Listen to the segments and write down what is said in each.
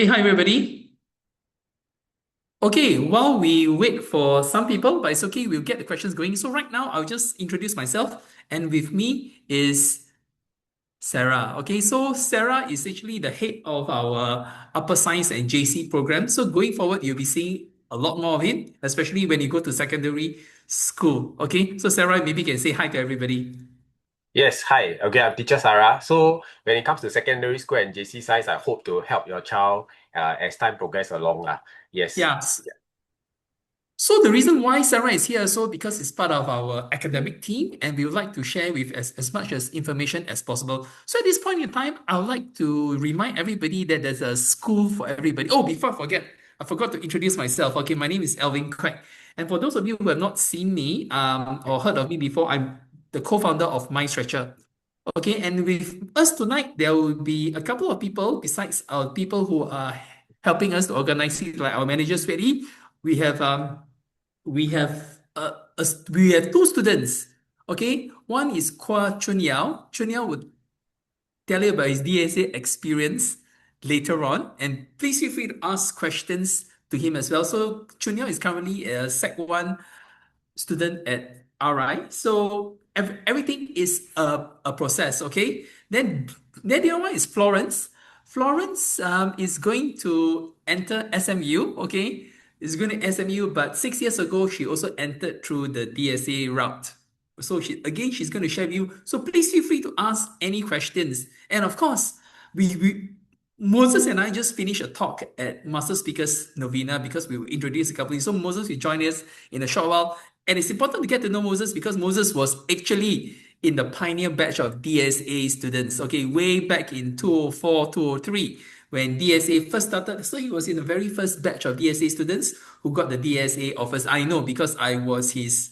Hey, hi everybody. Okay, while we wait for some people, but it's okay, we'll get the questions going. So right now, I'll just introduce myself, and with me is Sarah. Okay, so Sarah is actually the head of our upper science and JC program. So going forward, you'll be seeing a lot more of it, especially when you go to secondary school. Okay, so Sarah, maybe you can say hi to everybody. Yes, hi. Okay, I'm teacher Sarah. So when it comes to secondary school and JC science, I hope to help your child as time progress along lah. Yes. Yeah. So the reason why Sarah is here also because it's part of our academic team and we would like to share with as much as information as possible. So at this point in time, I would like to remind everybody that there's a school for everybody. Oh, before I forget, I forgot to introduce myself. Okay, my name is Alvin Kuek. And for those of you who have not seen me or heard of me before, I'm the co-founder of MyStretcher. Okay, and with us tonight, there will be a couple of people besides our people who are helping us to organize it, like our manager, Sweti. We have we have we have two students. Okay, one is Kwa Chun Yao. Chun Yao would tell you about his DSA experience later on, and please feel free to ask questions to him as well. So Chun Yao is currently a Sec 1 student at RI. So everything is a process, okay? Then the other one is Florence. Florence is going to enter SMU, okay? Is going to SMU, but 6 years ago, she also entered through the DSA route. So she's going to share with you. So please feel free to ask any questions. And of course, we Moses and I just finished a talk at Master Speakers Novena because we will introduce a couple. So Moses will join us in a short while. And it's important to get to know Moses because Moses was actually in the pioneer batch of DSA students, okay, way back in 2004, 2003, when DSA first started. So he was in the very first batch of DSA students who got the DSA offers. I know because I was his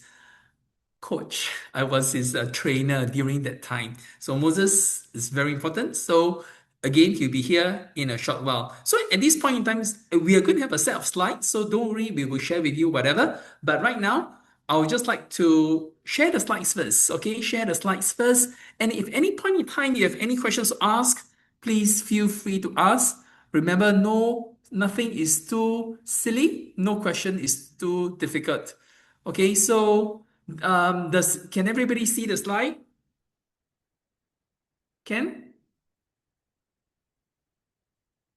coach. I was his trainer during that time. So Moses is very important. So again, he'll be here in a short while. So at this point in time, we are going to have a set of slides. So don't worry, we will share with you whatever. But right now, I would just like to share the slides first. Okay, share the slides first. And if any point in time you have any questions to ask, please feel free to ask. Remember, nothing is too silly. No question is too difficult. Okay, so can everybody see the slide? Can?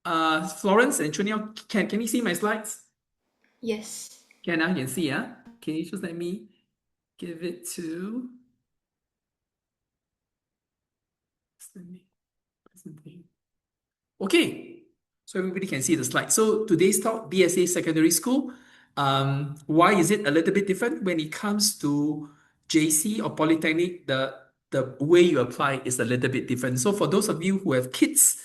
Florence and Chunyao, can you see my slides? Yes. Can I can see, Okay, just let me give it to let me presenting. Okay, so everybody can see the slide. So today's talk, DSA Secondary School. Why is it a little bit different when it comes to JC or Polytechnic? The way you apply is a little bit different. So for those of you who have kids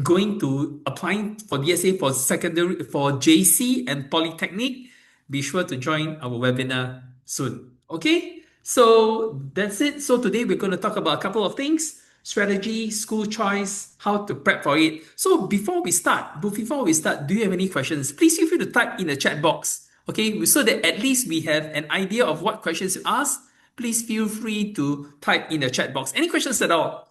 going to applying for DSA for secondary for JC and Polytechnic, be sure to join our webinar soon. Okay, so that's it. So today we're going to talk about a couple of things: strategy, school choice, how to prep for it. So before we start, do you have any questions? Please feel free to type in the chat box. Okay, so that at least we have an idea of what questions to ask. Please feel free to type in the chat box. Any questions at all?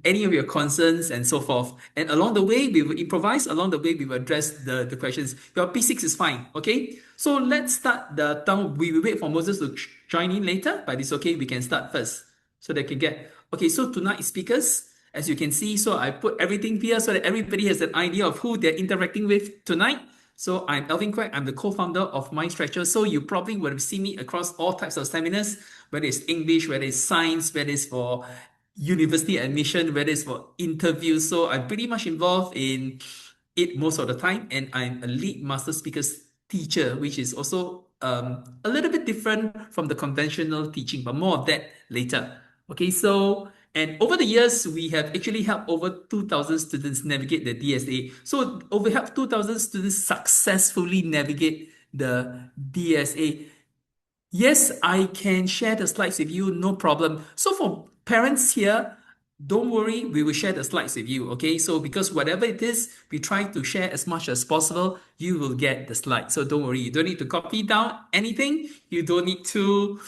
Any of your concerns and so forth. And along the way, we will improvise. Along the way, we will address the questions. Your P6 is fine, okay? So let's start the down. We will wait for Moses to join in later, but it's okay. We can start first so they can get. Okay, so tonight's speakers, as you can see, so I put everything here so that everybody has an idea of who they're interacting with tonight. So I'm Alvin Kuek. I'm the co-founder of MindStretcher. So you probably would have seen me across all types of seminars, whether it's English, whether it's science, whether it's for university admission, whether it's for interviews. So I'm pretty much involved in it most of the time, and I'm a lead master speakers teacher, which is also a little bit different from the conventional teaching, but more of that later. Okay, so and over the years, we have actually helped over 2,000 students navigate the DSA. So over helped 2,000 students successfully navigate the DSA. Yes, I can share the slides with you, no problem. So for parents here, don't worry, we will share the slides with you, okay? So because whatever it is, we try to share as much as possible, you will get the slides. So don't worry, you don't need to copy down anything, you don't need to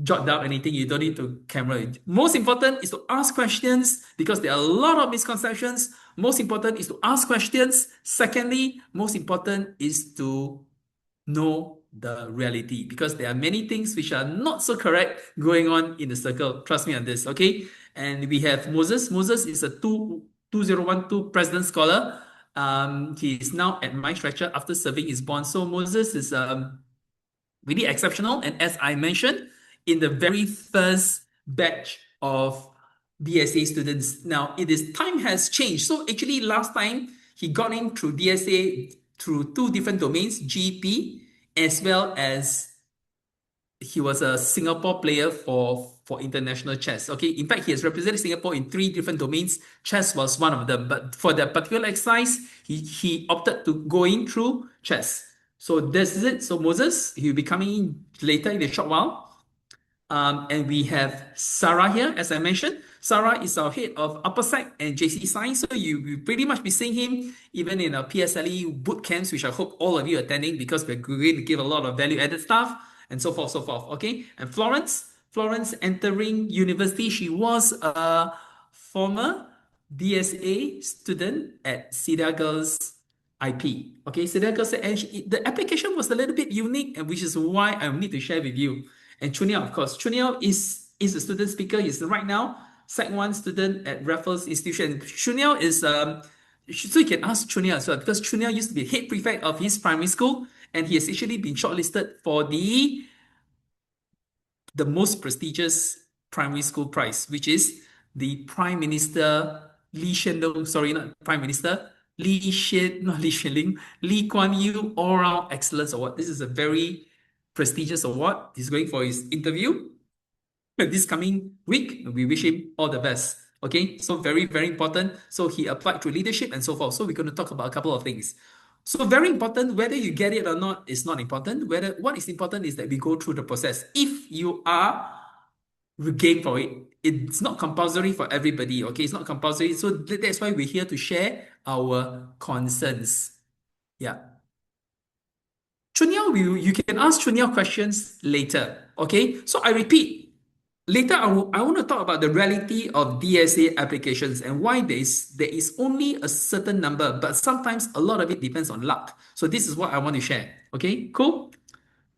jot down anything, you don't need to camera it. Most important is to ask questions because there are a lot of misconceptions Most important is to ask questions. Secondly, most important is to know the reality because there are many things which are not so correct going on in the circle. Trust me on this, okay? And we have Moses. Moses is a 2012 President Scholar. He is now at my stretcher after serving his bond. So Moses is really exceptional. And as I mentioned, in the very first batch of DSA students, now it is time has changed. So actually, last time he got in through DSA through two different domains, GP, as well as he was a Singapore player for international chess. Okay, in fact, he has represented Singapore in three different domains. Chess was one of them, but for that particular exercise, he opted to go in through chess. So this is it. So Moses, he'll be coming in later in a short while. And we have Sarah here, as I mentioned. Sarah is our head of Upper Sec and JC Science. So you will pretty much be seeing him even in our PSLE boot camps, which I hope all of you are attending because we're going to give a lot of value-added stuff and so forth, so forth. Okay. And Florence entering university. She was a former DSA student at Cedar Girls IP. Okay, Cedar Girls, and the application was a little bit unique, and which is why I need to share with you. And Chuniao, of course. Chuniao is a student speaker. He's right now Sec 1 student at Raffles Institution. Chuniao is, so you can ask Chuniao as well, because Chuniao used to be head prefect of his primary school, and he has actually been shortlisted for the most prestigious primary school prize, which is the Prime Minister Lee Hsien Loong, sorry, not Prime Minister, not Lee Hsien Loong, Lee Kuan Yew All Round Excellence Award. This is a very prestigious award. He's going for his interview this coming week. We wish him all the best. Okay, so very, very important. So he applied to leadership and so forth. So we're going to talk about a couple of things. So very important, whether you get it or not is not important. What is important is that we go through the process. If you are game for it, it's not compulsory for everybody. Okay, it's not compulsory. So that's why we're here to share our concerns. Yeah. Chunyao, you can ask Chunyao questions later. Okay, so I repeat, later I want to talk about the reality of DSA applications and why there is only a certain number, but sometimes a lot of it depends on luck. So this is what I want to share. Okay, cool?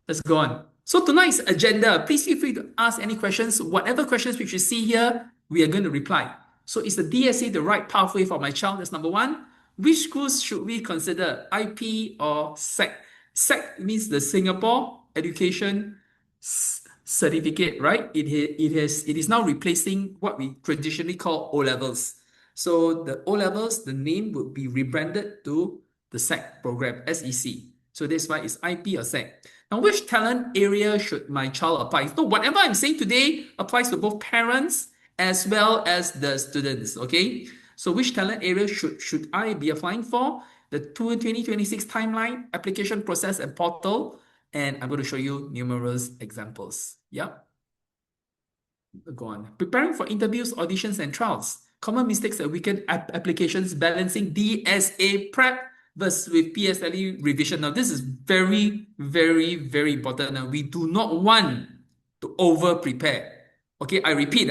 Let's go on. So tonight's agenda, please feel free to ask any questions. Whatever questions which you see here, we are going to reply. So is the DSA the right pathway for my child? That's number one. Which schools should we consider, IP or SEC? SEC means the Singapore Education Certificate, right? It is now replacing what we traditionally call O levels. So the O levels, the name would be rebranded to the SEC program, SEC. So that's why it's IP or SEC. Now, which talent area should my child apply? So whatever I'm saying today applies to both parents as well as the students, okay? So which talent area should I be applying for? The 2026 timeline, application process and portal, and I'm going to show you numerous examples. Yep. Go on. Preparing for interviews, auditions, and trials. Common mistakes that weaken applications, balancing DSA prep versus with PSLE revision. Now, this is very, very, very important. Now, we do not want to over-prepare. Okay, I repeat,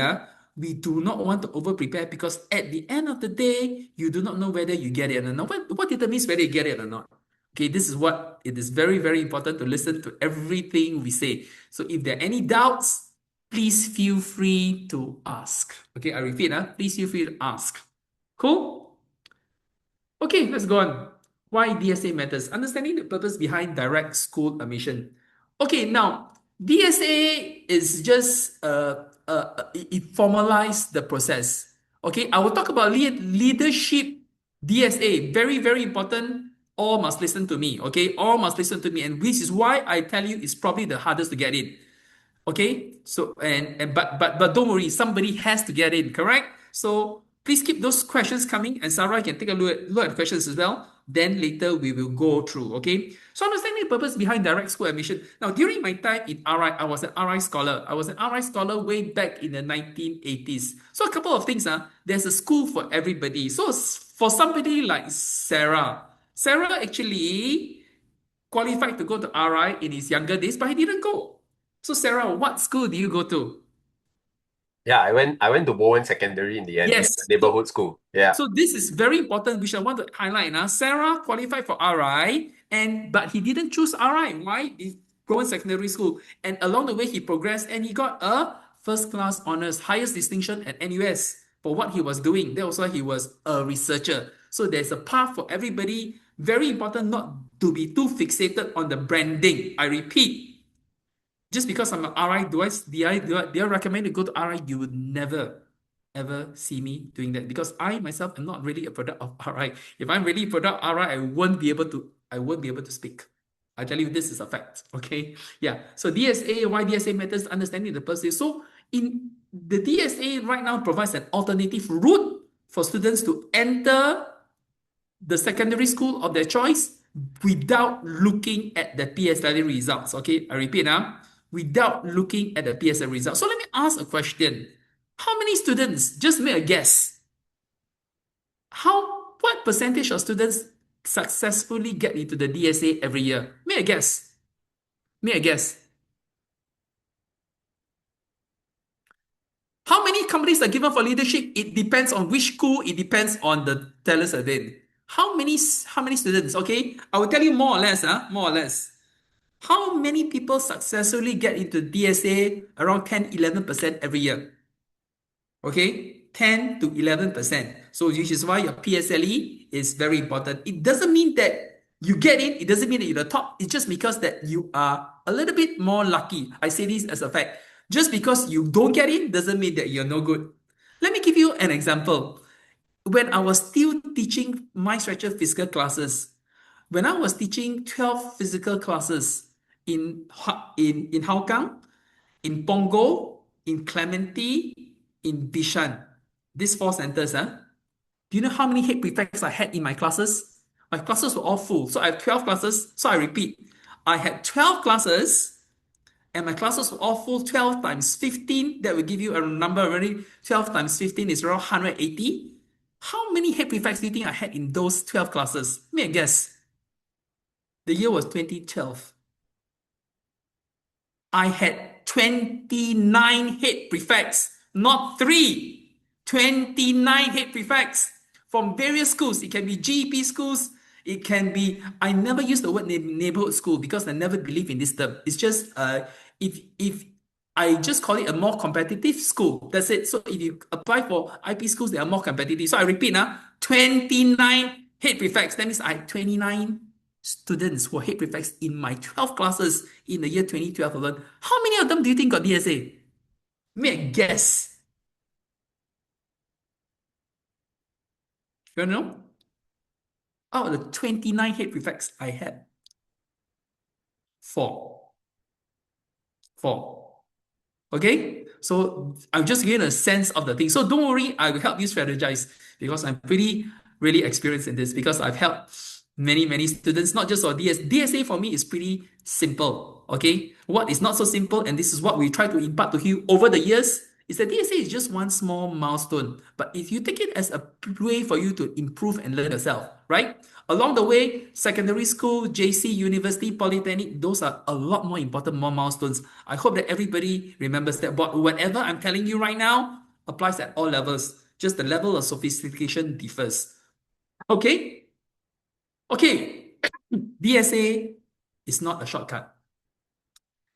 we do not want to over-prepare because at the end of the day, you do not know whether you get it or not. What determines whether you get it or not? Okay, this is what it is very, very important to listen to everything we say. So if there are any doubts, please feel free to ask. Okay, I repeat, please feel free to ask. Cool? Okay, let's go on. Why DSA matters. Understanding the purpose behind direct school admission. Okay, now, DSA is just, it formalized the process. Okay, I will talk about leadership DSA. Very, very important. All must listen to me. Okay, all must listen to me. And this is why I tell you it's probably the hardest to get in. Okay, so but don't worry, somebody has to get in, correct? So please keep those questions coming, and Sarah can take a look at questions as well. Then later we will go through. Okay, so understanding the purpose behind direct school admission. Now, during my time in RI, I was an RI scholar. I was an RI scholar way back in the 1980s. So a couple of things. There's a school for everybody. So for somebody like Sarah actually qualified to go to RI in his younger days, but he didn't go. So Sarah, what school do you go to? Yeah, I went to Bowen Secondary in the end. It's Yes. a neighborhood school. Yeah. So this is very important, which I want to highlight. Now, Sarah qualified for RI, but he didn't choose RI. Why? He's going secondary school, and along the way he progressed, and he got a first class honors, highest distinction at NUS for what he was doing. That was why he was a researcher. So there's a path for everybody. Very important not to be too fixated on the branding. I repeat, just because I'm an RI, do I recommend to go to RI? You would never ever see me doing that because I myself am not really a product of RI. If I'm really a product of RI, I won't be able to speak. I tell you, this is a fact. Okay. Yeah. So DSA, why DSA matters, understanding the person. So in the DSA right now provides an alternative route for students to enter the secondary school of their choice without looking at the PSLE results. Okay, I repeat now, without looking at the PSLE results. So let me ask a question. How many students, just make a guess, what percentage of students successfully get into the DSA every year? Make a guess. Make a guess. How many companies are given for leadership? It depends on which school, it depends on the talents within. How many students? Okay, I will tell you more or less, more or less. How many people successfully get into DSA? Around 10, 11% every year. Okay, 10 to 11%. So which is why your PSLE is very important. It doesn't mean that you get in, it doesn't mean that you're the top. It's just because that you are a little bit more lucky. I say this as a fact. Just because you don't get in doesn't mean that you're no good. Let me give you an example. When I was still teaching my stretcher physical classes, when I was teaching 12 physical classes in Hougang, in Punggol, in Clementi, in Bishan, these four centers, do you know how many head prefects I had in my classes? My classes were all full. So I have 12 classes. So I repeat, I had 12 classes and my classes were all full. 12 times 15, that will give you a number already. 12 times 15 is around 180. How many head prefects do you think I had in those 12 classes? Make a guess. The year was 2012. I had 29 head prefects, not three. 29 head prefects from various schools. It can be GEP schools. It can be, I never use the word neighborhood school because I never believe in this term. It's just, if I just call it a more competitive school. That's it. So if you apply for IP schools, they are more competitive. So I repeat now, 29 head prefects. That means I had 29 students who are head prefects in my 12 classes in the year 2012 alone. How many of them do you think got DSA? Make a guess. You know? Out of the 29 head prefects I had, four. Four. Okay? So I'm just giving a sense of the thing. So don't worry, I will help you strategize because I'm pretty really experienced in this because I've helped many, many students, not just for DSA for me is pretty simple. Okay? What is not so simple, and this is what we try to impart to you over the years, is that DSA is just one small milestone. But if you take it as a way for you to improve and learn yourself, right? Along the way, secondary school, JC, university, polytechnic, those are a lot more important, more milestones. I hope that everybody remembers that. But whatever I'm telling you right now applies at all levels. Just the level of sophistication differs. Okay? Okay. DSA is not a shortcut.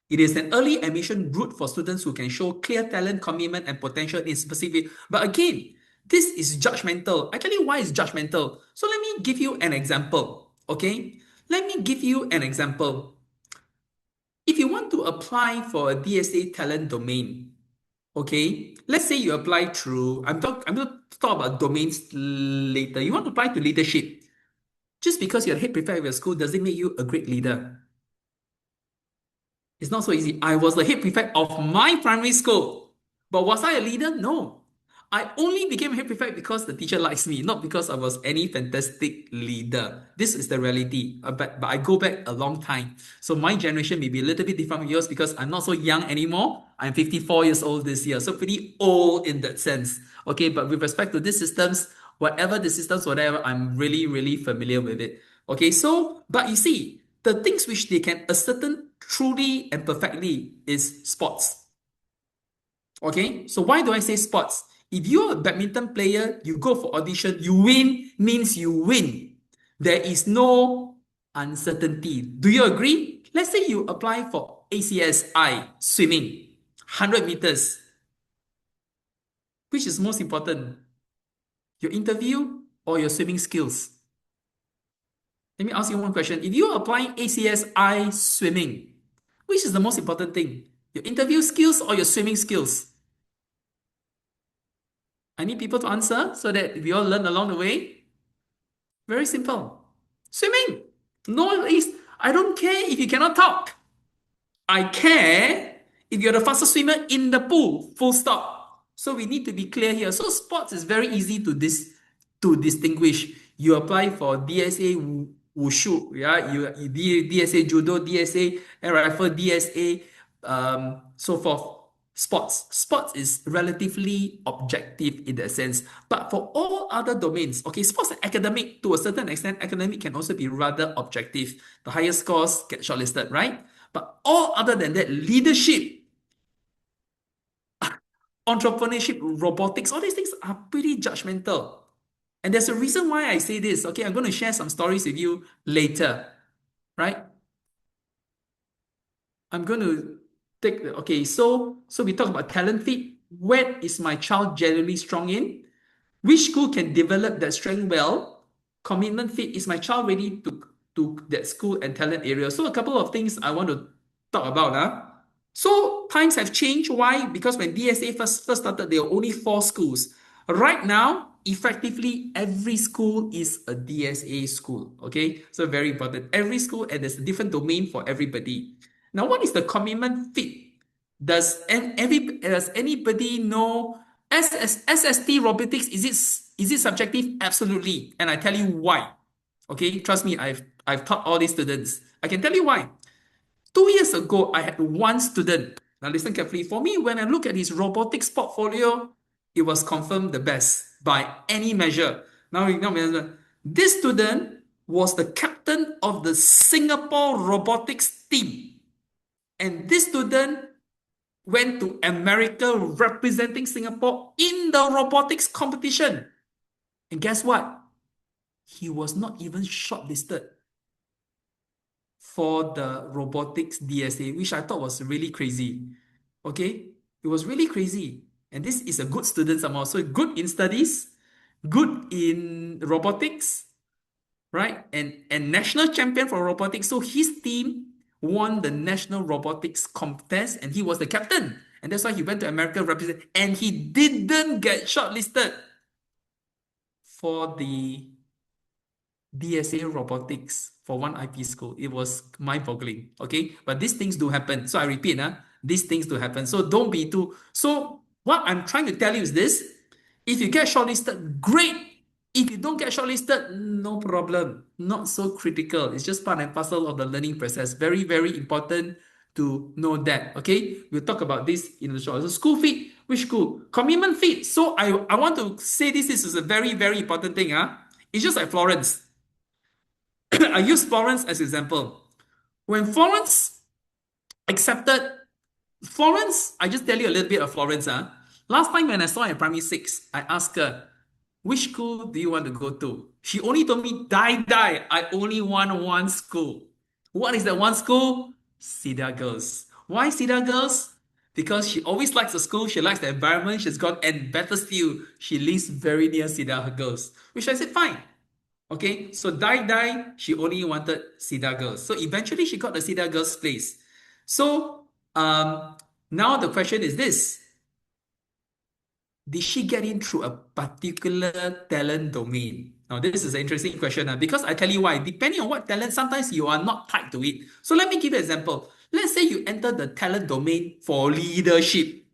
It is an early admission route for students who can show clear talent, commitment, and potential in specific. But again, this is judgmental. I tell you why it's judgmental. So let me give you an example. Okay? Let me give you an example. If you want to apply for a DSA talent domain, okay, let's say you apply through, I'm going to talk about domains later. You want to apply to leadership. Just because you're a head prefect of your school doesn't make you a great leader. It's not so easy. I was the head prefect of my primary school. But was I a leader? No. I only became a head prefect because the teacher likes me, not because I was any fantastic leader. This is the reality. But I go back a long time. So my generation may be a little bit different from yours because I'm not so young anymore. I'm 54 years old this year. So pretty old in that sense. Okay, but with respect to these systems, whatever the systems, whatever, I'm really, really familiar with it. Okay, so, but you see, the things which they can ascertain truly and perfectly is sports. Okay, so why do I say sports? If you're a badminton player, you go for audition, you win means you win. There is no uncertainty. Do you agree? Let's say you apply for ACSI swimming, 100 meters. Which is most important? Your interview or your swimming skills? Let me ask you one question. If you're applying ACSI swimming, which is the most important thing? Your interview skills or your swimming skills? I need people to answer so that we all learn along the way. Very simple. Swimming. No, I don't care if you cannot talk. I care if you're the fastest swimmer in the pool. Full stop. So we need to be clear here. So sports is very easy to distinguish. You apply for DSA Wushu, yeah, DSA Judo, DSA Air Rifle, DSA, so forth. Sports is relatively objective in that sense. But for all other domains, okay, sports and academic, to a certain extent, academic can also be rather objective. The higher scores get shortlisted, right? But all other than that, leadership, entrepreneurship, robotics, all these things are pretty judgmental. And there's a reason why I say this. Okay, I'm going to share some stories with you later, right? I'm going to take the, okay, so we talk about talent fit. Where is my child generally strong in? Which school can develop that strength well? Commitment fit, is my child ready to that school and talent area? So a couple of things I want to talk about. So times have changed. Why? Because when DSA first started, there were only 4 schools. Right now, effectively, every school is a DSA school. Okay, so very important. Every school, and there's a different domain for everybody. Now, what is the commitment fit? Does anybody know SST robotics? Is it subjective? Absolutely, and I tell you why. Okay, trust me, I've taught all these students. I can tell you why. 2 years ago, I had one student. Now listen carefully. For me, when I look at his robotics portfolio, it was confirmed the best by any measure. This student was the captain of the Singapore robotics team. And this student went to America representing Singapore in the robotics competition. And guess what? He was not even shortlisted for the robotics DSA, which I thought was really crazy. Okay? It was really crazy. And this is a good student somehow. So good in studies, good in robotics, right? And national champion for robotics. So his team won the national robotics contest and he was the captain. And that's why he went to America represent. And he didn't get shortlisted for the DSA robotics for one IP school. It was mind-boggling. Okay, but these things do happen. So I repeat, these things do happen. So don't be too. So what I'm trying to tell you is this: if you get shortlisted, great. If you don't get shortlisted, no problem. Not so critical. It's just part and parcel of the learning process. Very, very important to know that. Okay, we'll talk about this in the short. So school fit, which school? Commitment fit. So I want to say this is a very, very important thing. It's just like Florence. I use Florence as example. When Florence accepted Florence, I just tell you a little bit of Florence. Last time when I saw her in primary 6, I asked her, which school do you want to go to? She only told me, die. I only want one school. What is that one school? Cedar Girls. Why Cedar Girls? Because she always likes the school, she likes the environment, she's got, and better still, she lives very near Cedar Girls. Which I said, fine. Okay, so she only wanted Cedar Girls. So eventually she got the Cedar Girls place. So now the question is this. Did she get in through a particular talent domain? Now, this is an interesting question because I tell you why. Depending on what talent, sometimes you are not tied to it. So let me give you an example. Let's say you enter the talent domain for leadership.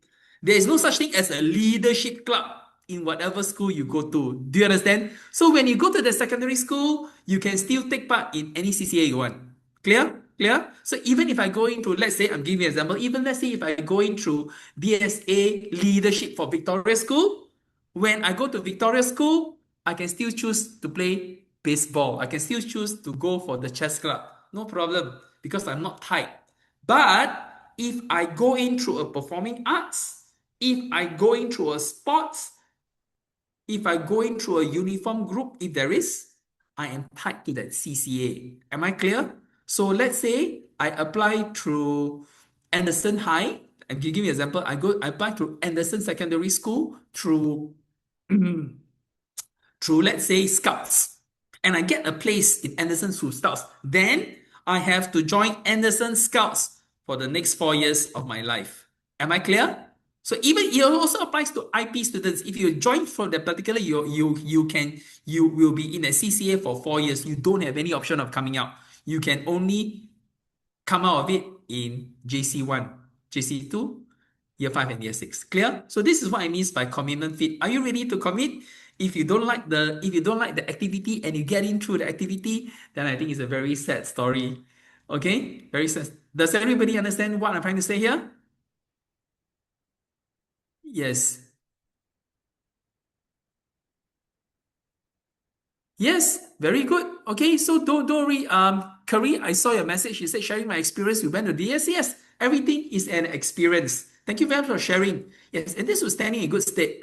There is no such thing as a leadership club in whatever school you go to. Do you understand? So when you go to the secondary school, you can still take part in any CCA you want. Clear? Clear? So even if I go into, let's say, I'm giving you an example, even let's say if I go in through DSA leadership for Victoria School, when I go to Victoria School, I can still choose to play baseball. I can still choose to go for the chess club. No problem, because I'm not tied. But if I go in through a performing arts, If I going through a sports, if I going through a uniform group, if there is, I am tied to that CCA. Am I clear? So let's say I apply through Anderson High. And give me an example. I apply through Anderson Secondary School through through, let's say, Scouts, and I get a place in Anderson through Scouts, then I have to join Anderson Scouts for the next 4 years of my life. Am I clear? So even it also applies to IP students. If you join for that particular, you will be in a CCA for 4 years. You don't have any option of coming out. You can only come out of it in JC1, JC2, year 5 and year 6. Clear? So this is what I mean by commitment fit. Are you ready to commit? If you don't like the activity and you get in through the activity, then I think it's a very sad story. Okay? Very sad. Does everybody understand what I'm trying to say here? Yes. Yes, very good. Okay, so don't worry. Curry, I saw your message. You said sharing my experience. You went to DS. Yes, everything is an experience. Thank you very much for sharing. Yes, and this was standing in good state.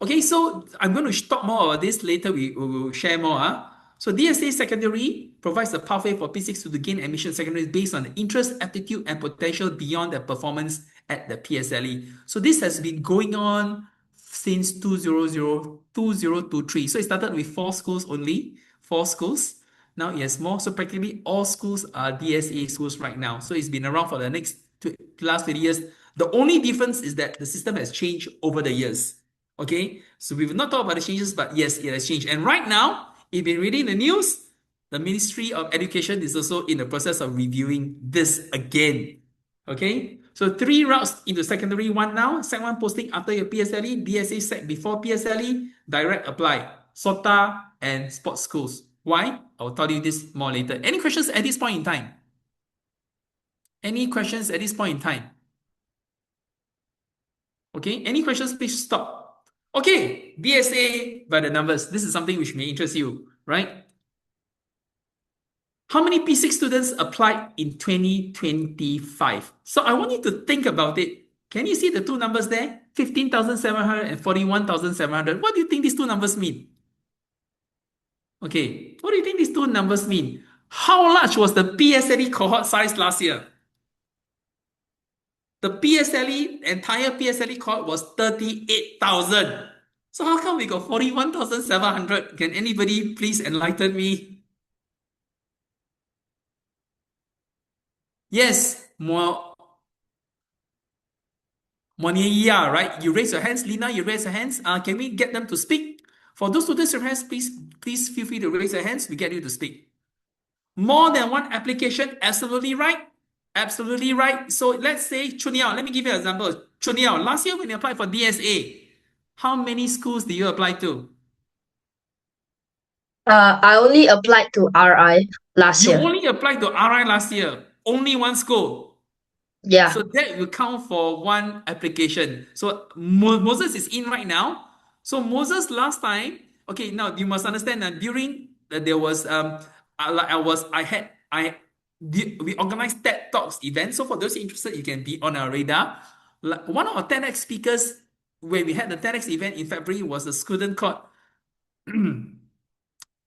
Okay, so I'm going to talk more about this later. We will share more. So DSA Secondary provides a pathway for P6 to gain admission secondary based on the interest, aptitude, and potential beyond their performance at the PSLE. So this has been going on since 2023. So it started with 4 schools only, 4 schools. Now it has more. So practically all schools are DSA schools right now. So it's been around for the last 20 years. The only difference is that the system has changed over the years. Okay, so we will not talk about the changes, but yes, it has changed. And right now, if you've been reading the news, the Ministry of Education is also in the process of reviewing this again. Okay, so 3 routes into secondary 1 now. Sec 1 posting after your PSLE, DSA Sec before PSLE, direct apply, SOTA, and sports schools. Why? I'll tell you this more later. Any questions at this point in time? Any questions at this point in time? Okay, any questions, please stop. Okay, DSA by the numbers. This is something which may interest you, right? How many P6 students applied in 2025? So I want you to think about it. Can you see the two numbers there? 15,700 and 41,700. What do you think these two numbers mean? Okay, what do you think these two numbers mean? How large was the PSLE cohort size last year? The PSLE, entire PSLE cohort was 38,000. So how come we got 41,700? Can anybody please enlighten me? Yes, more Monia, right? You raise your hands. Lina, you raise your hands. Can we get them to speak? For those students who raise, please feel free to raise your hands. We get you to speak. More than one application, absolutely right. Absolutely right. So let's say Chuniao, let me give you an example. Chuniao, last year when you applied for DSA, how many schools did you apply to? I only applied to RI last You year. only applied to RI last year. Only one school. Yeah. So that will count for one application. So Moses is in right now. So Moses last time, okay, now you must understand that during there was we organized TED Talks event. So for those interested, you can be on our radar. One of our TEDx speakers, when we had the TEDx event in February, was a student called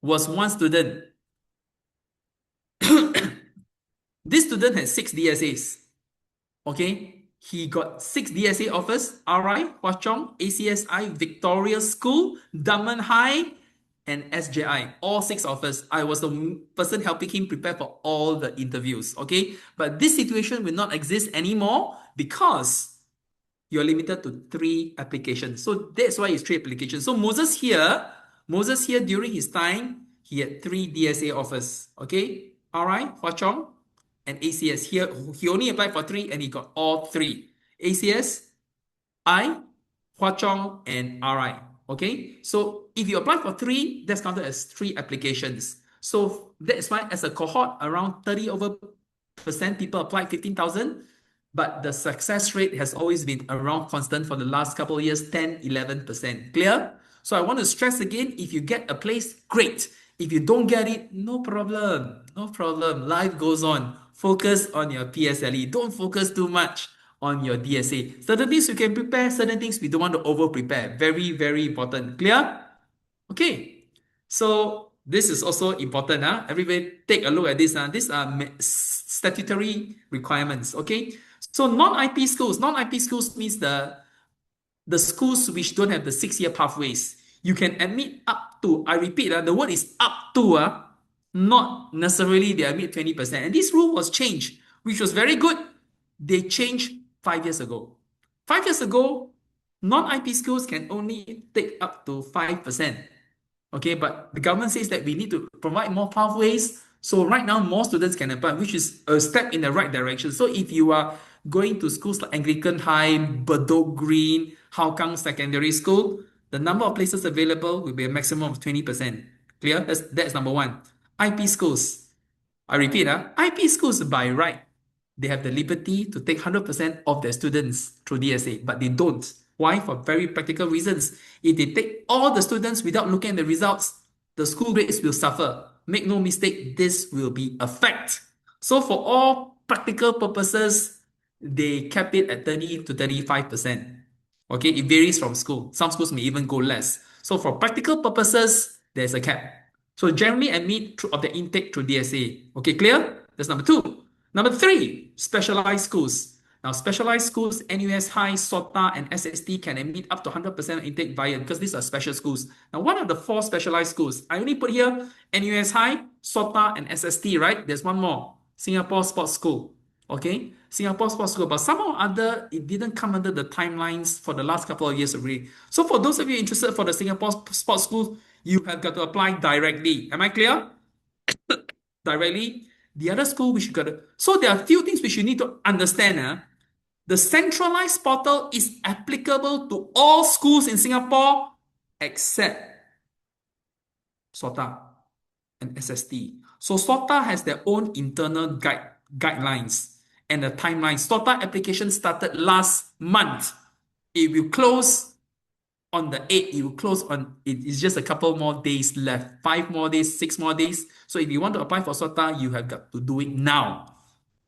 was one student. This student has 6 DSAs. Okay, he got 6 DSA offers: RI, Hwa Chong, ACSI, Victoria School, Dunman High, and SJI. All 6 offers. I was the person helping him prepare for all the interviews. Okay, but this situation will not exist anymore because you're limited to 3 applications. So that's why it's 3 applications. So Moses here during his time, he had 3 DSA offers. Okay, RI, Hwa Chong, and ACS. Here, he only applied for 3 and he got all 3. ACS, Hwa Chong, and RI. Okay, so if you apply for 3, that's counted as 3 applications. So that's why as a cohort, around 30% people applied 15,000, but the success rate has always been around constant for the last couple of years, 10, 11%. Clear? So I want to stress again, if you get a place, great. If you don't get it, no problem. No problem. Life goes on. Focus on your PSLE. Don't focus too much on your DSA. Certain things you can prepare, certain things we don't want to over prepare. Very, very important. Clear? Okay. So this is also important. Everybody take a look at this. These are statutory requirements. Okay. So non-IP schools. Non-IP schools means the schools which don't have the 6-year pathways. You can admit up to, I repeat, the word is up to, not necessarily they admit 20%. And this rule was changed, which was very good. They changed 5 years ago. 5 years ago, non-IP schools can only take up to 5%. Okay, but the government says that we need to provide more pathways. So right now, more students can apply, which is a step in the right direction. So if you are going to schools like Anglican High, Bedok Green, Hougang Secondary School, the number of places available will be a maximum of 20%. Clear? That's number one. IP schools. I repeat, IP schools by right, they have the liberty to take 100% of their students through DSA, but they don't. Why? For very practical reasons. If they take all the students without looking at the results, the school grades will suffer. Make no mistake, this will be a fact. So for all practical purposes, they cap it at 30 to 35%. Okay, it varies from school. Some schools may even go less. So for practical purposes, there's a cap. So generally admit of the intake through DSA. Okay, clear? That's number two. Number three, specialized schools. Now, specialized schools, NUS High, SOTA, and SST can admit up to 100% intake via, because these are special schools. Now, what are the 4 specialized schools? I only put here NUS High, SOTA, and SST, right? There's one more, Singapore Sports School. Okay, Singapore Sports School, but somehow or other, it didn't come under the timelines for the last couple of years already. So for those of you interested for the Singapore Sports School, you have got to apply directly. Am I clear? Directly. The other school which you got to, so there are a few things which you need to understand. The centralized portal is applicable to all schools in Singapore except SOTA and SST. So SOTA has their own internal guidelines and the timeline. SOTA application started last month. It will close on the 8th. It will close on, it is just a couple more days left. 5 more days, 6 more days. So if you want to apply for SOTA, you have got to do it now.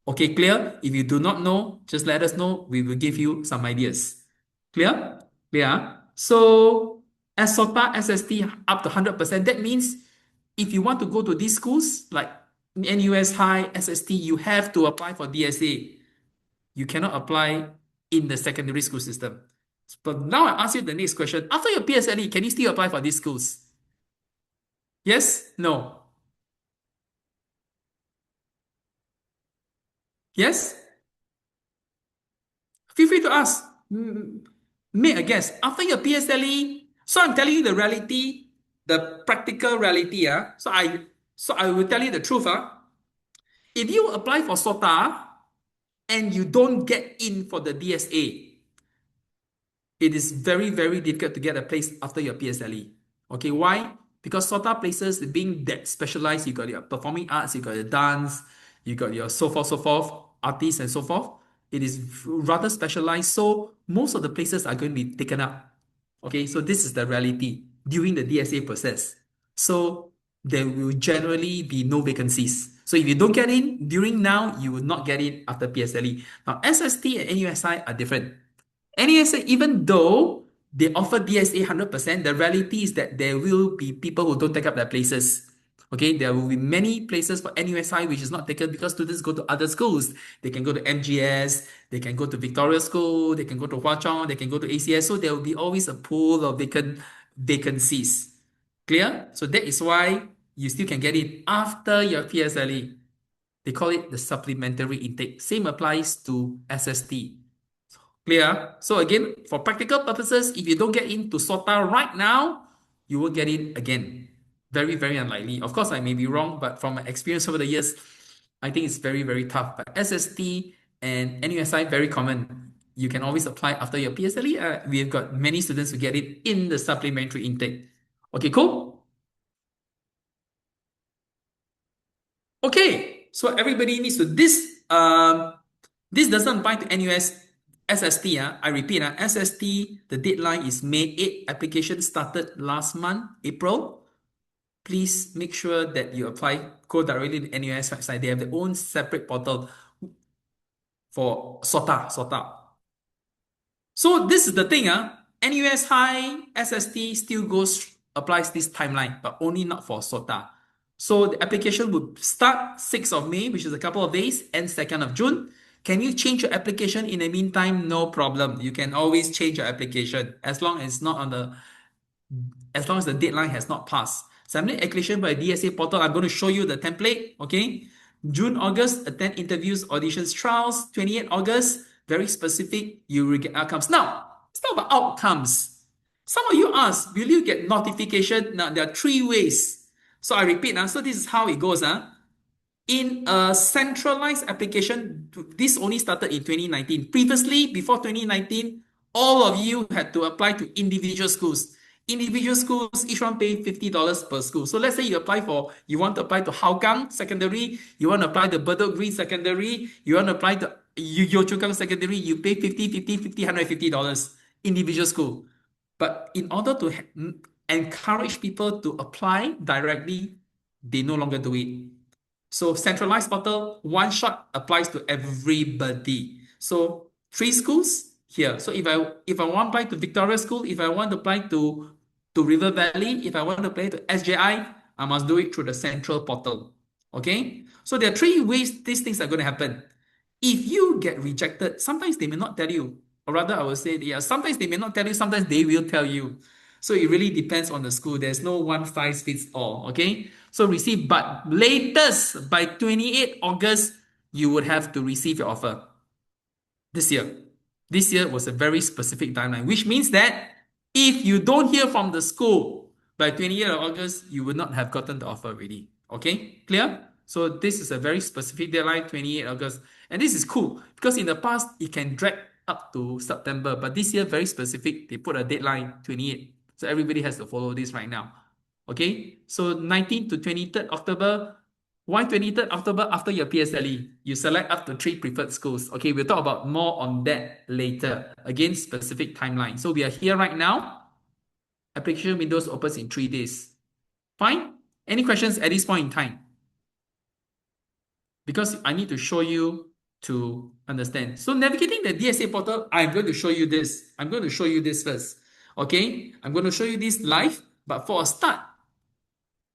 Okay, clear? If you do not know, just let us know. We will give you some ideas. Clear? Clear? So as SOTA, SST up to 100%, that means if you want to go to these schools like NUS High, SST, you have to apply for DSA. You cannot apply in the secondary school system. But now I ask you the next question. After your PSLE, can you still apply for these schools? Yes? No? Yes? Feel free to ask. Make a guess. After your PSLE, so I'm telling you the reality, the practical reality. So I will tell you the truth. If you apply for SOTA and you don't get in for the DSA, it is very, very difficult to get a place after your PSLE. Okay, why? Because SOTA places being that specialized, you got your performing arts, you got your dance, you got your so forth, artists and so forth. It is rather specialized, so most of the places are going to be taken up. Okay, so this is the reality during the DSA process. So there will generally be no vacancies. So if you don't get in during now, you will not get in after PSLE. Now, SST and NUSI are different. NUSI, even though they offer DSA 100%, the reality is that there will be people who don't take up their places. Okay, there will be many places for NUSI which is not taken because students go to other schools. They can go to MGS, they can go to Victoria School, they can go to Hwa Chong, they can go to ACS. So there will be always a pool of vacancies. Clear? So that is why you still can get it after your PSLE. They call it the supplementary intake. Same applies to SST. Clear? So again, for practical purposes, if you don't get into SOTA right now, you will get in again. Very, very unlikely. Of course, I may be wrong, but from my experience over the years, I think it's very, very tough. But SST and NUSI, very common. You can always apply after your PSLE. We've got many students who get it in the supplementary intake. Okay, cool? Okay, so everybody needs to, this doesn't apply to NUS SST. I repeat, SST, the deadline is May 8. Application started last month, April. Please make sure that you apply, go directly to NUS website. They have their own separate portal for SOTA. So this is the thing, NUS High SST still applies this timeline, but only not for SOTA. So the application would start 6th of May, which is a couple of days, and 2nd of June. Can you change your application in the meantime? No problem. You can always change your application as long as it's not on the as long as the deadline has not passed. Submit application by DSA portal. I'm going to show you the template. Okay. June, August, attend interviews, auditions, trials. 28 August, very specific. You will get outcomes. Now, let's talk about outcomes. Some of you ask, will you get notification? Now, there are three ways. So I repeat, so this is how it goes. In a centralized application, this only started in 2019. Previously, before 2019, all of you had to apply to individual schools. Individual schools, each one pay $50 per school. So let's say you want to apply to Hougang Secondary, you want to apply to Bedok Green Secondary, you want to apply to Yio Chu Kang Secondary, you pay $150 individual school. But in order to encourage people to apply directly, they no longer do it. So centralized portal, one shot applies to everybody. So 3 schools here. So if I want to apply to Victoria School, if I want to apply to River Valley, if I want to apply to SJI, I must do it through the central portal. Okay? So there are 3 ways these things are going to happen. If you get rejected, sometimes they may not tell you. Or rather, I would say, yeah, sometimes they may not tell you, sometimes they will tell you. So it really depends on the school. There's no one size fits all. Okay? So receive, but latest by 28 August, you would have to receive your offer this year. This year was a very specific timeline, which means that if you don't hear from the school by 28th of August, you would not have gotten the offer already. Okay, clear? So this is a very specific deadline, 28th August. And this is cool because in the past, it can drag up to September. But this year, very specific. They put a deadline, 28th. So everybody has to follow this right now. Okay, so 19th to 23rd October, why 23rd October after your PSLE? You select up to 3 preferred schools. Okay, we'll talk about more on that later. Again, specific timeline. So we are here right now. Application windows opens in 3 days. Fine? Any questions at this point in time? Because I need to show you to understand. So navigating the DSA portal, I'm going to show you this. I'm going to show you this first. Okay? I'm going to show you this live, but for a start,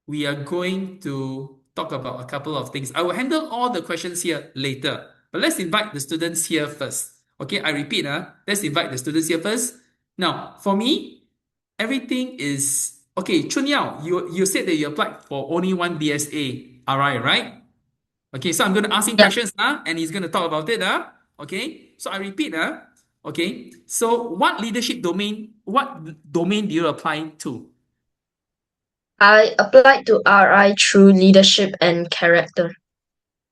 we are going to talk about a couple of things. I will handle all the questions here later, but let's invite the students here first. Okay, I repeat, let's invite the students here first. Now, for me, everything is okay. Chun Yao, you said that you applied for only one DSA RI, right? Okay, so I'm going to ask him Yeah. questions, and he's going to talk about it. Okay, so I repeat, okay. So what domain do you apply to? I applied to RI through leadership and character.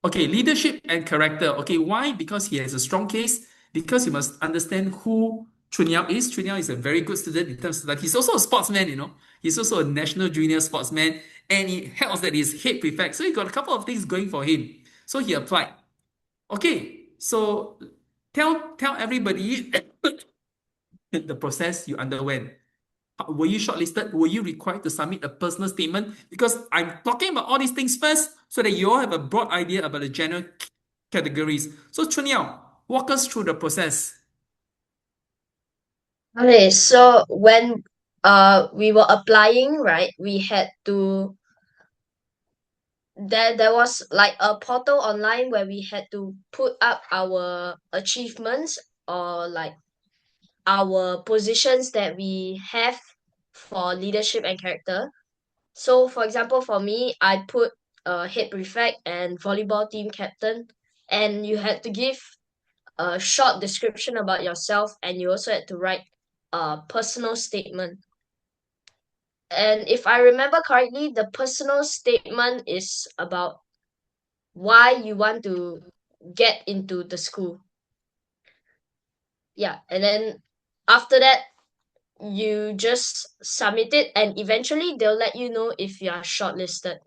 Okay, leadership and character. Okay, why? Because he has a strong case. Because you must understand who Chun Yao is. Chun Yao is a very good student in terms of that. He's also a sportsman, He's also a national junior sportsman, and he helps that he's head prefect. So he got a couple of things going for him. So he applied. Okay, so tell everybody the process you underwent. Were you shortlisted? Were you required to submit a personal statement? Because I'm talking about all these things first so that you all have a broad idea about the general categories. So Chun Yao, walk us through the process. Okay, so when we were applying, right, we had to there was like a portal online where we had to put up our achievements or like our positions that we have for leadership and character. So for example, for me, I put head prefect and volleyball team captain, and you had to give a short description about yourself, and you also had to write a personal statement. And if I remember correctly, the personal statement is about why you want to get into the school. Yeah, and then after that, you just submit it, and eventually they'll let you know if you are shortlisted.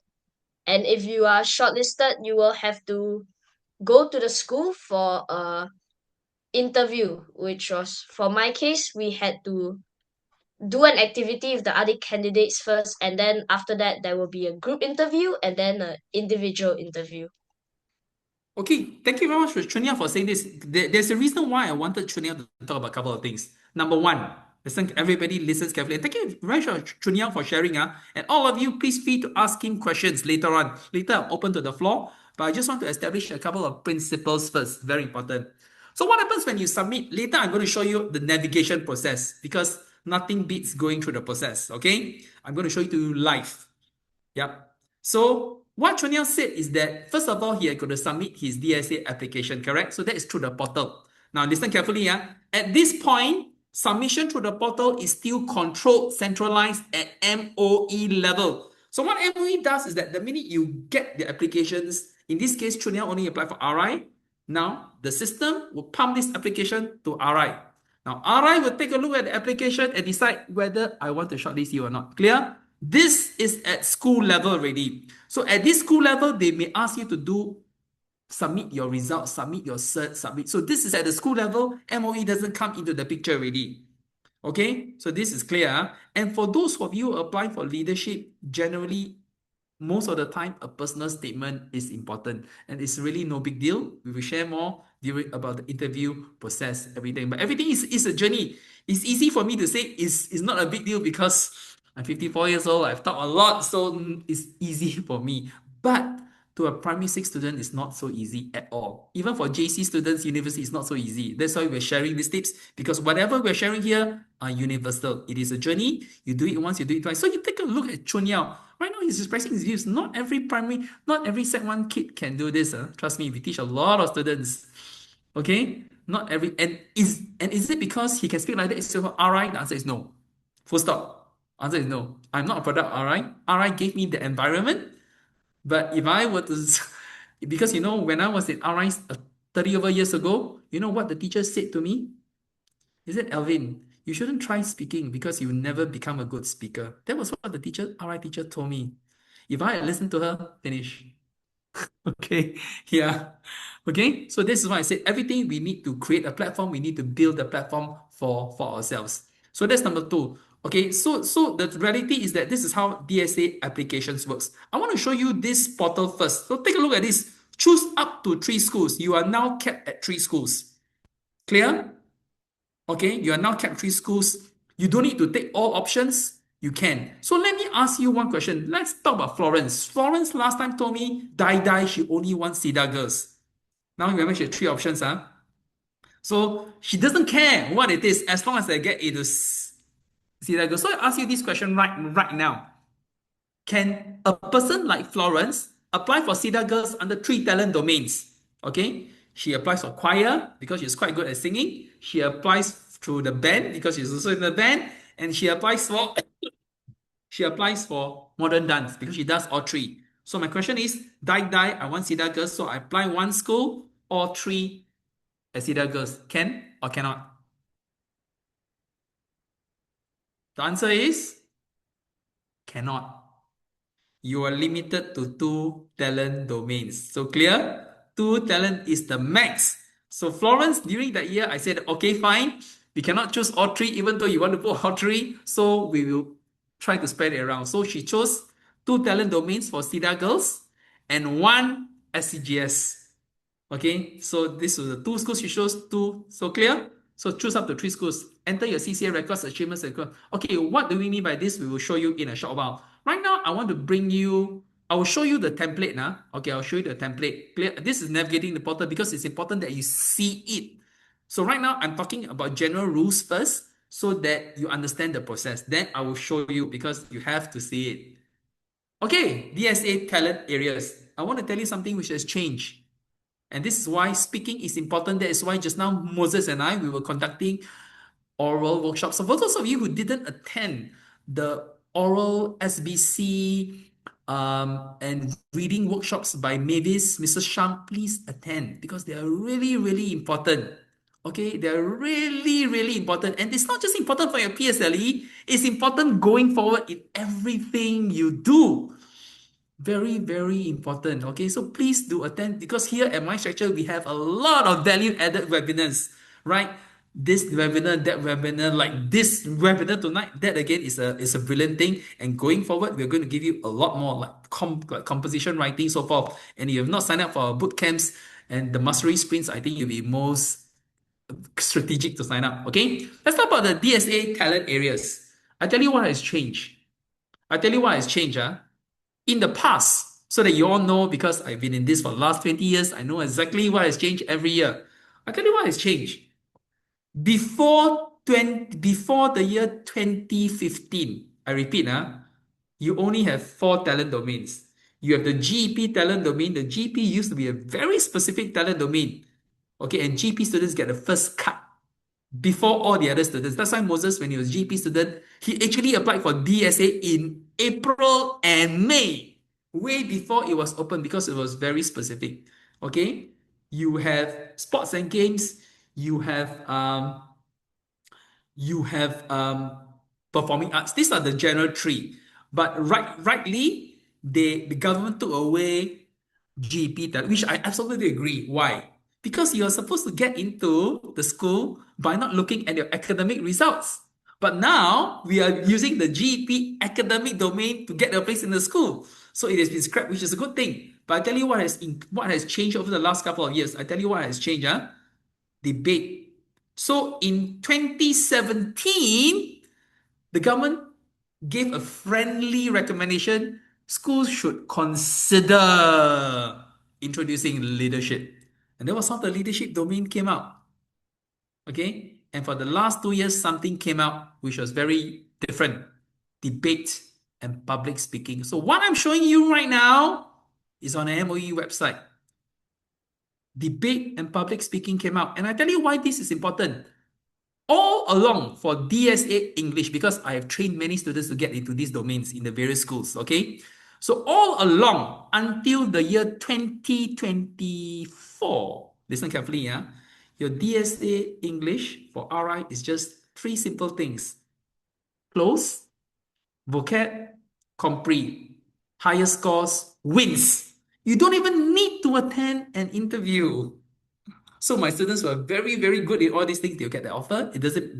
And if you are shortlisted, you will have to go to the school for a interview, which was for my case, we had to do an activity with the other candidates first, and then after that there will be a group interview and then an individual interview. Okay, thank you very much for Chunya for saying this. There's a reason why I wanted Chunya to talk about a couple of things. Number one, listen, everybody listens carefully. And thank you very much, Chunya, for sharing. And all of you, please feel to ask him questions later on. Later, I'm open to the floor. But I just want to establish a couple of principles first. Very important. So what happens when you submit? Later, I'm going to show you the navigation process because nothing beats going through the process. Okay? I'm going to show you to you live. Yep. So what Chuniao said is that first of all, he had got to submit his DSA application, correct? So that is through the portal. Now listen carefully. At this point, submission through the portal is still controlled, centralized at MOE level. So what MOE does is that the minute you get the applications, in this case, Chuniao only applied for RI. Now the system will pump this application to RI. Now RI will take a look at the application and decide whether I want to shortlist you or not. Clear? This is at school level already. So at this school level, they may ask you to submit your results, submit your cert, submit. So this is at the school level. MOE doesn't come into the picture already. Okay, so this is clear. And for those of you applying for leadership, generally, most of the time, a personal statement is important. And it's really no big deal. We will share more about the interview process, everything. But everything is a journey. It's easy for me to say it's not a big deal because I'm 54 years old. I've taught a lot, so it's easy for me. But to a primary 6 student, it's not so easy at all. Even for JC students, university is not so easy. That's why we're sharing these tips because whatever we're sharing here are universal. It is a journey. You do it once, you do it twice. So you take a look at Chun Yao. Right now, he's expressing his views. Not every Sec 1 kid can do this. Trust me, we teach a lot of students. Okay? Not every, and is it because he can speak like that? It's still RI? The answer is no. Full stop. Answer is no. I'm not a product of RI. RI gave me the environment. But if I were to, because when I was in RI 30 over years ago, you know what the teacher said to me? He said, Alvin, you shouldn't try speaking because you will never become a good speaker. That was what the RI teacher told me. If I had listened to her, finish. Okay, yeah. Okay, so this is why I said everything we need to create a platform, we need to build a platform for ourselves. So that's number two. Okay, so the reality is that this is how DSA applications works. I want to show you this portal first. So take a look at this. Choose up to 3 schools. You are now capped at 3 schools. Clear? Okay, you are now capped 3 schools. You don't need to take all options. You can. So let me ask you one question. Let's talk about Florence. Florence last time told me, she only wants Cedar Girls. Now remember she had 3 options. So she doesn't care what it is as long as I get into Cedar Girls. So I ask you this question right now. Can a person like Florence apply for Cedar Girls under 3 talent domains? Okay, she applies for choir because she's quite good at singing. She applies through the band because she's also in the band, and she applies for modern dance because she does all 3. So my question is, I want Cedar Girls, so I apply 1 school or 3 at Cedar Girls. Can or cannot? The answer is cannot. You are limited to 2 talent domains. So clear? 2 talent is the max. So Florence, during that year, I said, okay, fine. We cannot choose all 3, even though you want to put all 3. So we will try to spread it around. So she chose 2 talent domains for Cedar Girls and 1 SCGS. Okay, so this is the 2 schools she chose, 2. So clear? So choose up to 3 schools. Enter your CCA records, achievements, and okay, what do we mean by this? We will show you in a short while. Right now, I want to I will show you the template now. Okay, I'll show you the template. Clear? This is navigating the portal because it's important that you see it. So right now, I'm talking about general rules first so that you understand the process. Then I will show you because you have to see it. Okay, DSA talent areas. I want to tell you something which has changed. And this is why speaking is important. That is why just now Moses and we were conducting oral workshops. So for those of you who didn't attend the oral SBC and reading workshops by Mavis, Mrs. Sham, please attend because they are really, really important. Okay, they're really, really important. And it's not just important for your PSLE, it's important going forward in everything you do. Very, very important. Okay, so please do attend because here at My Structure, we have a lot of value-added webinars, right? This webinar, that webinar, like this webinar tonight, that again is a brilliant thing. And going forward, we're going to give you a lot more like composition writing, so forth. And if you have not signed up for our boot camps, And the mastery sprints, I think you'll be most strategic to sign up. Okay, let's talk about the DSA talent areas. I tell you what has changed. I tell you what has changed. In the past, so that you all know, because I've been in this for the last 20 years, I know exactly what has changed every year. I tell you what has changed. Before the year 2015, I repeat, you only have four talent domains. You have the GEP talent domain. The GEP used to be a very specific talent domain. Okay, and GP students get the first cut before all the other students. That's why Moses, when he was GP student, he actually applied for DSA in April and May, way before it was open because it was very specific. Okay, you have sports and games, you have you have performing arts. These are the general three. But rightly, the government took away GP talent, which I absolutely agree. Why? Because you're supposed to get into the school by not looking at your academic results. But now we are using the GP academic domain to get a place in the school. So it has been scrapped, which is a good thing. But I tell you what has changed over the last couple of years. I tell you what has changed, debate. So in 2017, the government gave a friendly recommendation. Schools should consider introducing leadership. And there was how the leadership domain came out. Okay? And for the last 2 years, something came out which was very different. Debate and public speaking. So what I'm showing you right now is on the MOE website. Debate and public speaking came out. And I tell you why this is important. All along for DSA English, because I have trained many students to get into these domains in the various schools, okay? So all along until the year 2024, listen carefully, your DSA English for RI is just three simple things. Close, vocab, compre. Higher scores wins. You don't even need to attend an interview. So my students were very, very good in all these things. They'll get the offer. It doesn't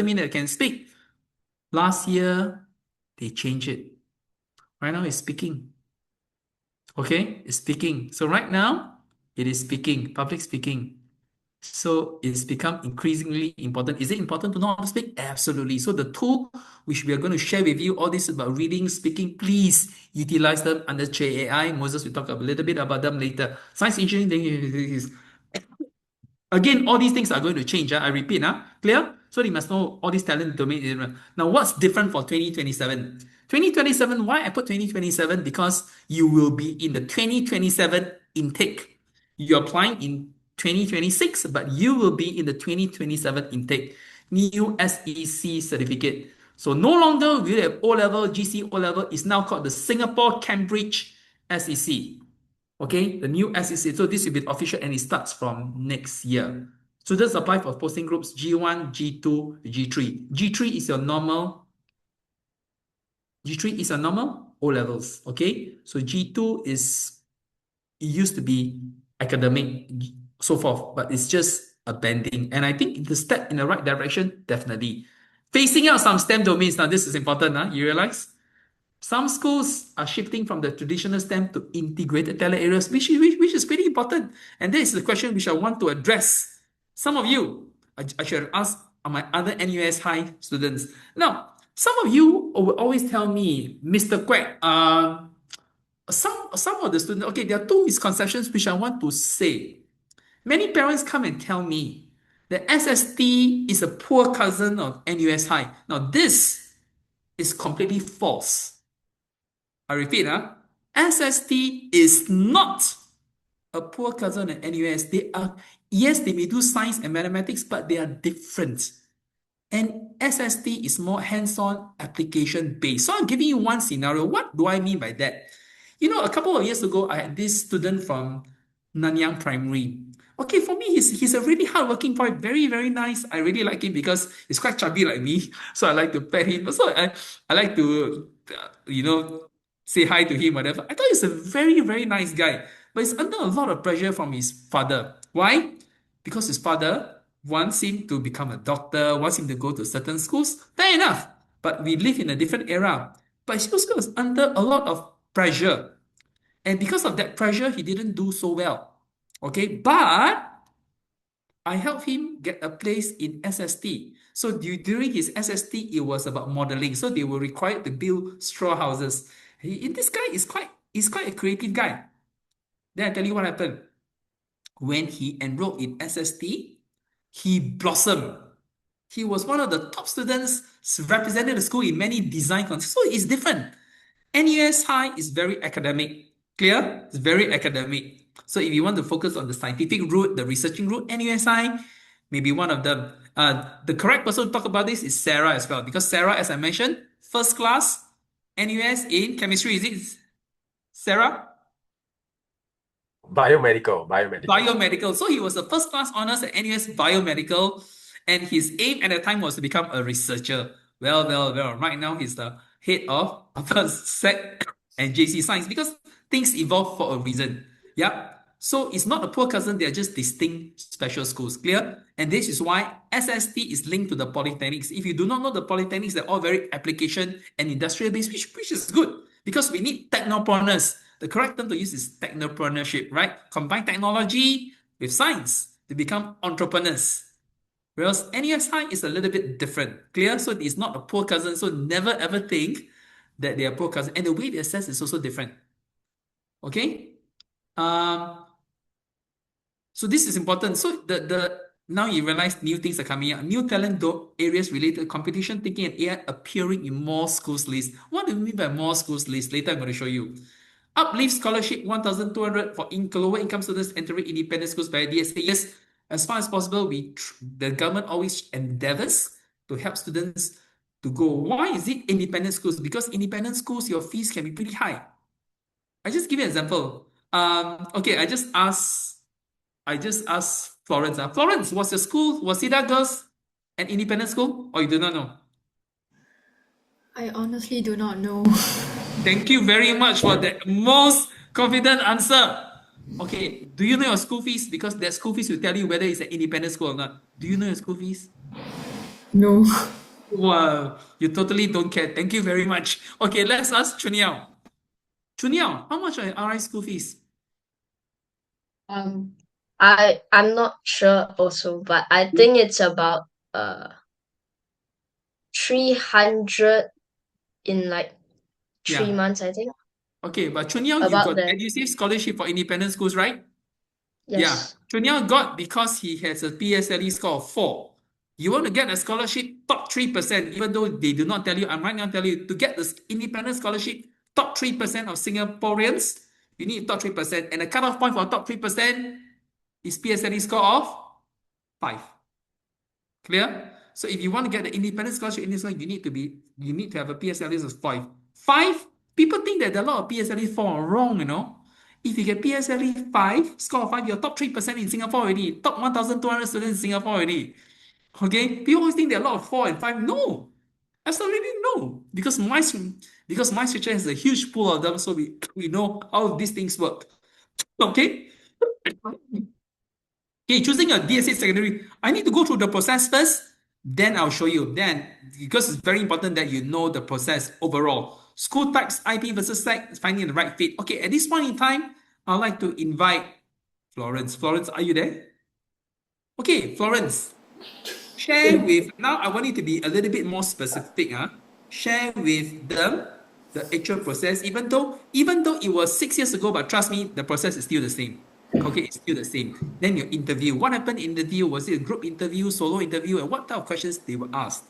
mean that they can speak. Last year, they changed it. Right now, it's speaking. Okay, it's speaking. So right now, it is speaking, public speaking. So it's become increasingly important. Is it important to know how to speak? Absolutely. So the tool which we are going to share with you, all this about reading, speaking, please utilize them under JAI. Moses will talk a little bit about them later. Science engineering, again, all these things are going to change. I repeat, clear? So you must know all these talent domain. Now, what's different for 2027? 2027, why I put 2027? Because you will be in the 2027 intake. You're applying in 2026, but you will be in the 2027 intake. New SEC certificate. So no longer will you have O-level, GC O-level. It's now called the Singapore Cambridge SEC. Okay, the new SEC. So this will be official and it starts from next year. Students apply for posting groups G1, G2, G3. G3 is your normal. G3 is a normal O levels. Okay, so G2 is, it used to be academic, so forth, but it's just a bending. And I think the step in the right direction, definitely. Phasing out some STEM domains. Now, this is important, you realize? Some schools are shifting from the traditional STEM to integrated talent areas, which is pretty important. And this is the question which I want to address. Some of you, I should have asked my other NUS high students. Now, some of you will always tell me, Mr. Kuek, some of the students, okay, there are two misconceptions which I want to say. Many parents come and tell me that SST is a poor cousin of NUS high. Now, this is completely false. I repeat, SST is not a poor cousin at NUS. They are, yes, they may do science and mathematics, but they are different. And SST is more hands-on application based. So I'm giving you one scenario. What do I mean by that? You know, a couple of years ago, I had this student from Nanyang Primary. Okay, for me, he's a really hardworking boy, very, very nice. I really like him because he's quite chubby like me. So I like to pet him. So I like to, say hi to him, whatever. I thought he's a very, very nice guy. But he's under a lot of pressure from his father. Why? Because his father wants him to become a doctor, wants him to go to certain schools. Fair enough. But we live in a different era. But he was under a lot of pressure. And because of that pressure, he didn't do so well. Okay, but I helped him get a place in SST. So during his SST, it was about modeling. So they were required to build straw houses. This guy is quite a creative guy. Then I tell you what happened. When he enrolled in SST, he blossomed. He was one of the top students representing the school in many design contests. So it's different. NUS High is very academic. Clear? It's very academic. So if you want to focus on the scientific route, the researching route, NUS High may be one of them. The correct person to talk about this is Sarah as well, because Sarah, as I mentioned, first class NUS in chemistry. Is it Sarah? Biomedical. Biomedical. So he was the first class honors at NUS Biomedical, and his aim at the time was to become a researcher. Well. Right now he's the head of Sec and JC Science because things evolve for a reason. Yep. So it's not a poor cousin, they're just distinct special schools. Clear? And this is why SST is linked to the polytechnics. If you do not know the polytechnics, they're all very application and industrial based, which is good because we need technopreneurs. The correct term to use is technopreneurship, right? Combine technology with science to become entrepreneurs. Whereas NUSI is a little bit different. Clear? So it's not a poor cousin. So never ever think that they are poor cousin. And the way they assess is also different. Okay? So this is important. So the now you realize new things are coming out. New talent areas related to competition thinking and AI appearing in more schools list. What do you mean by more schools list? Later I'm going to show you. Uplift scholarship 1,200 for lower income students entering independent schools by DSA. Yes, as far as possible, the government always endeavors to help students to go. Why is it independent schools? Because independent schools, your fees can be pretty high. I just give you an example. Okay, I just asked Florence. Florence, was your school, was Cedar Girls an independent school, or you do not know? I honestly do not know. Thank you very much for that most confident answer. Okay, do you know your school fees? Because that school fees will tell you whether it's an independent school or not. Do you know your school fees? No. Wow, you totally don't care. Thank you very much. Okay, let's ask Chuniao. Chuniao, how much are RI school fees? I'm not sure also, but I think it's about 300 in like 3 Yeah. months, I think. Okay, but Chuniao, you About got there. EduSave scholarship for independent schools, right? Yeah. Yes. Chuniao got because he has a PSLE score of 4. You want to get a scholarship, top 3%, even though they do not tell you, I'm right now telling you, to get this independent scholarship, top 3% of Singaporeans, you need top 3%. And the cutoff point for top 3% is PSLE score of 5. Clear? So if you want to get the independent scholarship in this one, you need to have a PSLE of 5. 5, people think that a lot of PSLE 4 are wrong, you know. If you get PSLE 5, score of 5, you're top 3% in Singapore already, top 1,200 students in Singapore already. Okay? People always think there are a lot of 4 and 5. No. Absolutely no. Because my teacher has a huge pool of them, so we know how these things work. Okay? Okay, choosing a DSA secondary, I need to go through the process first, then I'll show you. Then, because it's very important that you know the process overall. School types, IP versus SEC, finding the right fit. Okay, at this point in time, I'd like to invite Florence. Florence, are you there? Okay, Florence, share with, now I want you to be a little bit more specific. Share with them the actual process, even though it was 6 years ago, but trust me, the process is still the same. Okay, it's still the same. Then your interview. What happened in the interview? Was it a group interview, solo interview, and what type of questions they were asked?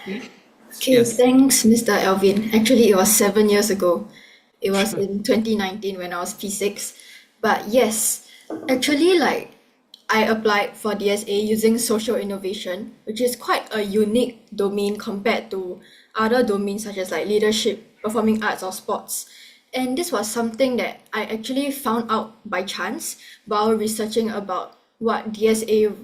Okay. Okay, Yes. thanks, Mr. Alvin. Actually, it was 7 years ago. It was in 2019 when I was P6. But yes, actually, like, I applied for DSA using social innovation, which is quite a unique domain compared to other domains such as like leadership, performing arts, or sports. And this was something that I actually found out by chance while researching about what DSA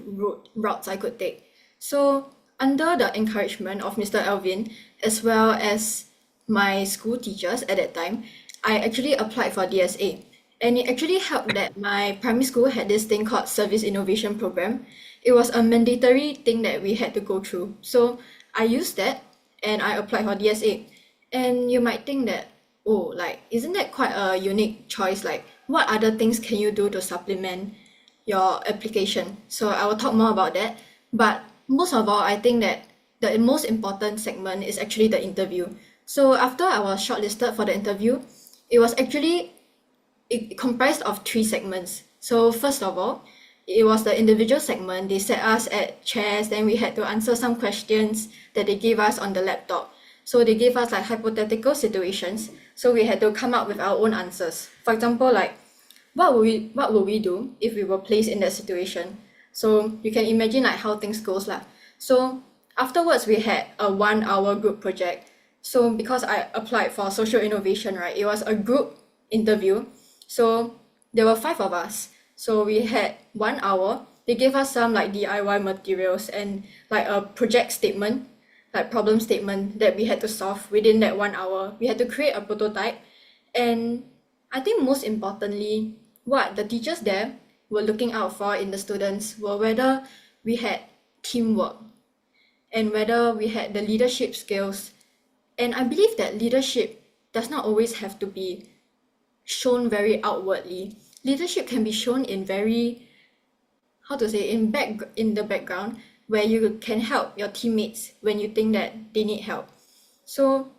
routes I could take. So, under the encouragement of Mr. Alvin, as well as my school teachers at that time, I actually applied for DSA. And it actually helped that my primary school had this thing called Service Innovation Program. It was a mandatory thing that we had to go through. So I used that and I applied for DSA. And you might think that, oh, like, isn't that quite a unique choice? Like, what other things can you do to supplement your application? So I will talk more about that. But most of all, I think that the most important segment is actually the interview. So after I was shortlisted for the interview, it comprised of 3 segments. So first of all, it was the individual segment. They set us at chairs, then we had to answer some questions that they gave us on the laptop. So they gave us like hypothetical situations. So we had to come up with our own answers. For example, like what would we do if we were placed in that situation? So you can imagine like how things goes lah. So afterwards we had a 1 hour group project. So because I applied for social innovation, right, it was a group interview. So there were 5 of us. So we had 1 hour. They gave us some like DIY materials and like a project statement, like problem statement that we had to solve within that 1 hour. We had to create a prototype. And I think most importantly, what the teachers there were looking out for in the students were whether we had teamwork and whether we had the leadership skills. And I believe that leadership does not always have to be shown very outwardly. Leadership can be shown in very, in the background, where you can help your teammates when you think that they need help. So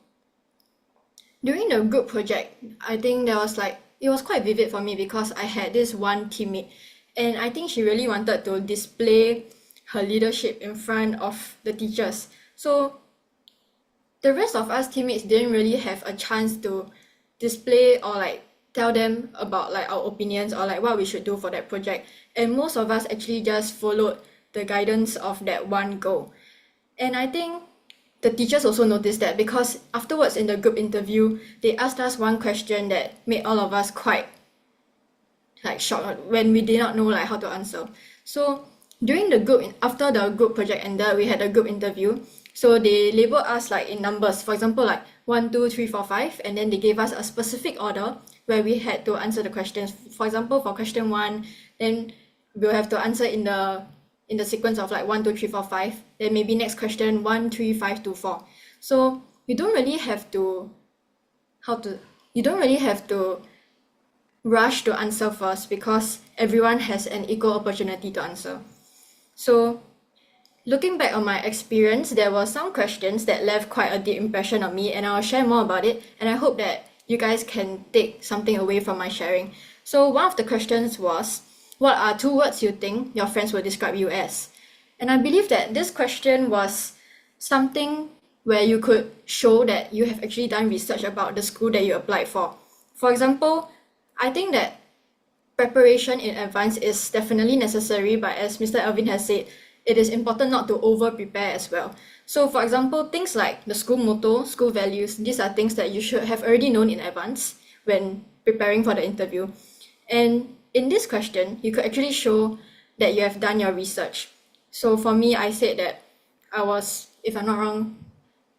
during the group project, I think it was quite vivid for me because I had this one teammate, and I think she really wanted to display her leadership in front of the teachers. So the rest of us teammates didn't really have a chance to display or like tell them about like our opinions or like what we should do for that project. And most of us actually just followed the guidance of that one goal. And I think the teachers also noticed that because afterwards in the group interview, they asked us one question that made all of us quite like shocked when we did not know like how to answer. So after the group project ended, we had a group interview. So they labeled us like in numbers, for example, like 1, 2, 3, 4, 5, and then they gave us a specific order where we had to answer the questions. For example, for question 1, then we'll have to answer in the sequence of like 1, 2, 3, 4, 5. Then maybe next question 1, 3, 5, 2, 4. So you don't really have to rush to answer first because everyone has an equal opportunity to answer. So looking back on my experience, there were some questions that left quite a deep impression on me, and I'll share more about it, and I hope that you guys can take something away from my sharing. So one of the questions was, what are 2 words you think your friends will describe you as? And I believe that this question was something where you could show that you have actually done research about the school that you applied for. For example, I think that preparation in advance is definitely necessary, but as Mr. Alvin has said, it is important not to over-prepare as well. So for example, things like the school motto, school values, these are things that you should have already known in advance when preparing for the interview. And in this question, you could actually show that you have done your research. So for me, I said that I was, if I'm not wrong,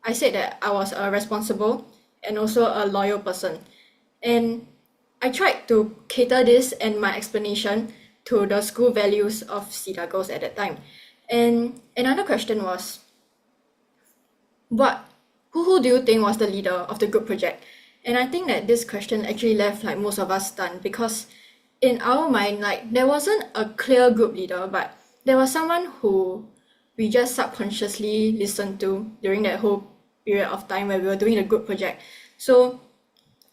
I said that I was a responsible and also a loyal person. And I tried to cater this and my explanation to the school values of Sidagos at that time. And another question was, who do you think was the leader of the group project? And I think that this question actually left like most of us stunned because in our mind, like there wasn't a clear group leader, but there was someone who we just subconsciously listened to during that whole period of time where we were doing the group project. So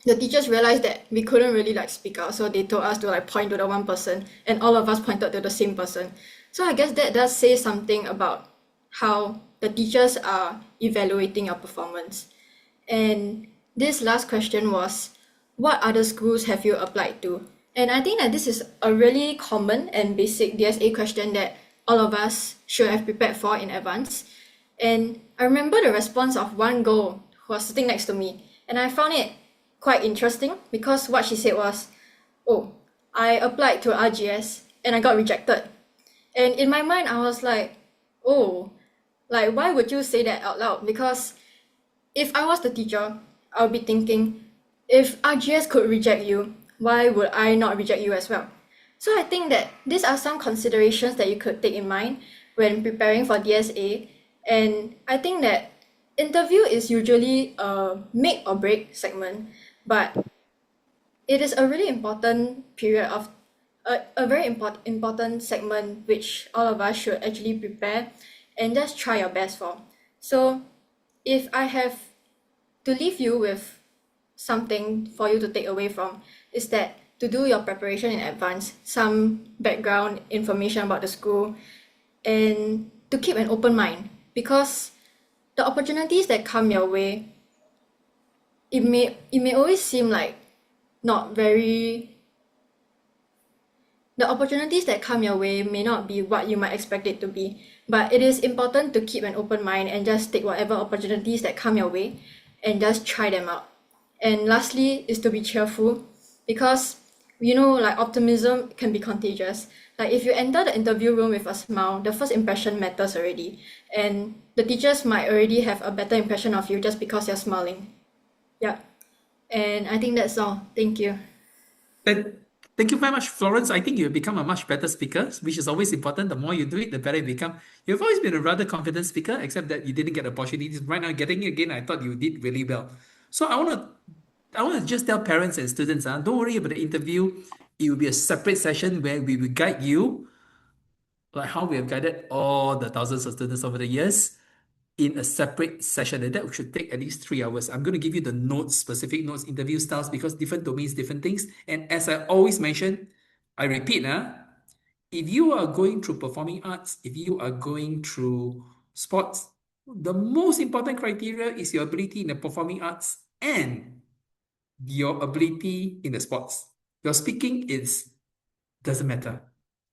the teachers realized that we couldn't really like speak out, so they told us to like point to the one person, and all of us pointed to the same person. So I guess that does say something about how the teachers are evaluating your performance. And this last question was, what other schools have you applied to? And I think that this is a really common and basic DSA question that all of us should have prepared for in advance. And I remember the response of one girl who was sitting next to me, and I found it quite interesting because what she said was, oh, I applied to RGS and I got rejected. And in my mind, I was like, oh, like why would you say that out loud? Because if I was the teacher, I would be thinking, if RGS could reject you, why would I not reject you as well? So I think that these are some considerations that you could take in mind when preparing for DSA. And I think that interview is usually a make or break segment, but it is a really important period of a very important segment which all of us should actually prepare and just try your best for. So if I have to leave you with something for you to take away from, is that to do your preparation in advance, some background information about the school, and to keep an open mind, because the opportunities that come your way, it may always seem like not very the opportunities that come your way may not be what you might expect it to be, but it is important to keep an open mind and just take whatever opportunities that come your way and just try them out. And lastly is to be cheerful, because like optimism can be contagious. Like if you enter the interview room with a smile, the first impression matters already, and the teachers might already have a better impression of you just because you're smiling. Yeah. And I think that's all. Thank you. Thank you very much, Florence. I think you've become a much better speaker, which is always important. The more you do it, the better you become. You've always been a rather confident speaker, except that you didn't get opportunities. Right now, getting it again, I thought you did really well. So I want to just tell parents and students, don't worry about the interview. It will be a separate session where we will guide you, like how we have guided all the thousands of students over the years, in a separate session, and that should take at least 3 hours. I'm going to give you the notes, specific notes, interview styles, because different domains, different things. And as I always mention, I repeat, if you are going through performing arts, if you are going through sports, the most important criteria is your ability in the performing arts and your ability in the sports. Your speaking doesn't matter.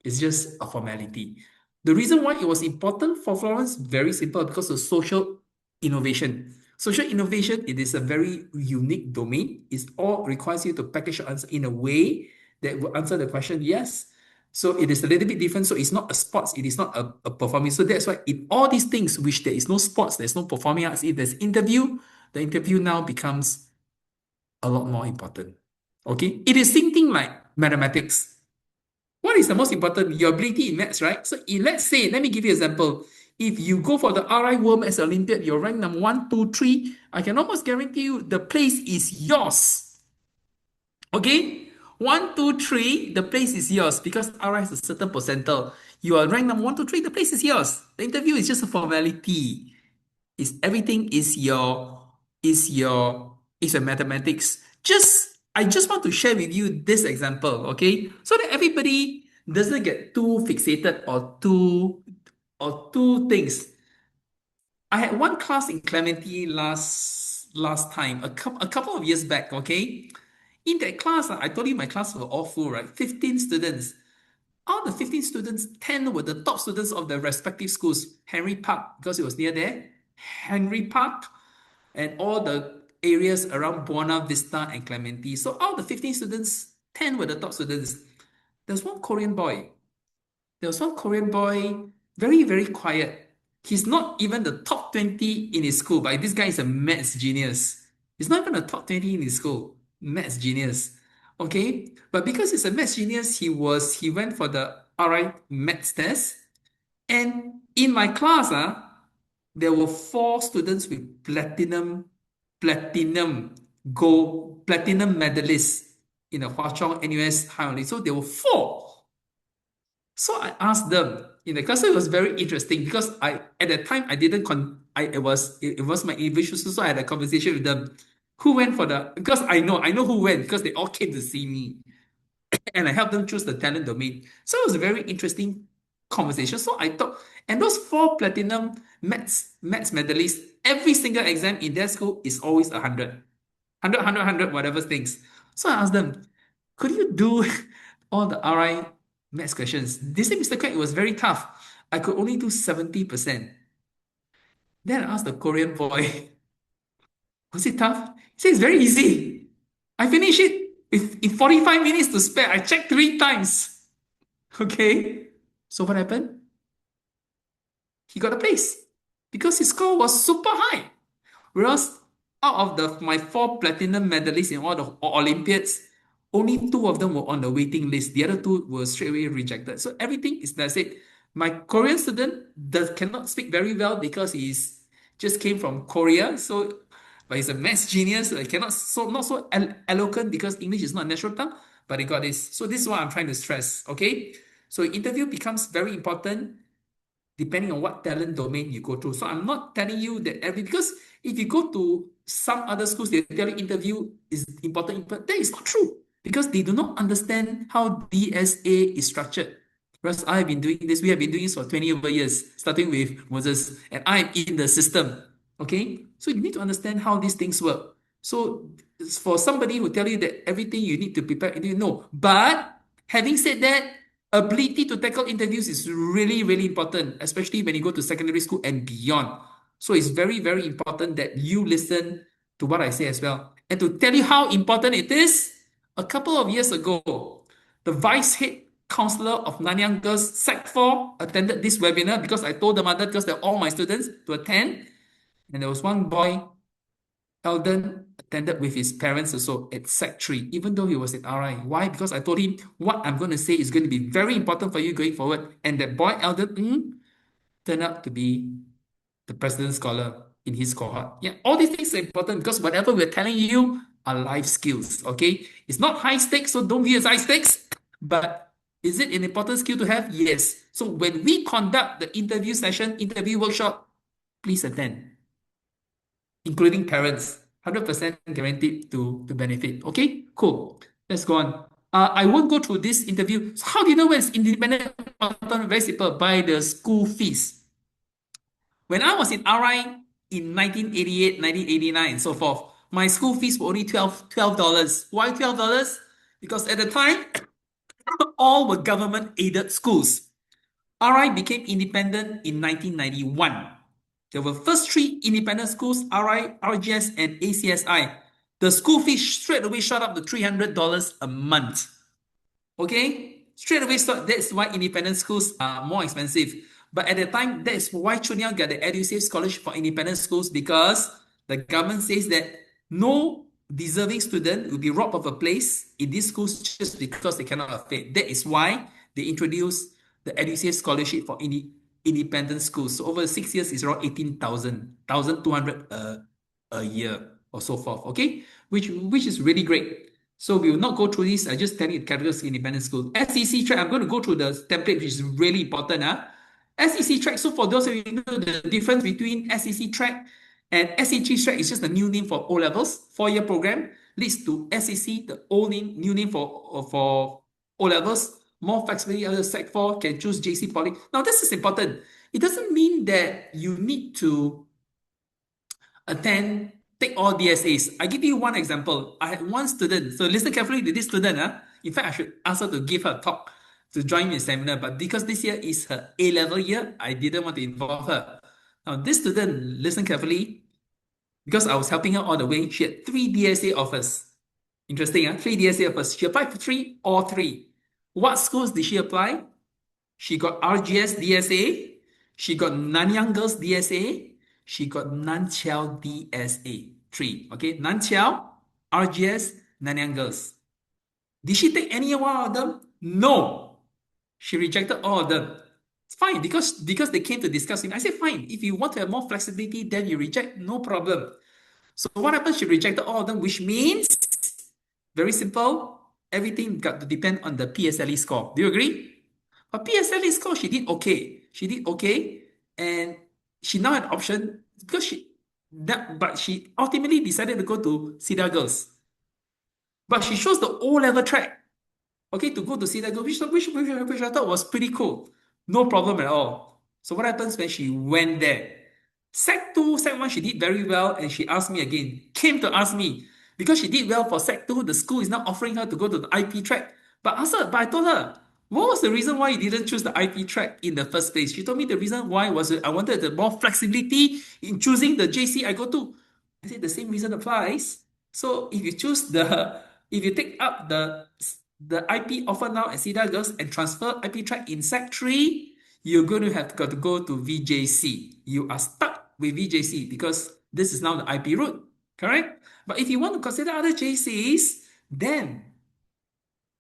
It's just a formality. The reason why it was important for Florence, very simple, because of social innovation. Social innovation, it is a very unique domain. It all requires you to package your answer in a way that will answer the question, yes. So it is a little bit different. So it's not a sports, it is not a performing. So that's why in all these things, which there is no sports, there's no performing arts, if there's interview, the interview now becomes a lot more important. Okay? It is thinking like mathematics. What is the most important? Your ability in maths, right? So let's say, let me give you an example. If you go for the RI World Maths Olympiad, you're ranked number 1, 2, 3, I can almost guarantee you the place is yours. Okay? 1, 2, 3, the place is yours because RI has a certain percentile. You are ranked number 1, 2, 3, the place is yours. The interview is just a formality. Everything is your mathematics. I just want to share with you this example, okay? So that everybody doesn't get too fixated or two things. I had one class in Clementi last time, a couple of years back, okay? In that class, I told you my class were all full, right? 15 students. All the 15 students, 10 were the top students of their respective schools. Henry Park, because it was near there. Henry Park, and all the areas around Buona Vista and Clementi. So out of the 15 students, 10 were the top students. There was one Korean boy. Very, very quiet. He's not even the top 20 in his school, but this guy is a maths genius. He's not even the top 20 in his school. Maths genius. Okay? But because he's a maths genius, he went for the RI maths test. And in my class, there were 4 students with platinum medalists in the Hwa Chong NUS High Only. So there were 4. So I asked them in the class. It was very interesting because at that time I didn't it was my individual, so I had a conversation with them. Who went for because I know who went because they all came to see me and I helped them choose the talent domain. So it was a very interesting conversation. So I thought, and those 4 platinum maths medalists, every single exam in their school is always 100, whatever things. So I asked them, could you do all the RI maths questions? They said, Mr. Kuek, it was very tough. I could only do 70%. Then I asked the Korean boy, was it tough? He said, it's very easy. I finished it in 45 minutes to spare. I checked 3 times. Okay. So what happened? He got a place because his score was super high. Whereas out of my 4 platinum medalists in all the Olympiads, only 2 of them were on the waiting list. The other 2 were straight away rejected. So everything is, that's it. My Korean student cannot speak very well because he's just came from Korea. So but he's a maths genius. He cannot not so eloquent because English is not a natural tongue, but he got this. So this is what I'm trying to stress. Okay, so interview becomes very important depending on what talent domain you go through. So I'm not telling you that because if you go to some other schools, they tell you interview is important, but that is not true because they do not understand how DSA is structured. Whereas I have been doing this, we have been doing this for 20 over years, starting with Moses, and I'm in the system. Okay, so you need to understand how these things work. So for somebody who tell you that everything you need to prepare, you know. But having said that, ability to tackle interviews is really, really important, especially when you go to secondary school and beyond. So it's very, very important that you listen to what I say as well. And to tell you how important it is, a couple of years ago, the vice head counselor of Nanyang Girls Sec 4 attended this webinar because I told the mother, because they're all my students, to attend. And there was one boy, Alvin, attended with his parents also at Sec 3, even though he was in RI. Why? Because I told him what I'm going to say is going to be very important for you going forward. And that boy, Alvin, turned out to be the president scholar in his cohort. Yeah, all these things are important because whatever we're telling you are life skills, okay? It's not high stakes, so don't view it as high stakes. But is it an important skill to have? Yes. So when we conduct the interview session, interview workshop, please attend, including parents. 100% guaranteed to benefit. Okay, cool. Let's go on. I won't go through this interview. So how do you know when it's independent? Very simple. By the school fees. When I was in RI in 1988, 1989, and so forth, my school fees were only $12. Why $12? Because at the time, all were government-aided schools. RI became independent in 1991. There were first three independent schools, RI, RGS, and ACSI. The school fees straight away shot up to $300 a month. Okay? Straight away, that's why independent schools are more expensive. But at the time, that's why Chunyao got the EduSave scholarship for independent schools, because the government says that no deserving student will be robbed of a place in these schools just because they cannot afford. That is why they introduced the EduSave scholarship for independent schools. So over 6 years, it's around 1,200 a year or so forth. Okay, which is really great. So we will not go through this. I just tell you the categories independent school. SEC track, I'm going to go through the template, which is really important. SEC track, so for those of you who know the difference between SEC track and SEC track is just a new name for O-levels, 4-year program, leads to SEC, the old name, new name for O-levels. More flexibility, other Sec 4 can choose JC Poly. Now, this is important. It doesn't mean that you need to take all DSAs. I give you one example. I had one student, so listen carefully to this student. In fact, I should ask her to give her talk to join me in seminar, but because this year is her A-level year, I didn't want to involve her. Now, this student, listen carefully, because I was helping her all the way, she had 3 DSA offers. Interesting, 3 DSA offers. She applied for 3, all 3. What schools did she apply? She got RGS DSA, she got Nanyang Girls DSA, she got Nanqiao DSA. 3. Okay, Nanqiao, RGS, Nanyang Girls. Did she take any one of them? No. She rejected all of them. It's fine because they came to discuss it. I said, fine. If you want to have more flexibility, then you reject, no problem. So what happened? She rejected all of them, which means, very simple, everything got to depend on the PSLE score. Do you agree? But PSLE score, she did okay. She did okay, and she now had an option because but she ultimately decided to go to Cedar Girls. But she chose the O-level track, okay, to go to Cedar Girls, which I thought was pretty cool. No problem at all. So what happens when she went there? Sec 2, Sec 1, she did very well, and she asked me again, came to ask me, because she did well for Sec 2, the school is now offering her to go to the IP track. But I told her, what was the reason why you didn't choose the IP track in the first place? She told me the reason why was I wanted the more flexibility in choosing the JC I go to. I said the same reason applies. So if you take up the IP offer now at Cedar Girls and transfer IP track in Sec 3, you're going to have got to go to VJC. You are stuck with VJC because this is now the IP route, correct? But if you want to consider other JCs, then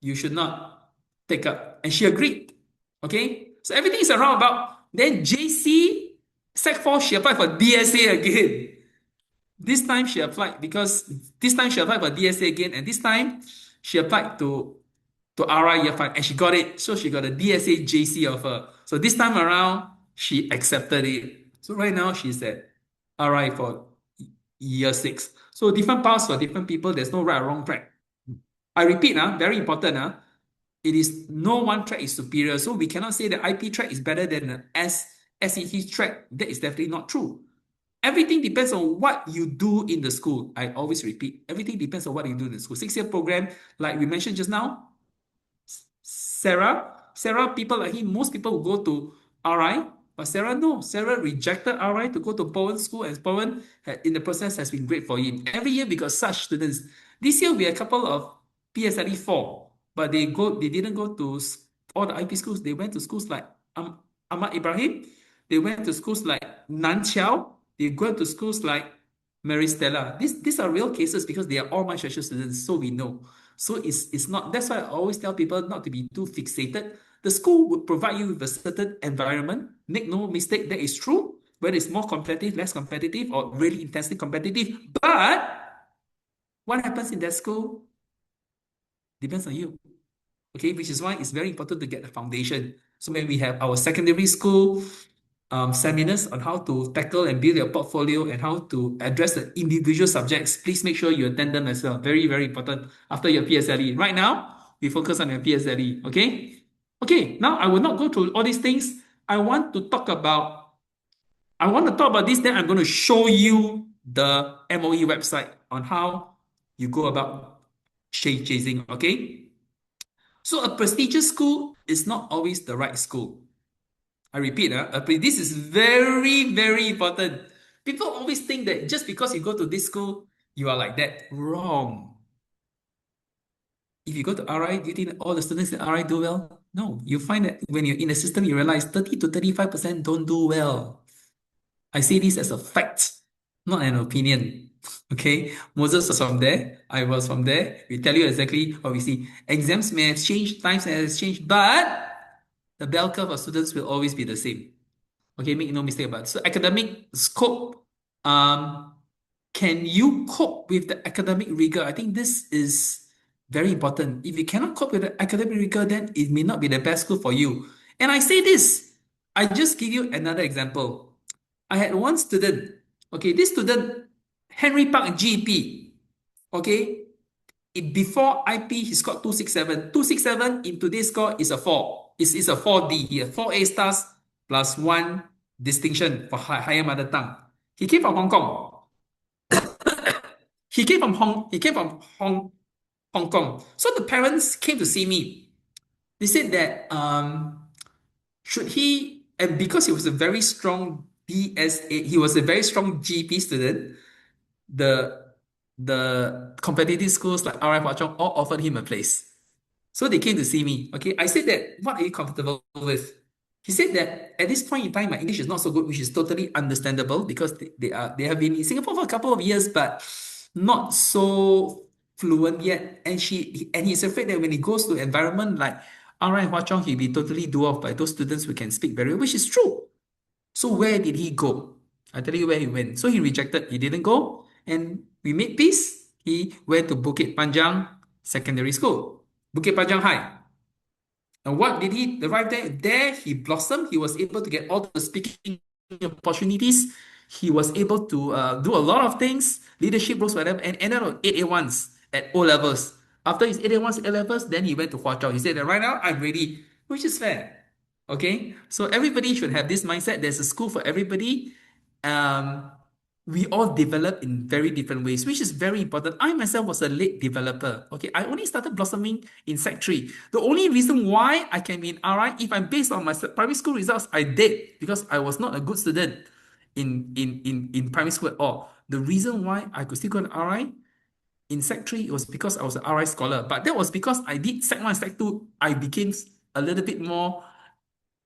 you should not take up. And she agreed. Okay? So everything is around about. Then JC, Sec 4, she applied for DSA again. This time she applied because this time she applied for DSA again, and this time she applied to RI year 5 and she got it. So she got a DSA JC offer. So this time around, she accepted it. So right now she's at RI for year 6. So different paths for different people. There's no right or wrong track. I repeat, very important. It is no one track is superior. So we cannot say the IP track is better than the SET track. That is definitely not true. Everything depends on what you do in the school. I always repeat, everything depends on what you do in the school. 6-year program, like we mentioned just now, Sarah, people like him, most people will go to RI, but Sarah, no. Sarah rejected RI to go to Bowen School, and Bowen, in the process, has been great for him. Every year we got such students. This year we had a couple of PSLE 4, but they didn't go to all the IP schools. They went to schools like Ahmad Ibrahim. They went to schools like Nan Chiao. They go to schools like Mary Stella. These are real cases because they are all my special students, so we know. So it's not, that's why I always tell people not to be too fixated. The school would provide you with a certain environment. Make no mistake, that is true. Whether it's more competitive, less competitive, or really intensely competitive. But what happens in that school depends on you. Okay, which is why it's very important to get the foundation. So when we have our secondary school seminars on how to tackle and build your portfolio and how to address the individual subjects, please make sure you attend them as well. Very, very important after your PSLE. Right now, we focus on your PSLE, okay? Okay, now I will not go through all these things. I want to talk about this, then I'm going to show you the MOE website on how you go about chasing, okay? So a prestigious school is not always the right school. I repeat, this is very, very important. People always think that just because you go to this school, you are like that. Wrong. If you go to RI, do you think that all the students in RI do well? No. You find that when you're in the system, you realize 30 to 35% don't do well. I say this as a fact, not an opinion. Okay? Moses was from there. I was from there. We tell you exactly what we see. Exams may have changed, times have changed, but the bell curve of students will always be the same. Okay, make no mistake about it. So academic scope, can you cope with the academic rigor? I think this is very important. If you cannot cope with the academic rigor, then it may not be the best school for you. And I say this, I just give you another example. I had one student, okay, this student, Henry Park GP, okay, before IP, he scored 267. 267 in today's score is a 4. It's a 4D here. 4 A stars plus 1 distinction for higher mother tongue. He came from Hong Kong. He came from Hong Kong. So the parents came to see me. They said that should he, and because he was a very strong DSA, he was a very strong GP student, the competitive schools like RI Hwa Chong all offered him a place. So they came to see me. Okay, I said that, what are you comfortable with? He said that at this point in time, my English is not so good, which is totally understandable because they have been in Singapore for a couple of years, but not so fluent yet. And he's afraid that when he goes to an environment like RI Hwa Chong, he'll be totally dwarfed by those students who can speak very well, which is true. So where did he go? I tell you where he went. So he rejected. He didn't go. And we made peace. He went to Bukit Panjang Secondary School, Bukit Panjang High. And what did he arrive there? There he blossomed. He was able to get all the speaking opportunities. He was able to do a lot of things, leadership roles, whatever, and ended on 8A1s at O levels. After his 8A1s, A levels, then he went to Hwa Chong. He said that right now I'm ready, which is fair. Okay, so everybody should have this mindset. There's a school for everybody. We all develop in very different ways, which is very important. I myself was a late developer. Okay, I only started blossoming in Sec 3. The only reason why I can be in RI, if I'm based on my primary school results, I did because I was not a good student in primary school at all. The reason why I could still go to RI in Sec 3 was because I was an RI scholar. But that was because I did Sec 1 and Sec 2. I became a little bit more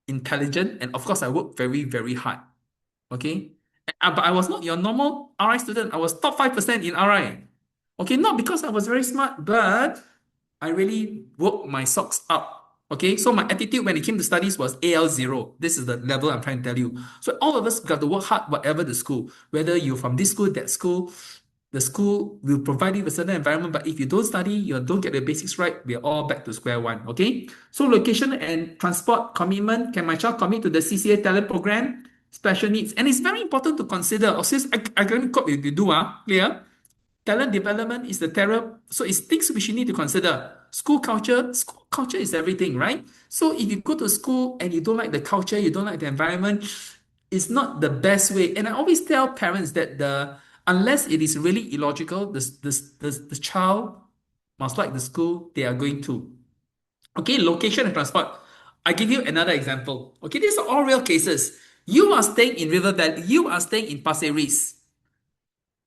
intelligent, and of course I worked very, very hard. Okay, but I was not your normal RI student. I was top 5% in RI. Okay, not because I was very smart, but I really worked my socks up. Okay, so my attitude when it came to studies was AL0. This is the level I'm trying to tell you. So all of us got to work hard, whatever the school, whether you're from this school, that school, the school will provide you with a certain environment. But if you don't study, you don't get the basics right, we're all back to square one. Okay, so location and transport commitment. Can my child commit to the CCA talent program? Special needs, and it's very important to consider. Or since academic code you do, clear? Talent development is the terror. So it's things which you need to consider. School culture is everything, right? So if you go to school and you don't like the culture, you don't like the environment, it's not the best way. And I always tell parents that unless it is really illogical, the child must like the school they are going to. Okay, location and transport. I give you another example. Okay, these are all real cases. You are staying in River Valley. You are staying in Pasir Ris.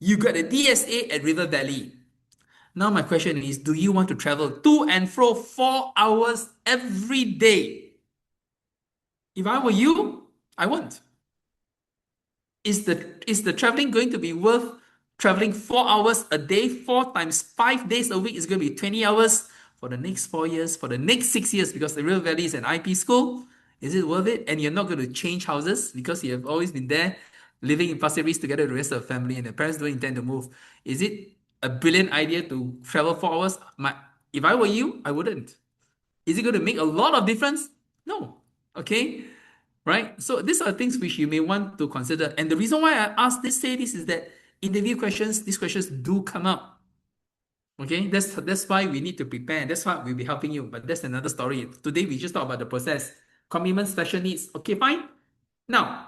You got a DSA at River Valley. Now my question is, do you want to travel to and fro 4 hours every day? If I were you, I won't. Is the traveling going to be worth traveling 4 hours a day? 4 times 5 days a week is going to be 20 hours for the next 4 years, for the next 6 years, because the River Valley is an IP school. Is it worth it? And you're not going to change houses because you have always been there, living in Pasir Ris together with the rest of the family, and the parents don't intend to move. Is it a brilliant idea to travel 4 hours? If I were you, I wouldn't. Is it going to make a lot of difference? No. Okay? Right? So these are things which you may want to consider. And the reason why I say this is that interview questions, these questions do come up. Okay, that's why we need to prepare. That's why we'll be helping you. But that's another story. Today we just talk about the process. Commitment, special needs. Okay, fine. Now,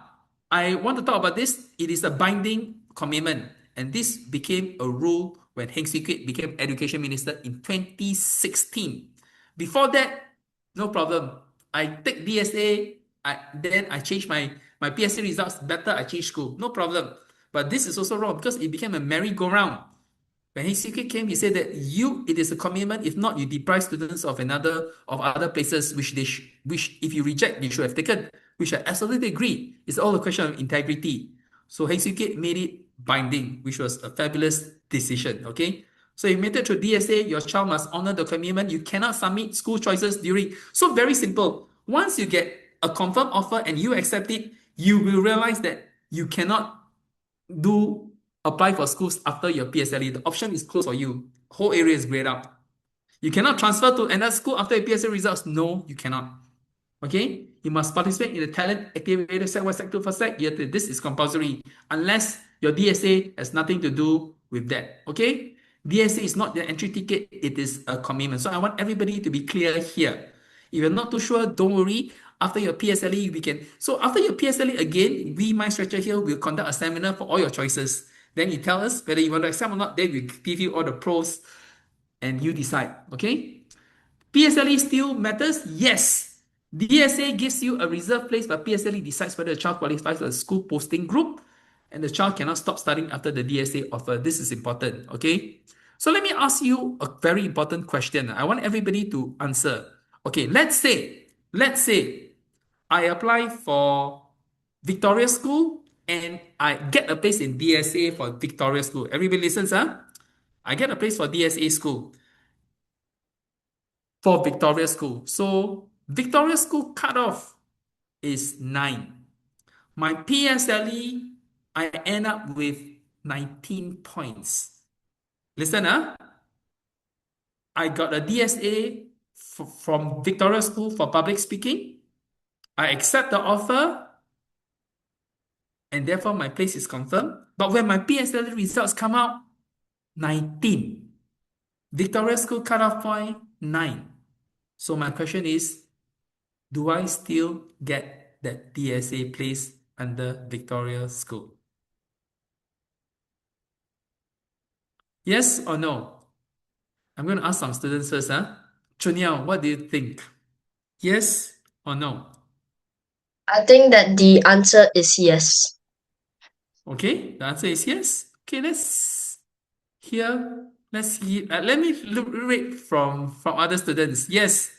I want to talk about this. It is a binding commitment. And this became a rule when Heng Swee Keat became Education Minister in 2016. Before that, no problem. I take DSA, then I change my PSLE results better, I change school. No problem. But this is also wrong because it became a merry-go-round. When HCK came, he said that it is a commitment. If not, you deprive students of other places which if you reject, you should have taken. Which I absolutely agree. It's all a question of integrity. So HCK made it binding, which was a fabulous decision. Okay. So you made it to DSA, your child must honor the commitment. You cannot submit school choices during. So very simple. Once you get a confirmed offer and you accept it, you will realize that you cannot apply for schools after your PSLE. The option is closed for you. Whole area is grayed out. You cannot transfer to another school after your PSLE results. No, you cannot. Okay? You must participate in the talent activator Sec 1, Sec 2, first Sec. This is compulsory unless your DSA has nothing to do with that. Okay? DSA is not the entry ticket. It is a commitment. So I want everybody to be clear here. If you're not too sure, don't worry. After your PSLE, so after your PSLE again, we, My Stretcher here, will conduct a seminar for all your choices. Then you tell us whether you want to accept or not. Then we give you all the pros and you decide. Okay? PSLE still matters? Yes. DSA gives you a reserved place, but PSLE decides whether the child qualifies for a school posting group, and the child cannot stop studying after the DSA offer. This is important. Okay? So let me ask you a very important question. I want everybody to answer. Okay, let's say I apply for Victoria School and I get a place in DSA for Victoria School. Everybody listens, huh? I get a place for DSA school for Victoria School. So Victoria School cutoff is 9. My PSLE, I end up with 19 points. Listen, huh? I got a DSA from Victoria School for public speaking. I accept the offer, and therefore my place is confirmed. But when my PSLE results come out, 19. Victoria School cutoff point, 9. So my question is, do I still get that DSA place under Victoria School? Yes or no? I'm going to ask some students first. Chunyao, what do you think? Yes or no? I think that the answer is yes. Okay, the answer is yes. Okay, let's hear. Let me read from other students. Yes.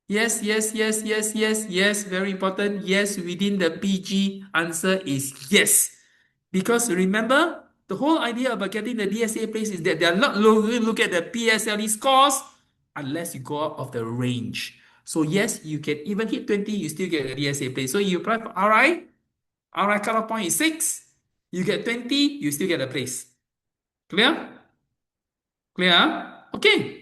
Yes, yes, yes, yes, yes, yes. Very important. Yes, within the PG, answer is yes. Because remember, the whole idea about getting the DSA place is that they're not look at the PSLE scores unless you go out of the range. So yes, you can even hit 20, you still get a DSA place. So you apply for RI cutoff point is 6, you get 20, you still get a place. Clear? Clear? Okay.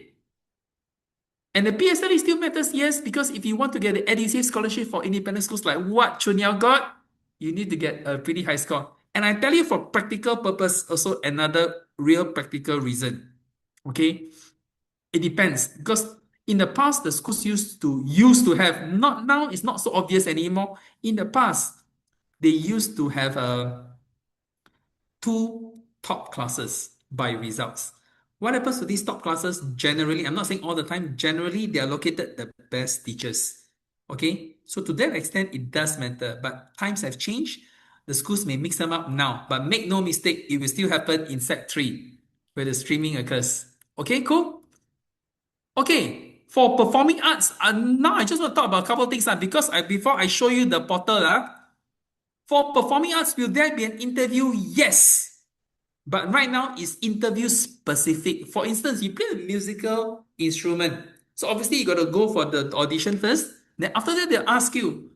And the PSLE still matters, yes, because if you want to get the EduSave scholarship for independent schools like what Chun Yao got, you need to get a pretty high score. And I tell you for practical purpose, also another real practical reason. Okay? It depends because in the past the schools used to have, not now, it's not so obvious anymore. In the past, they used to have two top classes by results. What happens to these top classes generally? I'm not saying all the time, generally they are located the best teachers. Okay, so to that extent it does matter, but times have changed. The schools may mix them up now, but make no mistake, it will still happen in Sec 3 where the streaming occurs. Okay, cool. Okay, for performing arts, now I just want to talk about a couple of things because before I show you the portal, for performing arts, will there be an interview? Yes. But right now, it's interview specific. For instance, you play a musical instrument. So obviously, you got to go for the audition first. Then after that, they'll ask you,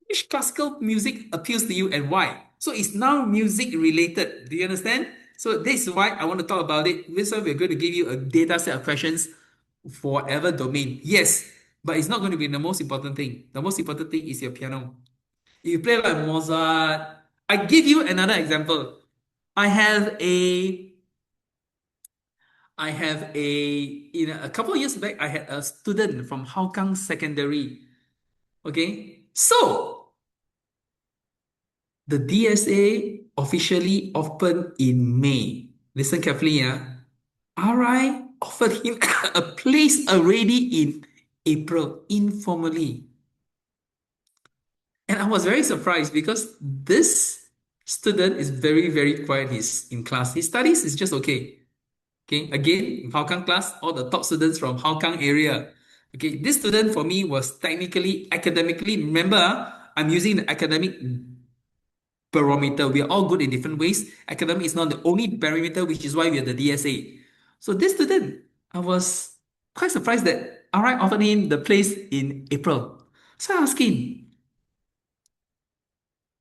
which classical music appeals to you and why? So it's now music related. Do you understand? So this is why I want to talk about it. This is why we're going to give you a data set of questions for whatever domain. Yes, but it's not going to be the most important thing. The most important thing is your piano. If you play like Mozart, I give you another example. I have a a couple of years back, I had a student from Hougang Secondary. Okay, so the DSA officially opened in May. Listen carefully, RI offered him a place already in April, informally. And I was very surprised because this student is very, very quiet. He's in class. His studies is just okay. Okay, again, in Hougang class, all the top students from Hougang area. Okay, this student for me was technically, academically, remember, I'm using the academic barometer. We are all good in different ways. Academic is not the only parameter, which is why we are the DSA. So this student, I was quite surprised that RI offered him the place in April. So I asked him,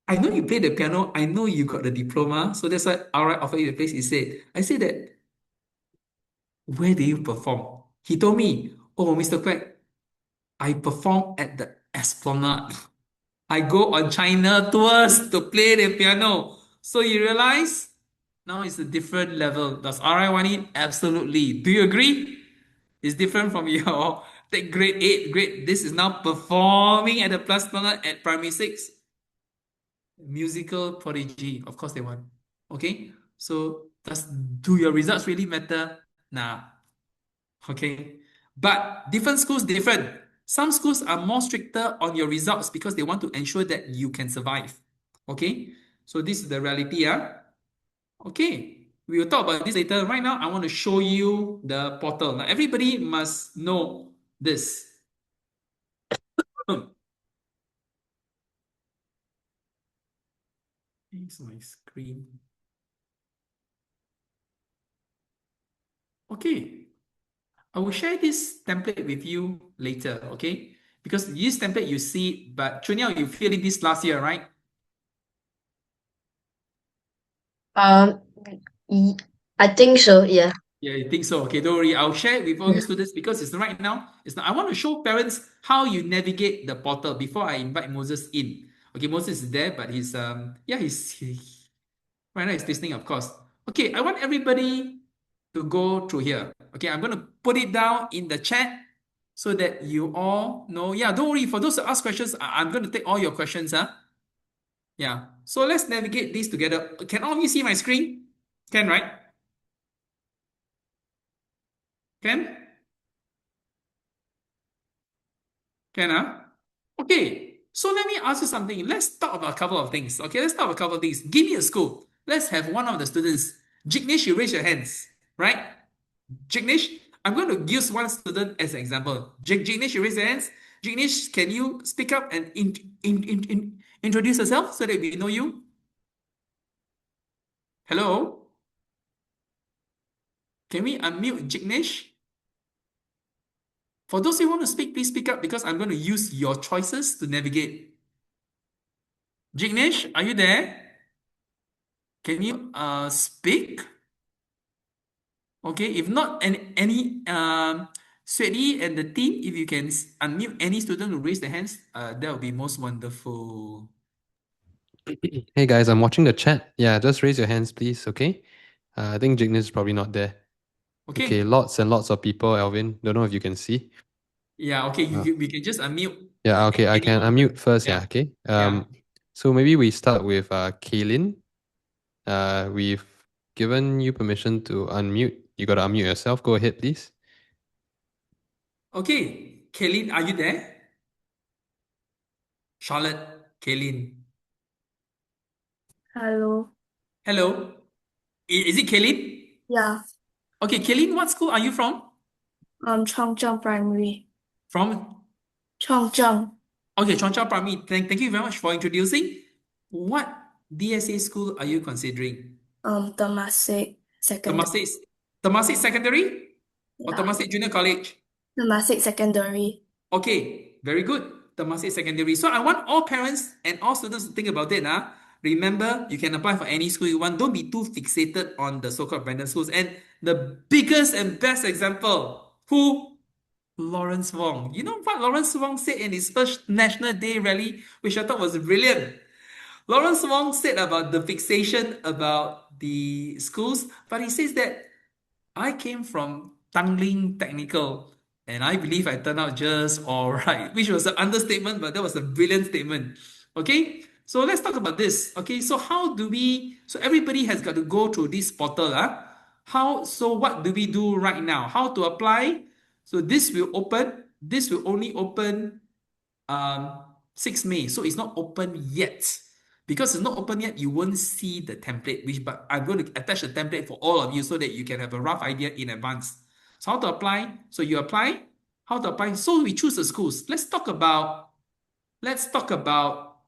I know you play the piano, I know you got the diploma, so that's why RI offered you the place. I said that, where do you perform? He told me, oh, Mr. Kuek, I perform at the Esplanade. I go on China tours to play the piano. So you realize now it's a different level. Does RI want it? Absolutely. Do you agree? It's different from your take grade 8, grade. This is now performing at the Esplanade at primary 6. Musical prodigy. Of course they want. Okay? So do your results really matter? Nah. Okay. But different schools different. Some schools are more stricter on your results because they want to ensure that you can survive. Okay. So this is the reality. Okay. We will talk about this later. Right now, I want to show you the portal. Now, everybody must know this. Here's my screen. Okay. I will share this template with you later, okay? Because this template you see, but Chunyao, you filled in this last year, right? Um, I think so, yeah. Yeah, you think so? Okay, don't worry. I'll share it with all you students because it's right now. It's not, I want to show parents how you navigate the portal before I invite Moses in. Okay, Moses is there, but he's right now he's listening, of course. Okay, I want everybody to go through here. Okay, I'm gonna put it down in the chat so that you all know. Yeah, don't worry. For those who ask questions, I'm gonna take all your questions, Yeah. So let's navigate this together. Can all of you see my screen? Can, right? Can? Can, Okay. So let me ask you something. Let's talk about a couple of things. Okay, let's talk about a couple of things. Give me a school. Let's have one of the students. Jignesh, you raise your hands, right? Jignesh, I'm going to use one student as an example. Jignesh, you raise your hands. Jignesh, can you speak up and introduce yourself so that we know you? Hello? Can we unmute Jignesh? For those who want to speak, please speak up because I'm going to use your choices to navigate. Jignesh, are you there? Can you speak? Okay, if not, any Sweti and the team, if you can unmute any student who raise their hands, that would be most wonderful. Hey guys, I'm watching the chat. Yeah, just raise your hands, please. Okay. I think Jignesh is probably not there. Okay. Okay, lots and lots of people, Alvin. Don't know if you can see. Yeah, okay, we can just unmute. Yeah, okay, I can anyone. unmute first. Yeah. Yeah, okay. Yeah. So maybe we start with Kaylin. We've given you permission to unmute. You got to unmute yourself. Go ahead, please. Okay, Kaylin, are you there? Charlotte, Kaylin. Hello. Hello. Is it Kaylin? Yeah. Okay, Kaylin, what school are you from? Chongzheng Primary. From? Chongzheng. Okay, Chongqing Primary. Thank you very much for introducing. What DSA school are you considering? Temasek Secondary. Temasek Secondary or Yeah. Temasek Junior College? Temasek Secondary. Okay, very good. Temasek Secondary. So I want all parents and all students to think about it. Remember, you can apply for any school you want. Don't be too fixated on the so-called branded schools. And the biggest and best example, who? Lawrence Wong. You know what Lawrence Wong said in his first National Day rally, which I thought was brilliant. Lawrence Wong said about the fixation about the schools, but he says that I came from Tanglin Technical, and I believe I turned out just all right, which was an understatement, but that was a brilliant statement. Okay, so let's talk about this. Okay, so so everybody has got to go through this portal. So what do we do right now? How to apply? So this will only open 6 May. So it's not open yet. Because it's not open yet, you won't see the template, but I'm going to attach the template for all of you so that you can have a rough idea in advance. So how to apply? So you apply. How to apply? So we choose the schools. Let's talk about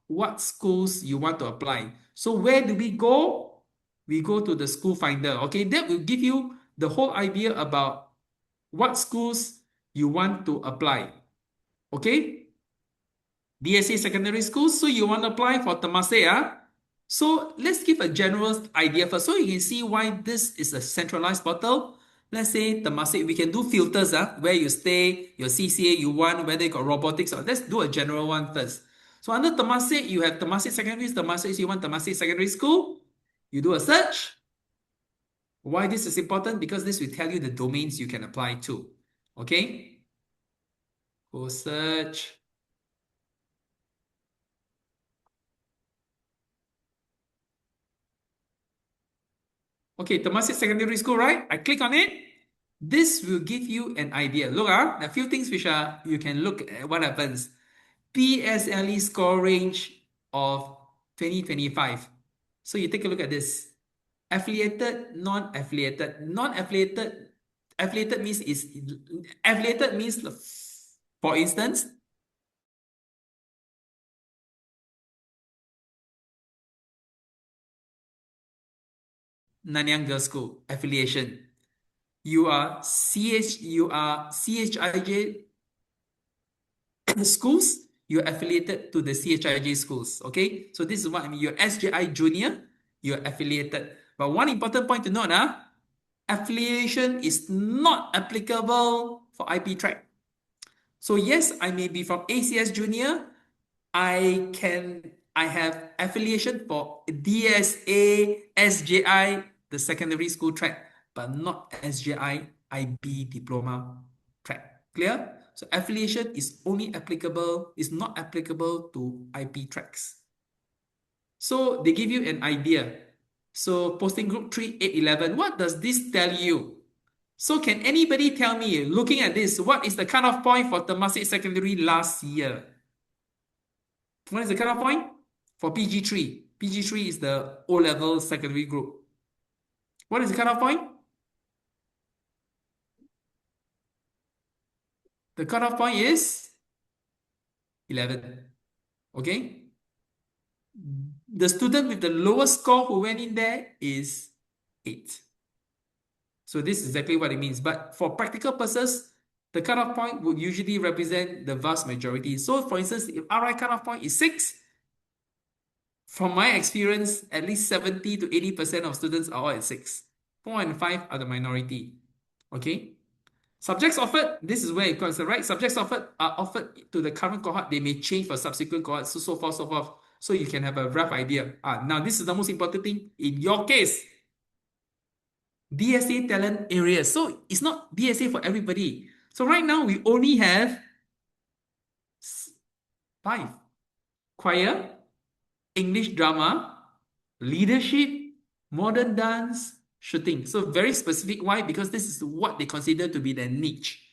what schools you want to apply. So where do we go? We go to the school finder. Okay, that will give you the whole idea about what schools you want to apply. Okay? DSA Secondary School. So you want to apply for Temasek, So let's give a general idea first. So you can see why this is a centralized portal. Let's say Temasek, we can do filters, where you stay, your CCA you want, whether you got robotics, or let's do a general one first. So under Temasek, you have Temasek Secondary, Temasek, you want Temasek Secondary School. You do a search. Why this is important? Because this will tell you the domains you can apply to. Okay? Go search. Okay, Temasek Secondary School, right? I click on it. This will give you an idea. Look, a few things which you can look at what happens. PSLE score range of 2025. So you take a look at this. Affiliated, non-affiliated. Non-affiliated, affiliated means, for instance, Nanyang Girls School affiliation. You are CHIJ schools, you're affiliated to the CHIJ schools. Okay, so this is what I mean. You're SJI junior, you're affiliated. But one important point to note, affiliation is not applicable for IP track. So yes, I may be from ACS junior. I have affiliation for DSA, SJI, the secondary school track, but not SJI IB diploma track. Clear? So affiliation is not applicable to IP tracks. So they give you an idea. So posting group 3811, what does this tell you? So can anybody tell me, looking at this, what is the cutoff point for Temasek Secondary last year? What is the cutoff point? For PG3. PG3 is the O-level secondary group. What is the cutoff point? The cutoff point is 11. Okay? The student with the lowest score who went in there is 8. So this is exactly what it means. But for practical purposes, the cutoff point would usually represent the vast majority. So for instance, if RI cutoff point is 6, from my experience, at least 70 to 80% of students are all at 6. 4 and 5 are the minority. Okay? Subjects offered, this is where it comes, right? Subjects offered are offered to the current cohort. They may change for subsequent cohorts, so forth, so forth. So you can have a rough idea. Now, this is the most important thing in your case. DSA talent areas. So it's not DSA for everybody. So right now, we only have 5. Choir, English drama, leadership, modern dance, shooting. So very specific. Why? Because this is what they consider to be their niche.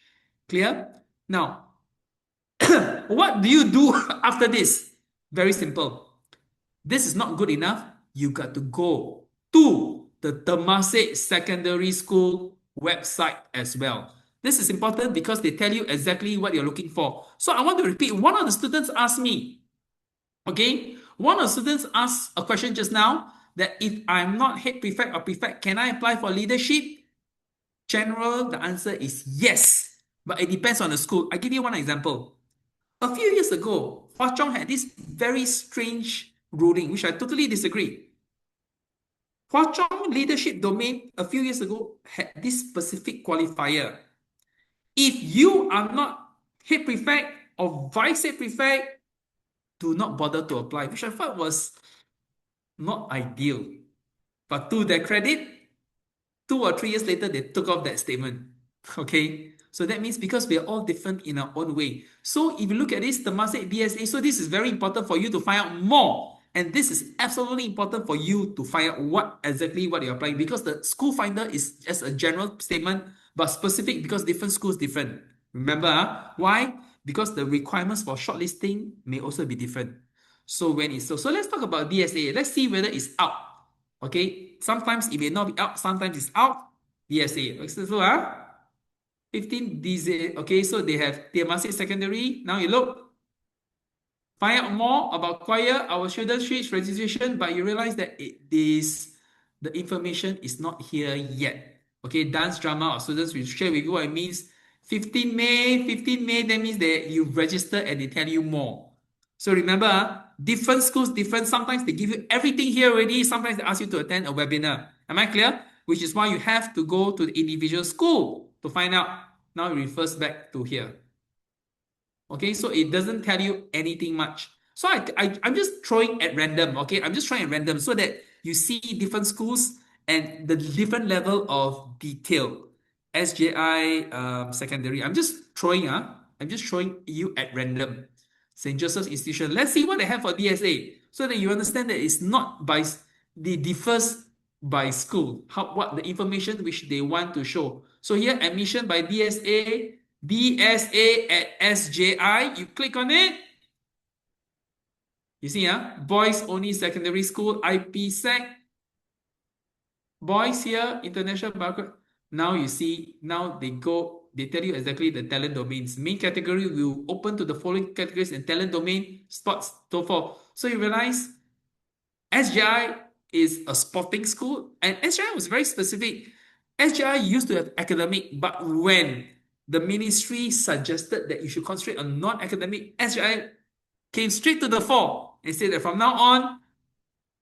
Clear? Now, what do you do after this? Very simple. This is not good enough. You got to go to the Temasek Secondary School website as well. This is important because they tell you exactly what you're looking for. So I want to repeat. One of the students asked me, okay, one of the students asked a question just now that if I'm not head prefect or prefect, can I apply for leadership? General, the answer is yes, but it depends on the school. I give you one example. A few years ago, Hwa Chong had this very strange ruling, which I totally disagree. Hwa Chong leadership domain a few years ago had this specific qualifier. If you are not head prefect or vice head prefect, do not bother to apply, which I thought was not ideal. But to their credit, 2 or 3 years later, they took off that statement. Okay? So that means because we are all different in our own way. So if you look at this, Temasek DSA, so this is very important for you to find out more. And this is absolutely important for you to find out what you're applying, because the school finder is just a general statement, but specific because different schools different. Remember, why? Because the requirements for shortlisting may also be different. So let's talk about DSA. Let's see whether it's out. Okay, sometimes it may not be out, sometimes it's out. DSA. So 15 DSA. Okay, so they have Temasek Secondary. Now you look. Find out more about choir, our student switch registration, but you realize that the information is not here yet. Okay, dance drama or students will share with you what it means. 15 May, that means that you've registered and they tell you more. So remember, different schools, different. Sometimes they give you everything here already. Sometimes they ask you to attend a webinar. Am I clear? Which is why you have to go to the individual school to find out. Now it refers back to here. Okay, so it doesn't tell you anything much. So I'm just throwing at random, okay? I'm just trying at random so that you see different schools and the different level of detail. SJI secondary. I'm just throwing you at random. St. Joseph's Institution. Let's see what they have for DSA so that you understand that it's not by the differs by school. What the information which they want to show. So here, admission by DSA at SJI. You click on it. You see, boys only secondary school, IPSec. Boys here, international background. Now you see, now they tell you exactly the talent domains. Main category will open to the following categories and talent domain, sports, so forth. So you realize SJI is a sporting school, and SJI was very specific. SJI used to have academic, but when the ministry suggested that you should concentrate on non-academic, SJI came straight to the fore and said that from now on,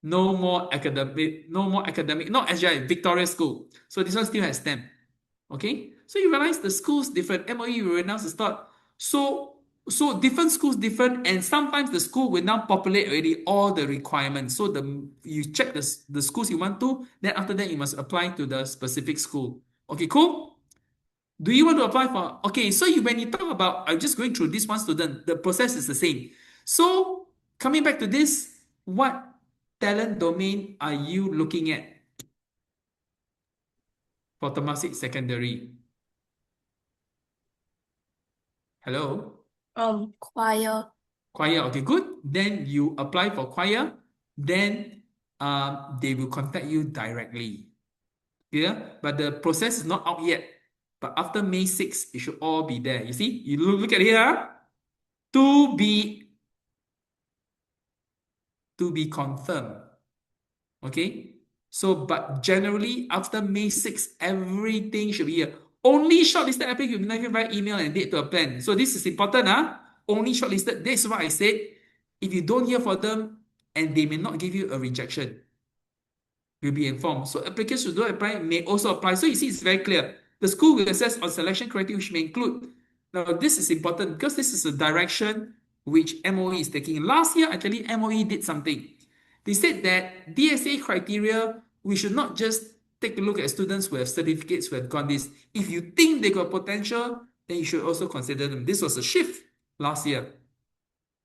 no more academic, not SJI, Victoria School. So this one still has STEM. Okay? So you realize the schools different. MOE will announce the start. So different schools different, and sometimes the school will now populate already all the requirements. So you check the schools you want to, then after that you must apply to the specific school. Okay, cool? Do you want to apply for? Okay, so when you talk about, I'm just going through this one student, the process is the same. So coming back to this, what talent domain are you looking at for Temasek Secondary? Hello? Choir. Choir, okay, good. Then you apply for choir. Then they will contact you directly. Yeah, but the process is not out yet. But after May 6th, it should all be there. You see? You look at here. To be confirmed. Okay? So, but generally, after May 6th, everything should be here. only shortlisted applicants will be notified by email and date to a plan. So this is important, only shortlisted. This is what I said. If you don't hear from them and they may not give you a rejection, you'll be informed. So applicants who don't apply may also apply. So you see, it's very clear. The school will assess on selection criteria, which may include. Now, this is important because this is a direction which MOE is taking. Last year, actually, MOE did something. They said that DSA criteria, we should not just take a look at students who have certificates who have gone this. If you think they got potential, then you should also consider them. This was a shift last year.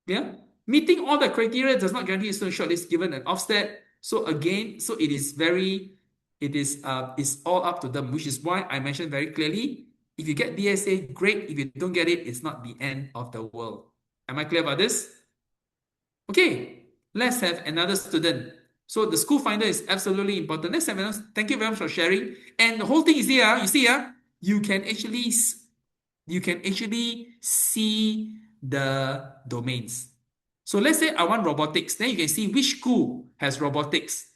Yeah, meeting all the criteria does not guarantee a student shortlist given an offset. So again, so it is it's all up to them, which is why I mentioned very clearly, if you get DSA, great. If you don't get it, it's not the end of the world. Am I clear about this? Okay, let's have another student. So the school finder is absolutely important. Let's have another. Thank you very much for sharing. And the whole thing is here. You see, you can actually see the domains. So let's say I want robotics. Then you can see which school has robotics.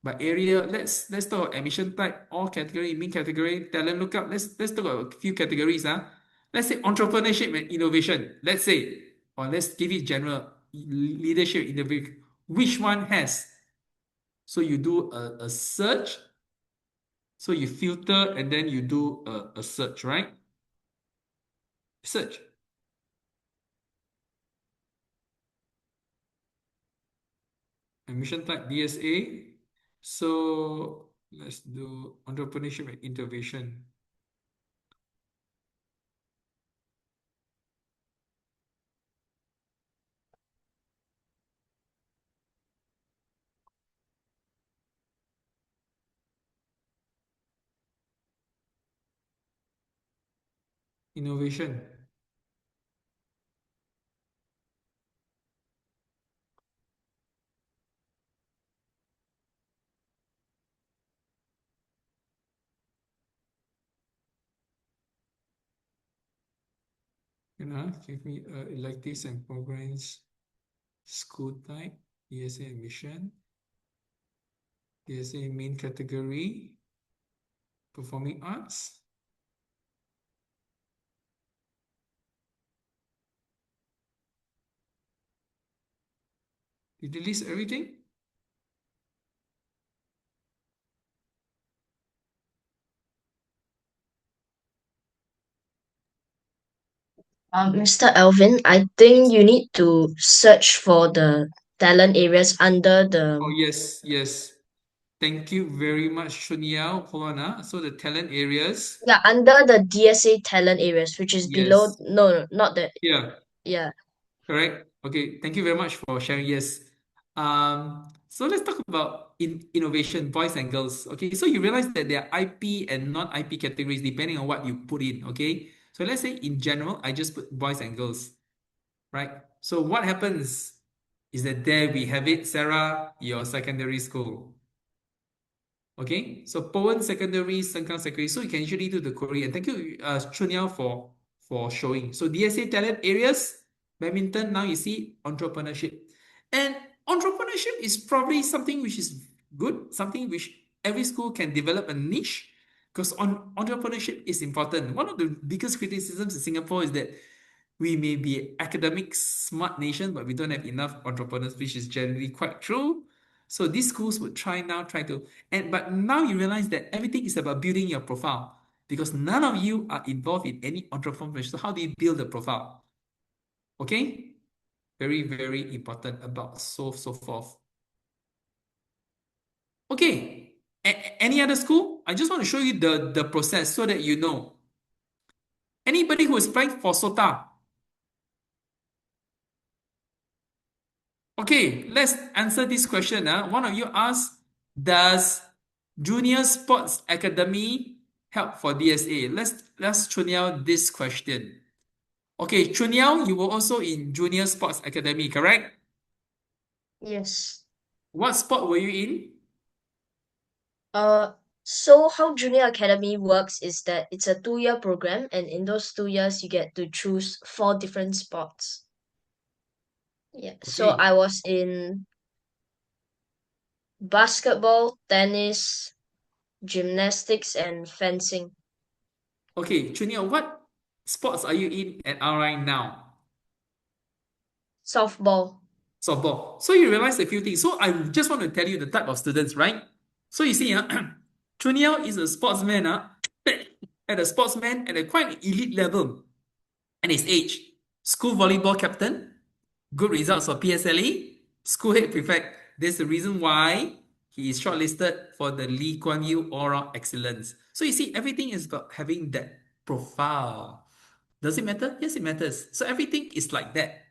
By area, let's talk about admission type, all category, main category, talent lookup. Let's talk about a few categories. Let's say entrepreneurship and innovation. Let's say, or let's give it general leadership innovation. Which one has? So you do a search. So you filter and then you do a search, right? Search. Admission type DSA. So let's do entrepreneurship and innovation. Innovation. Give me electives and programs, school type, DSA admission, DSA main category, performing arts. Did you list everything? Mr. Alvin, I think you need to search for the talent areas under the Oh, yes. Thank you very much, Shunyao. Hold on. So the talent areas. under the DSA talent areas, which is below. Yes. No, not the. Yeah. Yeah. Correct. Okay. Thank you very much for sharing. Yes. So let's talk about innovation, boys and girls. Okay. So you realize that there are IP and non-IP categories depending on what you put in. Okay. So let's say in general, I just put boys and girls, right? So what happens is that there we have it, Sarah, your secondary school. Okay, so Bowen Secondary, Sengkang Secondary. So you can usually do the Korean. Thank you, Chunyao, for showing. So DSA talent areas, badminton. Now you see entrepreneurship, and entrepreneurship is probably something which is good, something which every school can develop a niche, because entrepreneurship is important. One of the biggest criticisms in Singapore is that we may be academic smart nation, but we don't have enough entrepreneurs, which is generally quite true. So these schools would try to, but now you realize that everything is about building your profile because none of you are involved in any entrepreneurship. So how do you build the profile? Okay, very, very important about so forth. Okay, any other school? I just want to show you the process so that you know. Anybody who is applying for SOTA? Okay, let's answer this question. One of you asked, does Junior Sports Academy help for DSA? Let's Chunyao this question. Okay, Chunyao, you were also in Junior Sports Academy, correct? Yes. What sport were you in? So how Junior Academy works is that it's a 2-year program, and in those 2 years you get to choose 4 different sports. Yeah. So Okay. I was in basketball, tennis, gymnastics, and fencing. Okay, Junior, what sports are you in at RI now? Softball. Softball. So you realize a few things. So I just want to tell you the type of students, right? So you see, Junior is a sportsman, at a sportsman at a quite elite level. And his age, school volleyball captain, good results for PSLE, school head prefect. There's the reason why he is shortlisted for the Lee Kuan Yew Oral Excellence. So you see, everything is about having that profile. Does it matter? Yes, it matters. So everything is like that.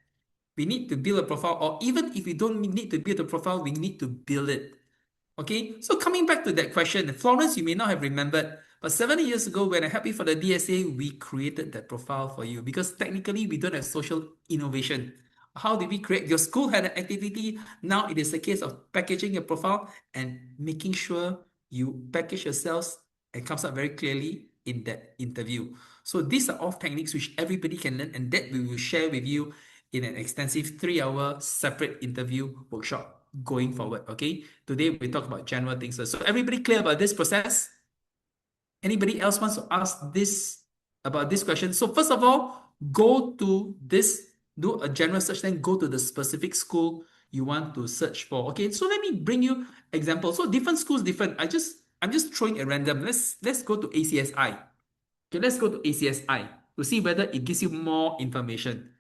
We need to build a profile, or even if we don't need to build a profile, we need to build it. Okay, so coming back to that question, Florence, you may not have remembered, but 7 years ago when I helped you for the DSA, we created that profile for you because technically we don't have social innovation. How did we create? Your school had an activity. Now it is a case of packaging your profile and making sure you package yourselves and comes out very clearly in that interview. So these are all techniques which everybody can learn, and that we will share with you in an extensive 3-hour separate interview workshop going forward. Okay, today we talk about general things. So everybody clear about this process? Anybody else wants to ask this about this question? So first of all, go to this, do a general search, then go to the specific school you want to search for. Okay, so let me bring you examples. So different schools, different. I'm just throwing at random. Let's go to ACSI. Okay, let's go to ACSI to see whether it gives you more information.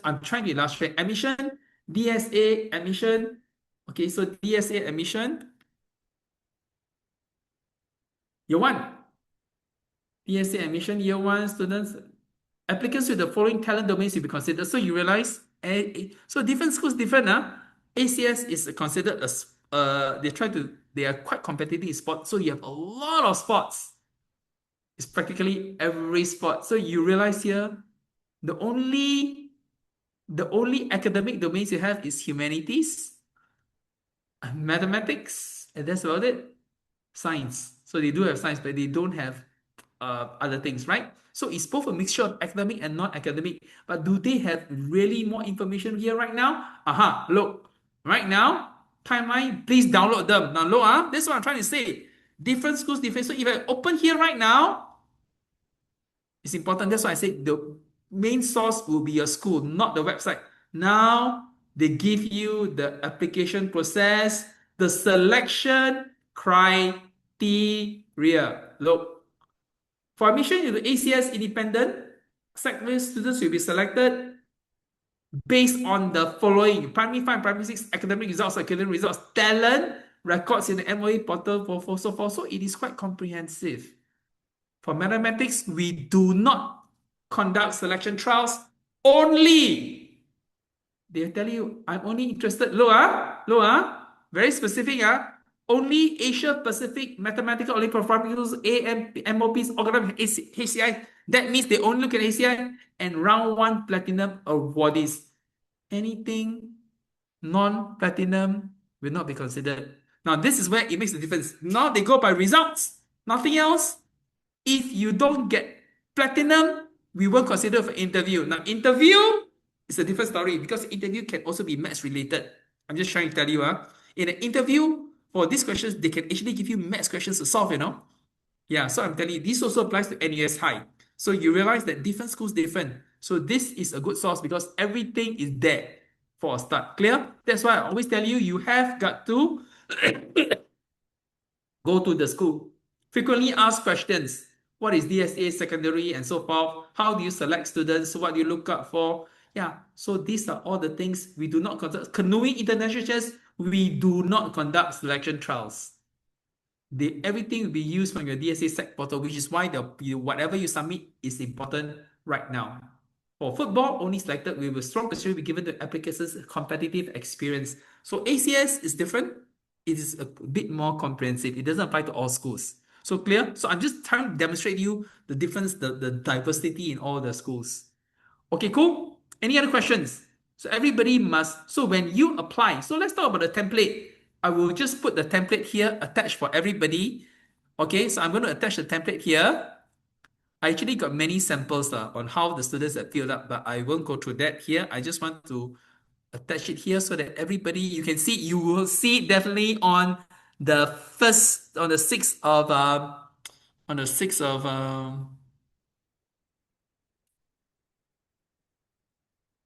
I'm trying to illustrate admission, DSA admission. Okay, so DSA admission. Year 1. DSA admission, Year 1 students. Applicants with the following talent domains will be considered. So you realize, so different schools different. ACS is considered as, they are quite competitive in sports. So you have a lot of sports. It's practically every sport. So you realize here, the only academic domains you have is humanities, mathematics, and that's about it. Science. So they do have science, but they don't have other things, right? So it's both a mixture of academic and non-academic. But do they have really more information here right now? Look. Right now, timeline, please download them. Now look, that's what I'm trying to say. Different schools, different. So if I open here right now, it's important. That's why I said the main source will be your school, not the website. Now they give you the application process, the selection criteria. Look, for admission into ACS independent, secondary students will be selected based on the following: primary 5, primary 6 academic results, talent, records in the MOE portal, so forth. So it is quite comprehensive. For mathematics, we do not conduct selection trials only. They tell you, I'm only interested, very specific, only Asia Pacific Mathematical Olympic Performance MOPs, organized HCI. That means they only look at HCI and round 1 platinum awardees. Anything non-platinum will not be considered. Now, this is where it makes a difference. Now they go by results, nothing else. If you don't get platinum, we won't consider for interview. Now, interview is a different story because interview can also be maths related. I'm just trying to tell you, in an interview, for these questions, they can actually give you maths questions to solve, Yeah, so I'm telling you, this also applies to NUS High. So you realize that different schools different. So this is a good source because everything is there for a start. Clear? That's why I always tell you, you have got to go to the school. Frequently asked questions. What is DSA Secondary and so forth? How do you select students? What do you look up for? Yeah, so these are all the things we do not conduct. Canoeing international chess, we do not conduct selection trials. Everything will be used from your DSA Sec portal, which is why whatever you submit is important right now. For football, only selected with a strong consideration be given to applicants' competitive experience. So ACS is different. It is a bit more comprehensive. It doesn't apply to all schools. So clear? So I'm just trying to demonstrate you the difference, the diversity in all the schools. Okay, cool. Any other questions? So everybody must, so when you apply, so let's talk about the template. I will just put the template here attached for everybody. Okay, so I'm going to attach the template here. I actually got many samples on how the students have filled up, but I won't go through that here. I just want to attach it here so that everybody, you will see it definitely on the 6th of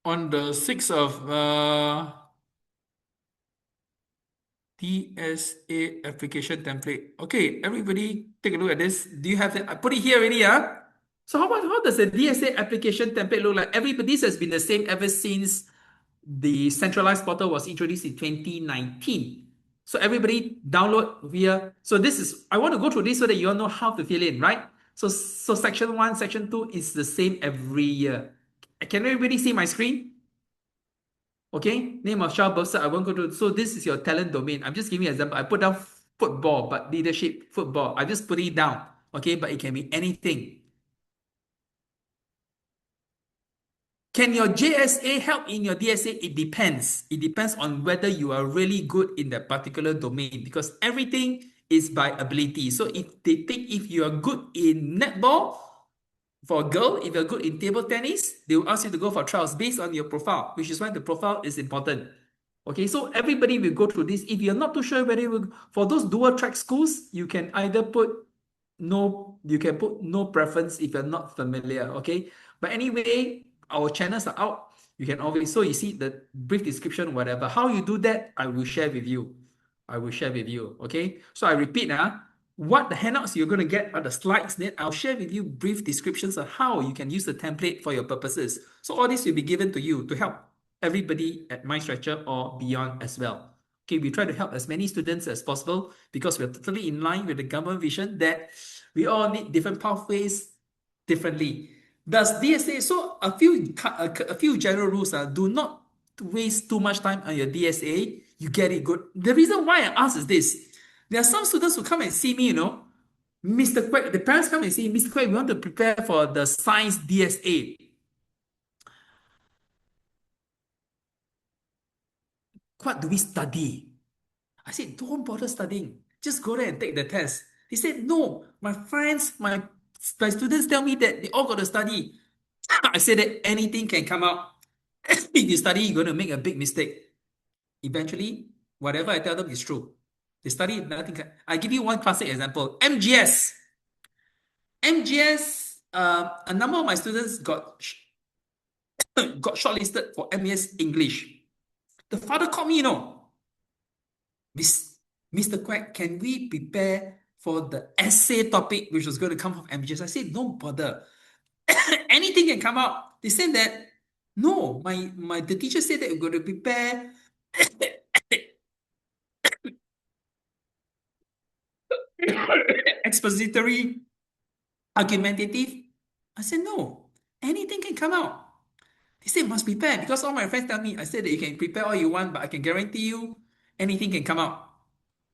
on the 6th of DSA application template. Okay, everybody take a look at this. Do you have it? I put it here already, huh? So how does the DSA application template look like? This has been the same ever since the centralized portal was introduced in 2019. So everybody download via. So this is, I want to go through this so that you all know how to fill in, right? So section 1, section 2 is the same every year. Can everybody see my screen? Okay, name of child, birth cert, I won't go to. So this is your talent domain. I'm just giving you an example. I put down football, but leadership, football. I just put it down. Okay, but it can be anything. Can your JSA help in your DSA? It depends. It depends on whether you are really good in that particular domain because everything is by ability. So if they think if you are good in netball, for a girl, if you're good in table tennis, they will ask you to go for trials based on your profile, which is why the profile is important. Okay, so everybody will go through this. If you're not too sure whether you will, for those dual track schools, you can either put no preference if you're not familiar. Okay, but anyway, our channels are out. You can always, so you see the brief description, whatever. How you do that, I will share with you. Okay, so I repeat, what the handouts you're going to get are the slides. Then I'll share with you brief descriptions of how you can use the template for your purposes. So all this will be given to you to help everybody at MindStretcher or beyond as well. Okay, we try to help as many students as possible because we're totally in line with the government vision that we all need different pathways differently. Does DSA, so a few general rules do not waste too much time on your DSA. You get it good. The reason why I ask is this. There are some students who come and see me, Mr. Kuek, the parents come and say, Mr. Kuek, we want to prepare for the science DSA. What do we study? I said, don't bother studying. Just go there and take the test. They said, no, my friends, my students tell me that they all got to study. I said that anything can come out. If you study, you're going to make a big mistake. Eventually, whatever I tell them is true. They study, nothing can. I give you one classic example. MGS. A number of my students got shortlisted for MAS English. The father called me, Mr. Kuek, can we prepare for the essay topic which was going to come from MGS? I said, don't bother. Anything can come out. They said that, no, the teacher said that we're going to prepare expository, argumentative. I said, no, anything can come out. They said, must prepare because all my friends tell me, I said that you can prepare all you want, but I can guarantee you anything can come out.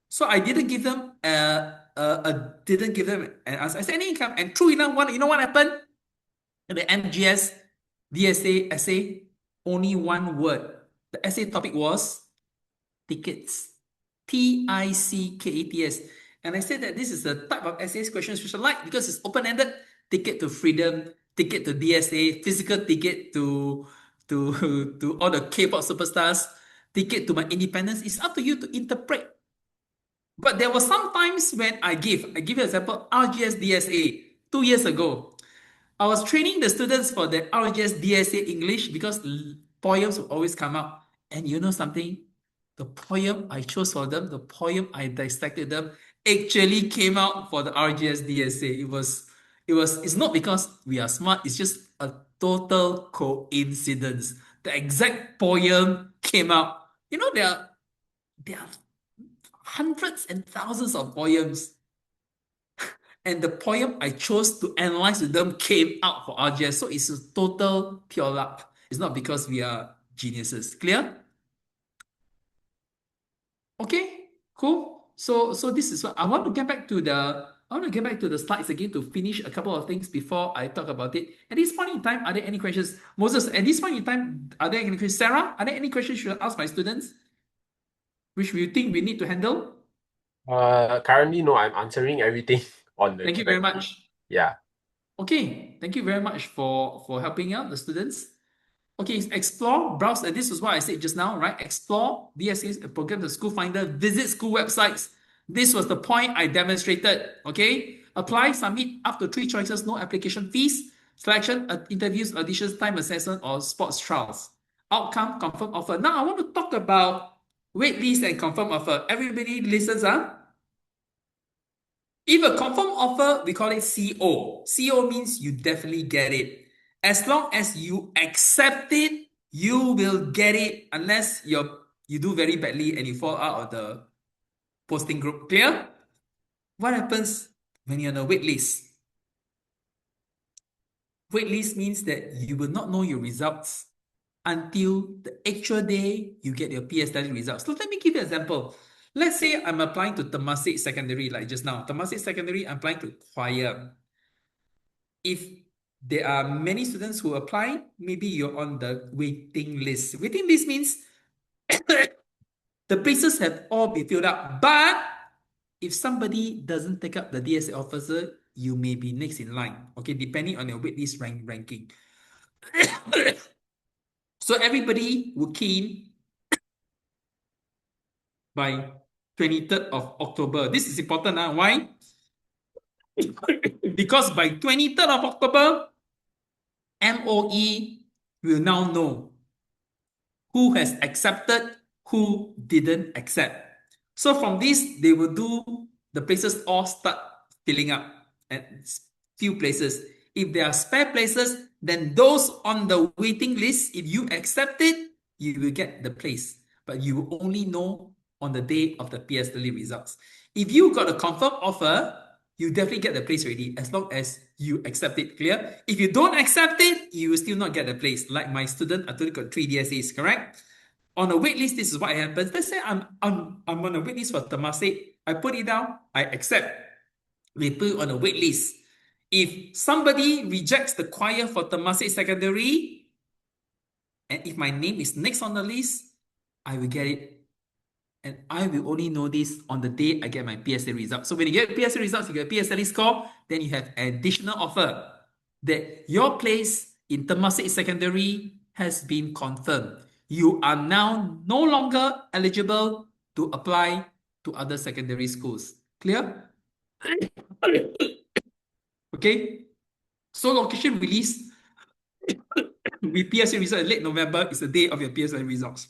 So I didn't give them an answer. I said, anything come. And true enough, you know what happened? The MGS DSA essay, only one word. The essay topic was tickets. TICKETS. And I said that this is the type of essays questions which I like because it's open-ended. Ticket to freedom, ticket to DSA, physical ticket to all the K-pop superstars, ticket to my independence. It's up to you to interpret. But there were some times when I give you an example, RGS DSA, 2 years ago. I was training the students for the RGS DSA English because poems will always come out. And you know something? The poem I chose for them, the poem I dissected them, actually came out for the RGS DSA. It's not because we are smart, it's just a total coincidence. The exact poem came out. There are hundreds and thousands of poems. And the poem I chose to analyze with them came out for RGS. So it's a total pure luck. It's not because we are geniuses. Clear? Okay, cool. So this is what I want to get back to the slides again to finish a couple of things before I talk about it. At this point in time, are there any questions? Moses, at this point in time, are there any questions? Sarah, are there any questions you should ask my students? Which you think we need to handle? Currently, no, I'm answering everything on the Thank you very much. Yeah. Okay, thank you very much for helping out the students. Okay, explore, browse, and this is what I said just now, right? Explore DSA program, the school finder, visit school websites. This was the point I demonstrated, okay? Apply, submit up to 3 choices, no application fees, selection, interviews, auditions, time assessment, or sports trials. outcome, confirm offer. Now I want to talk about wait list and confirm offer. Everybody listens, huh? If a confirm offer, we call it CO. CO means you definitely get it. As long as you accept it, you will get it unless you do very badly and you fall out of the posting group. Clear? What happens when you're on a wait list? Wait list means that you will not know your results until the actual day you get your PSLE results. So let me give you an example. Let's say I'm applying to Temasek Secondary, like just now. Temasek Secondary, I'm applying to choir. If there are many students who apply, maybe you're on the waiting list. Waiting list means the places have all been filled up. But if somebody doesn't take up the DSA officer, you may be next in line. Okay, depending on your waitlist ranking. So everybody will key in by 23rd of October. This is important. Why? Because by 23rd of October, MOE will now know who has accepted, who didn't accept. So from this, they will do the places all start filling up at few places. If there are spare places, then those on the waiting list, if you accept it, you will get the place. But you will only know on the day of the PSLE results. If you got a confirmed offer, you definitely get the place already as long as you accept it. Clear? If you don't accept it, you will still not get the place. Like my student, I told you got 3 DSAs, correct? On a wait list, this is what happens. Let's say I'm on a wait list for Temasek. I put it down, I accept. We put it on a wait list. If somebody rejects the choir for Temasek Secondary, and if my name is next on the list, I will get it. And I will only know this on the day I get my PSLE results. So when you get PSLE results, you get PSLE score, then you have additional offer that your place in Temasek Secondary has been confirmed. You are now no longer eligible to apply to other secondary schools. Clear? Okay. So location release with PSLE result in late November is the day of your PSLE results.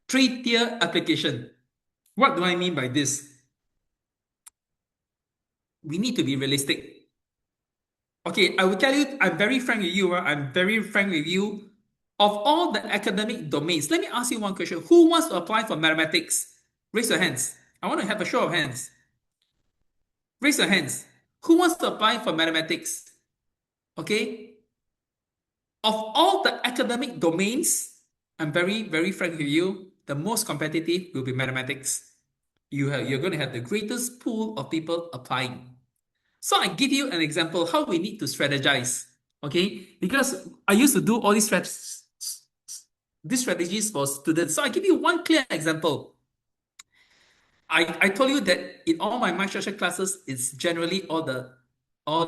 3-tier application. What do I mean by this? We need to be realistic. Okay, I will tell you, I'm very frank with you. I'm very frank with you. Of all the academic domains, let me ask you one question. Who wants to apply for mathematics? Raise your hands. I want to have a show of hands. Raise your hands. Who wants to apply for mathematics? Okay. Of all the academic domains, I'm very, very frank with you. The most competitive will be mathematics. You're going to have the greatest pool of people applying. So I give you an example how we need to strategize, okay? Because I used to do all these strategies for students. So I give you one clear example. I told you that in all my structure classes, it's generally all the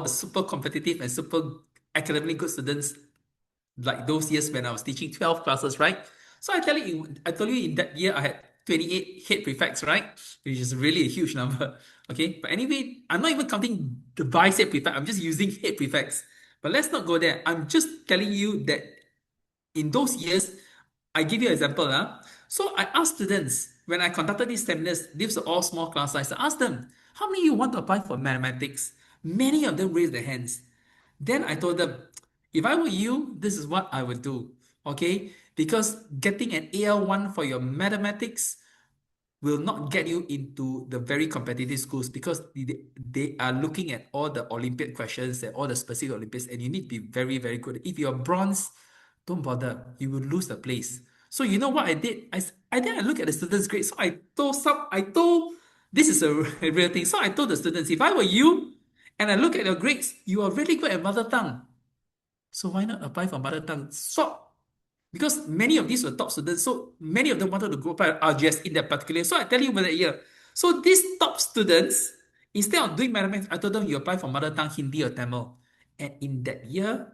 super competitive and super academically good students, like those years when I was teaching 12 classes, right? So I told you in that year I had 28 head prefects, right? Which is really a huge number. Okay, but anyway, I'm not even counting the vice head prefect. I'm just using head prefects. But let's not go there. I'm just telling you that in those years, I give you an example. So I asked students, when I conducted these seminars, these are all small class size, I asked them, how many of you want to apply for mathematics? Many of them raised their hands. Then I told them, if I were you, this is what I would do. Okay? Because getting an AL1 for your mathematics will not get you into the very competitive schools because they are looking at all the Olympiad questions and all the specific Olympiads, and you need to be very, very good. If you're bronze, don't bother. You will lose the place. So you know what I did? I look at the students' grades. So I told this is a real thing. So I told the students, if I were you and I look at your grades, you are really good at mother tongue. So why not apply for mother tongue? So because many of these were top students, so many of them wanted to go by RGS in that particular year. So I tell you about that year. So these top students, instead of doing mathematics, I told them you apply for mother tongue, Hindi or Tamil. And in that year,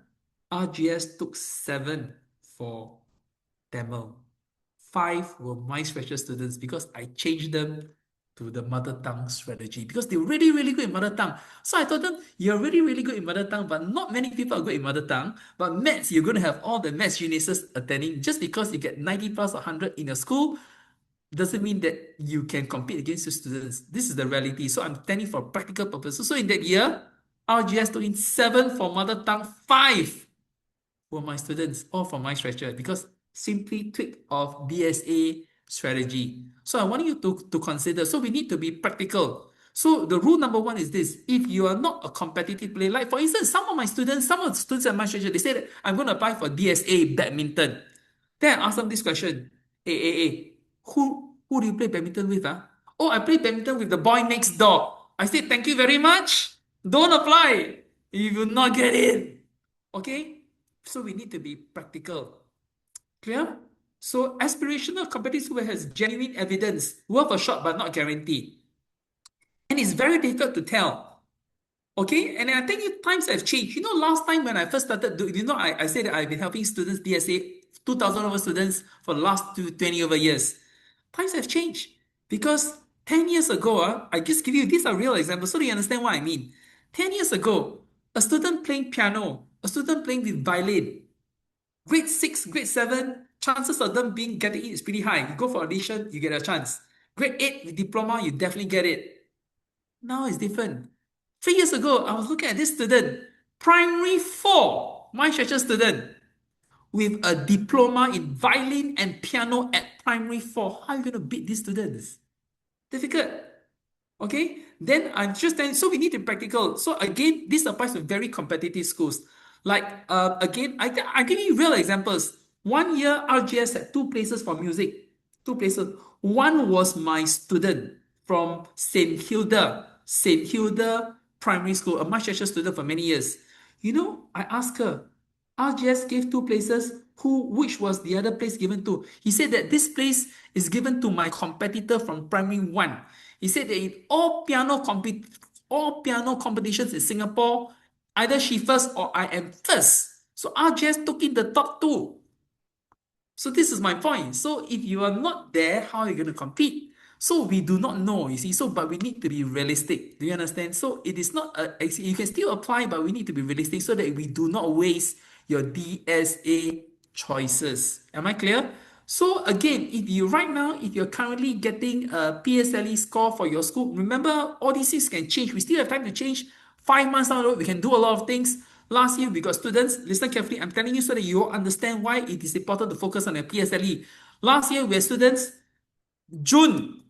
RGS took 7 for Tamil. 5 were my special students because I changed them to the mother tongue strategy because they're really, really good in mother tongue. So I told them, you're really, really good in mother tongue, but not many people are good in mother tongue. But maths, you're going to have all the maths geniuses attending. Just because you get 90 plus 100 in your school doesn't mean that you can compete against your students. This is the reality. So I'm telling for practical purposes. So in that year, RGS took in 7 for mother tongue, 5 were my students, all from my stretcher, because simply tweak of DSA strategy. So I want you to consider. So we need to be practical. So the rule number 1 is this: if you are not a competitive player, like for instance, some of the students at my stretcher, they say that I'm going to apply for DSA badminton. Then I ask them this question: hey, who do you play badminton with? Oh, I play badminton with the boy next door. I said, thank you very much. Don't apply. You will not get in. Okay? So we need to be practical. Clear? So aspirational competitive school has genuine evidence, worth a shot but not guaranteed. And it's very difficult to tell. Okay? And I think times have changed. You know, last time when I first started, I said that I've been helping students, DSA, 2,000 over students for the last 20 over years. Times have changed. Because 10 years ago, I just give you, these are real examples so you understand what I mean. 10 years ago, a student playing piano, a student playing with violin, grade 6, grade 7, chances of them getting it is pretty high. You go for audition, you get a chance. Grade 8 with diploma, you definitely get it. Now it's different. 3 years ago, I was looking at this student, primary 4, my special student, with a diploma in violin and piano at primary 4. How are you going to beat these students? Difficult. Okay, then I'm just saying, so we need to be practical. So again, this applies to very competitive schools. Like, again, I give you real examples. 1 year, RGS had 2 places for music. 2 places. One was my student from St. Hilda Primary School, a Manchester student for many years. You know, I asked her, RGS gave 2 places. Which was the other place given to? He said that this place is given to my competitor from primary 1. He said that in all piano competitions in Singapore, either she first or I am first. So RGS took in the top 2. So this is my point. So if you are not there, how are you going to compete? So we do not know, you see. So, but we need to be realistic. Do you understand? So it is not you can still apply, but we need to be realistic so that we do not waste your DSA choices. Am I clear? So again, if you're currently getting a PSLE score for your school, remember all these things can change. We still have time to change. 5 months down the road, we can do a lot of things. Last year, we got students. Listen carefully. I'm telling you so that you understand why it is important to focus on the PSLE. Last year, we had students. June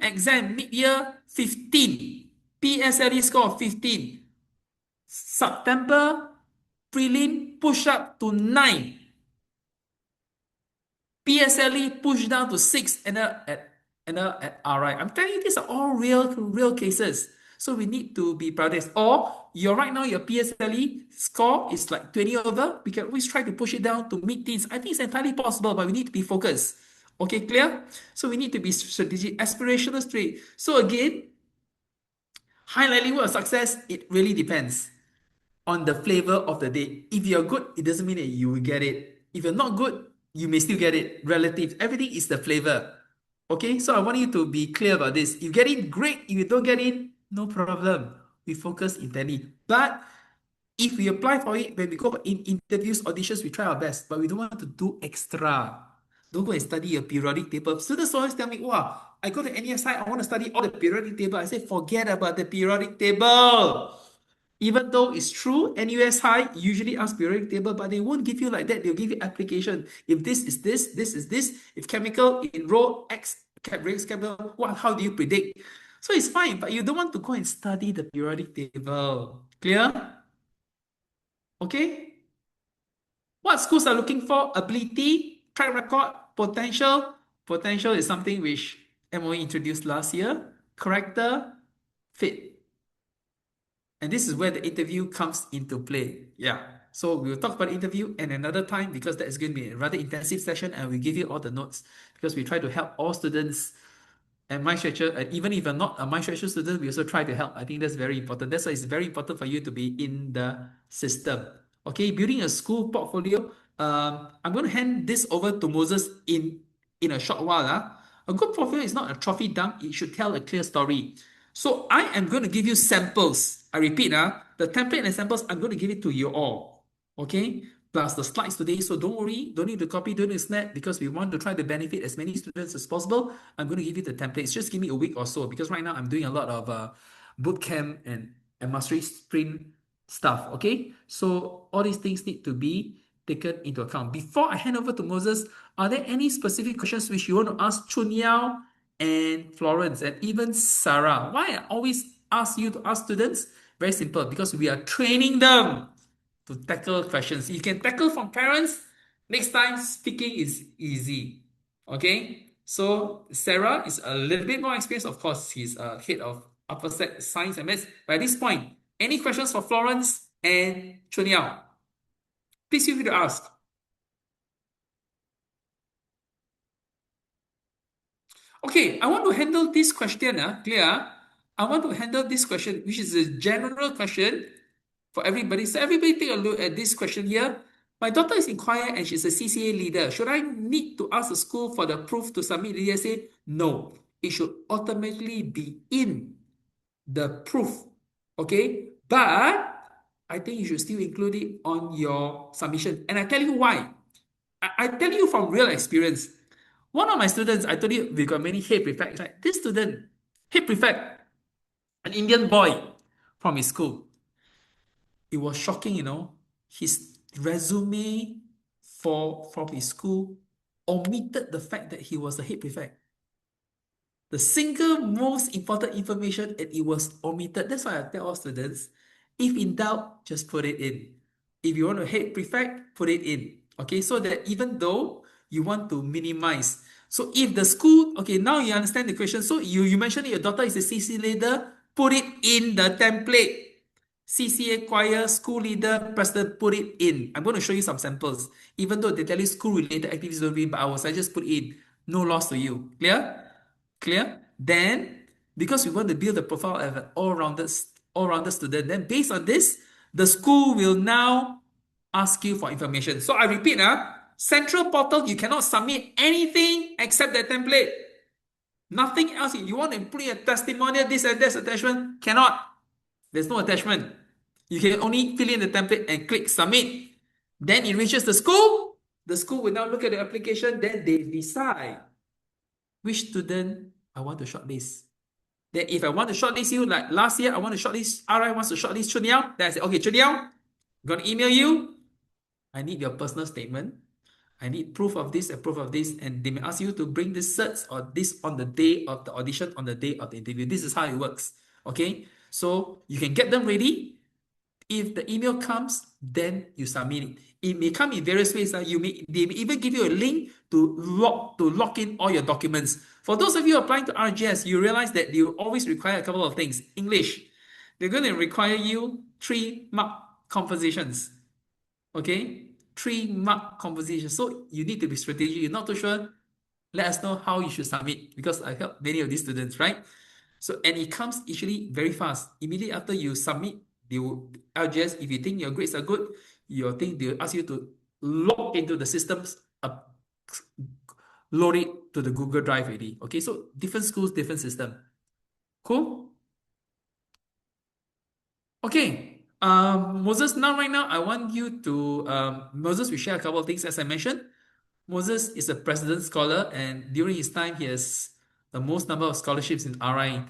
exam, mid-year 15. PSLE score 15. September, prelim push up to 9. PSLE push down to 6 and at RI. I'm telling you, these are all real cases. So we need to be prioritized. Or right now your PSLE score is like 20 over. We can always try to push it down to mid-teens. I think it's entirely possible, but we need to be focused. Okay, clear? So we need to be strategic, aspirational straight. So again, high likelihood of success, it really depends on the flavor of the day. If you're good, it doesn't mean that you will get it. If you're not good, you may still get it. Relative. Everything is the flavor. Okay, so I want you to be clear about this. You get it, great. If you don't get it, no problem. We focus intently. But if we apply for it, when we go in interviews, auditions, we try our best. But we don't want to do extra. Don't go and study a periodic table. Students always tell me, wow, I go to NESI, I want to study all the periodic table. I say, forget about the periodic table. Even though it's true, NUS High usually asks periodic table, but they won't give you like that. They'll give you application. If this is this, this is this. If chemical in row X, chemical, how do you predict? So it's fine, but you don't want to go and study the periodic table. Clear? Okay? What schools are looking for? Ability, track record, potential. Potential is something which MOE introduced last year. Character, fit. And this is where the interview comes into play. Yeah. So we'll talk about the interview and another time because that is going to be a rather intensive session and we'll give you all the notes because we try to help all students and my stretcher. And even if you're not a my stretcher student, we also try to help. I think that's very important. That's why it's very important for you to be in the system. Okay, building a school portfolio. I'm going to hand this over to Moses in a short while. A good portfolio is not a trophy dump. It should tell a clear story. So I am going to give you samples. I repeat, the template and samples, I'm going to give it to you all. Okay? Plus the slides today. So don't worry. Don't need to copy, don't need to snap because we want to try to benefit as many students as possible. I'm going to give you the templates. Just give me a week or so because right now I'm doing a lot of boot camp and mastery sprint stuff. Okay? So all these things need to be taken into account. Before I hand over to Moses, are there any specific questions which you want to ask Chun Yao and Florence and even Sarah? Why I always ask you to ask students? Very simple, because we are training them to tackle questions. You can tackle from parents. Next time, speaking is easy. Okay? So Sarah is a little bit more experienced. Of course, he's a head of upper set science and maths. But at this point, any questions for Florence and Chun Yao? Please feel free to ask. Okay, I want to handle this question, clear? I want to handle this question, which is a general question for everybody. So everybody take a look at this question here. My daughter is in choir and she's a CCA leader. Should I need to ask the school for the proof to submit the DSA? No, it should automatically be in the proof, okay? But I think you should still include it on your submission. And I tell you why. I tell you from real experience. One of my students, I told you we got many head prefects, right? This student, head prefect, an Indian boy from his school. It was shocking, His resume from his school omitted the fact that he was a head prefect. The single most important information, and it was omitted. That's why I tell all students, if in doubt, just put it in. If you want to hate prefect, put it in. Okay, so that even though you want to minimize. So if the school, okay, now you understand the question. So you mentioned your daughter is a CC leader, put it in the template. CCA choir, school leader, president, put it in. I'm going to show you some samples. Even though they tell you school-related activities don't be, but I will suggest put in. No loss to you. Clear? Clear? Then, because we want to build the profile of an all-rounded student, then based on this, the school will now ask you for information. So I repeat, central portal, you cannot submit anything except that template. Nothing else. You want to put in a testimonial, this and that attachment, cannot. There's no attachment. You can only fill in the template and click submit. Then it reaches the school. The school will now look at the application. Then they decide which student I want to shortlist. Then if I want to shortlist you, like last year, I want to shortlist, RI wants to shortlist Chun Yao. Then I say, okay, Chun Yao, I'm going to email you. I need your personal statement. I need proof of this and proof of this. And they may ask you to bring this certs or this on the day of the audition, on the day of the interview. This is how it works. Okay? So you can get them ready. If the email comes, then you submit it. It may come in various ways. They may even give you a link to lock in all your documents. For those of you applying to RGS, you realize that you always require a couple of things. English. They're going to require you 3-mark compositions. Okay? 3-mark compositions. So you need to be strategic. You're not too sure. Let us know how you should submit because I help many of these students, right? So, and it comes usually very fast. Immediately after you submit, they will, LGS, if you think your grades are good, you think they'll ask you to log into the systems, load it to the Google Drive already. Okay, so different schools, different system. Cool? Okay, Moses, right now, I want you to, Moses will share a couple of things as I mentioned. Moses is a president scholar, and during his time, he has the most number of scholarships in RI,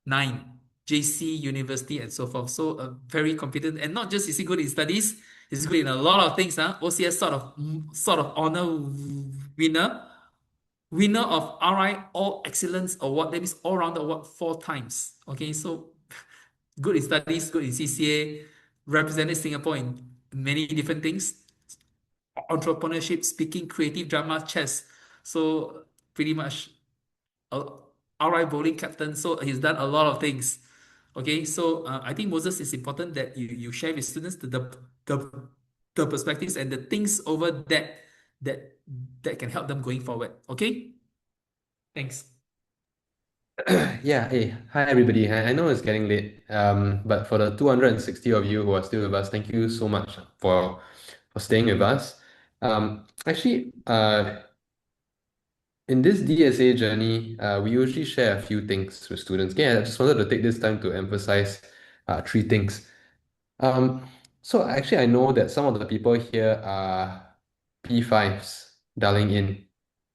9, JC, university, and so forth. So very competent, and not just is he good in studies, he's good in a lot of things. OCS sort of honor winner of RI All Excellence Award. That means all round award 4 times. Okay, so good in studies, good in CCA, represented Singapore in many different things. Entrepreneurship, speaking, creative drama, chess. So pretty much RI bowling captain. So he's done a lot of things. Okay, so I think Moses is important that you share with students the perspectives and the things over that can help them going forward. Okay, thanks. Yeah, hey, hi everybody. I know it's getting late, but for the 260 of you who are still with us, thank you so much for staying with us. Actually, in this DSA journey, we usually share a few things with students. Okay, I just wanted to take this time to emphasize three things. Um, so actually, I know that some of the people here are P5s dialing in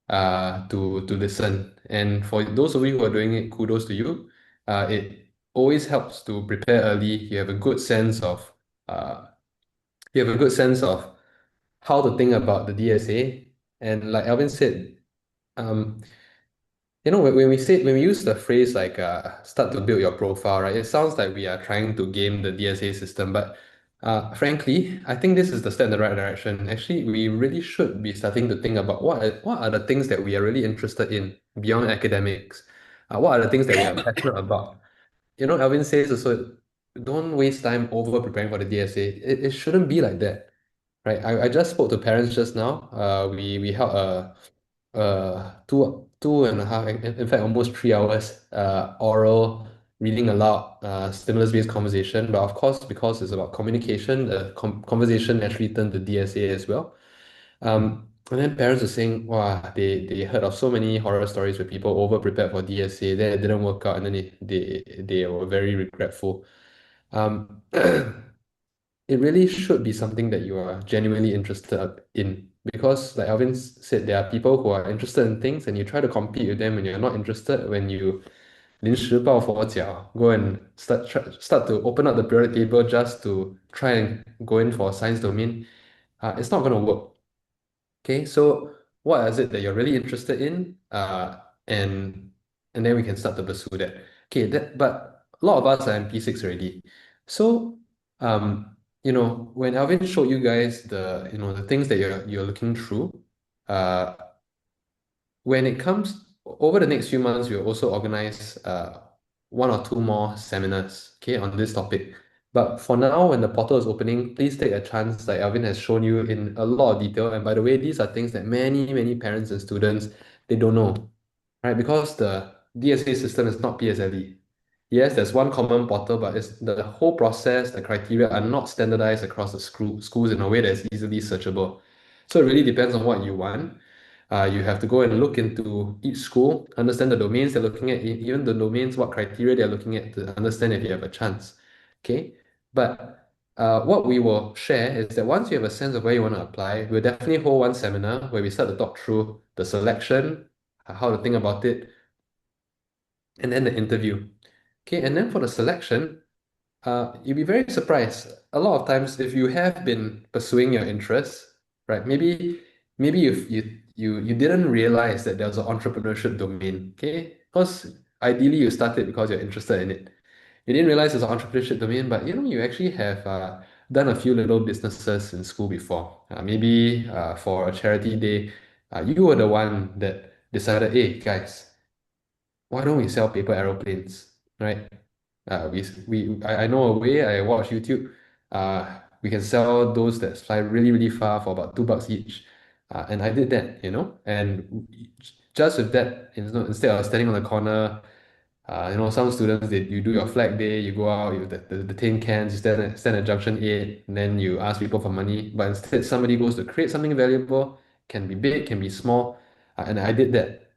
to listen. And for those of you who are doing it, kudos to you. It always helps to prepare early. You have a good sense of uh, how to think about the DSA. And like Alvin said, um, when we use the phrase like start to build your profile, right? It sounds like we are trying to game the DSA system, but frankly, I think this is the step in the right direction. Actually, we really should be starting to think about what are the things that we are really interested in beyond academics. What are the things that we are passionate about? Alvin says also, don't waste time over preparing for the DSA. It shouldn't be like that, right? I just spoke to parents just now. We held a two and a half, in fact, almost 3 hours oral reading aloud, stimulus-based conversation. But of course, because it's about communication, the conversation naturally turned to DSA as well. And then parents were saying, wow, they heard of so many horror stories where people over-prepared for DSA, then it didn't work out, and then they were very regretful. Um, it really should be something that you are genuinely interested in. Because, like Alvin said, there are people who are interested in things and you try to compete with them when you're not interested, when you 临时抱佛脚, go and start to open up the periodic table just to try and go in for a science domain. It's not going to work. Okay, so what is it that you're really interested in? And then we can start to pursue that. Okay, but a lot of us are in P6 already. So when Alvin showed you guys the things that you're looking through, uh, when it comes over the next few months, we'll also organize one or two more seminars, okay, on this topic. But for now, when the portal is opening, please take a chance, like Alvin has shown you in a lot of detail. And by the way, these are things that many, many parents and students, they don't know, right? Because the DSA system is not PSLE. Yes, there's one common portal, but it's the whole process, the criteria are not standardized across the schools in a way that's easily searchable. So it really depends on what you want. You have to go and look into each school, understand the domains they're looking at, even the domains, what criteria they're looking at to understand if you have a chance. Okay, but what we will share is that once you have a sense of where you want to apply, we'll definitely hold one seminar where we start to talk through the selection, how to think about it, and then the interview. Okay, and then for the selection, you'll be very surprised. A lot of times, if you have been pursuing your interests, right? Maybe you didn't realize that there was an entrepreneurship domain. Okay, because ideally you started because you're interested in it. You didn't realize there's an entrepreneurship domain, but you actually have done a few little businesses in school before. Maybe for a charity day, you were the one that decided, hey guys, why don't we sell paper aeroplanes, right? I know a way. I watch YouTube. We can sell those that fly really, really far for about $2 each. And I did that, and just with that, instead of standing on the corner, some students, you do your flag day, you go out, you the tin cans, you stand at junction 8, and then you ask people for money. But instead, somebody goes to create something valuable, can be big, can be small, and I did that,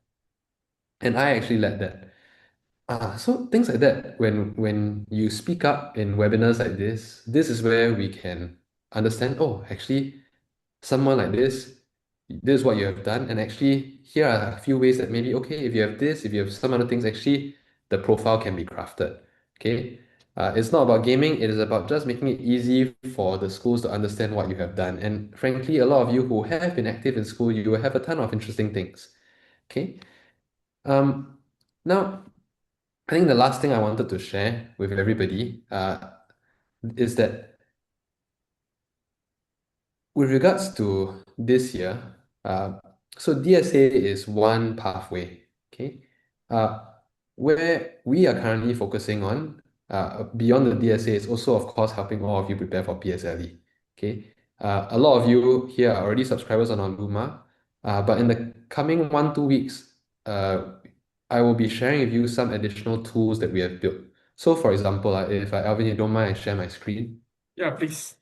and I actually led that. So things like that, when you speak up in webinars like this is where we can understand, oh, actually, someone like this is what you have done, and actually, here are a few ways that maybe, okay, if you have this, if you have some other things, actually, the profile can be crafted, okay? It's not about gaming, it is about just making it easy for the schools to understand what you have done. And frankly, a lot of you who have been active in school, you will have a ton of interesting things, okay? Now, I think the last thing I wanted to share with everybody is that with regards to this year, so DSA is one pathway, okay? Uh, where we are currently focusing on, beyond the DSA, is also, of course, helping all of you prepare for PSLE, okay? A lot of you here are already subscribers on Luma, but in the coming 1-2 weeks, I will be sharing with you some additional tools that we have built. So, for example, if Alvin, you don't mind, I share my screen. Yeah, please.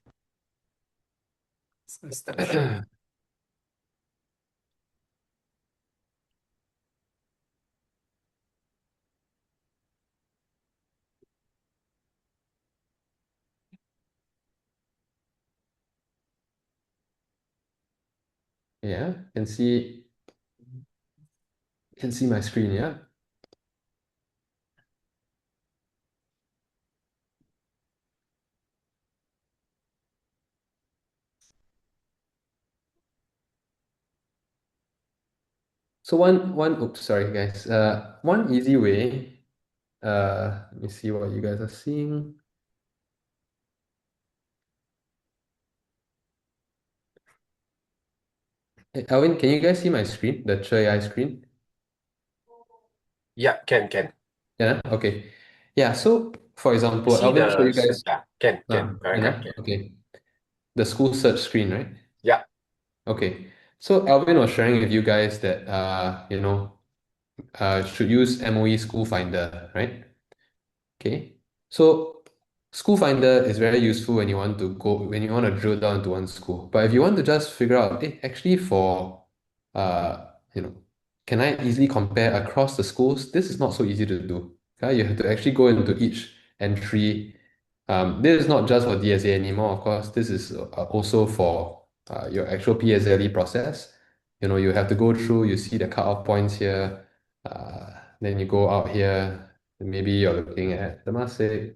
So start sharing. Yeah, can see my screen, yeah? So oops, sorry guys. One easy way, let me see what you guys are seeing. Hey, Alvin, can you guys see my screen, the AI screen? Yeah, can. Yeah, okay. Yeah, so for You example, see Alvin show the you guys, yeah, can. Correct. okay. The school search screen, right? Yeah. Okay. So Alvin was sharing with you guys that should use MOE School Finder, right? Okay. So School Finder is very useful when you want to drill down to one school. But if you want to just figure out, actually for uh, you know, can I easily compare across the schools? This is not so easy to do. Okay? You have to actually go into each entry. This is not just for DSA anymore, of course. This is also for your actual PSLE process. You have to go through, you see the cutoff points here, then you go out here. Maybe you're looking at Temasek,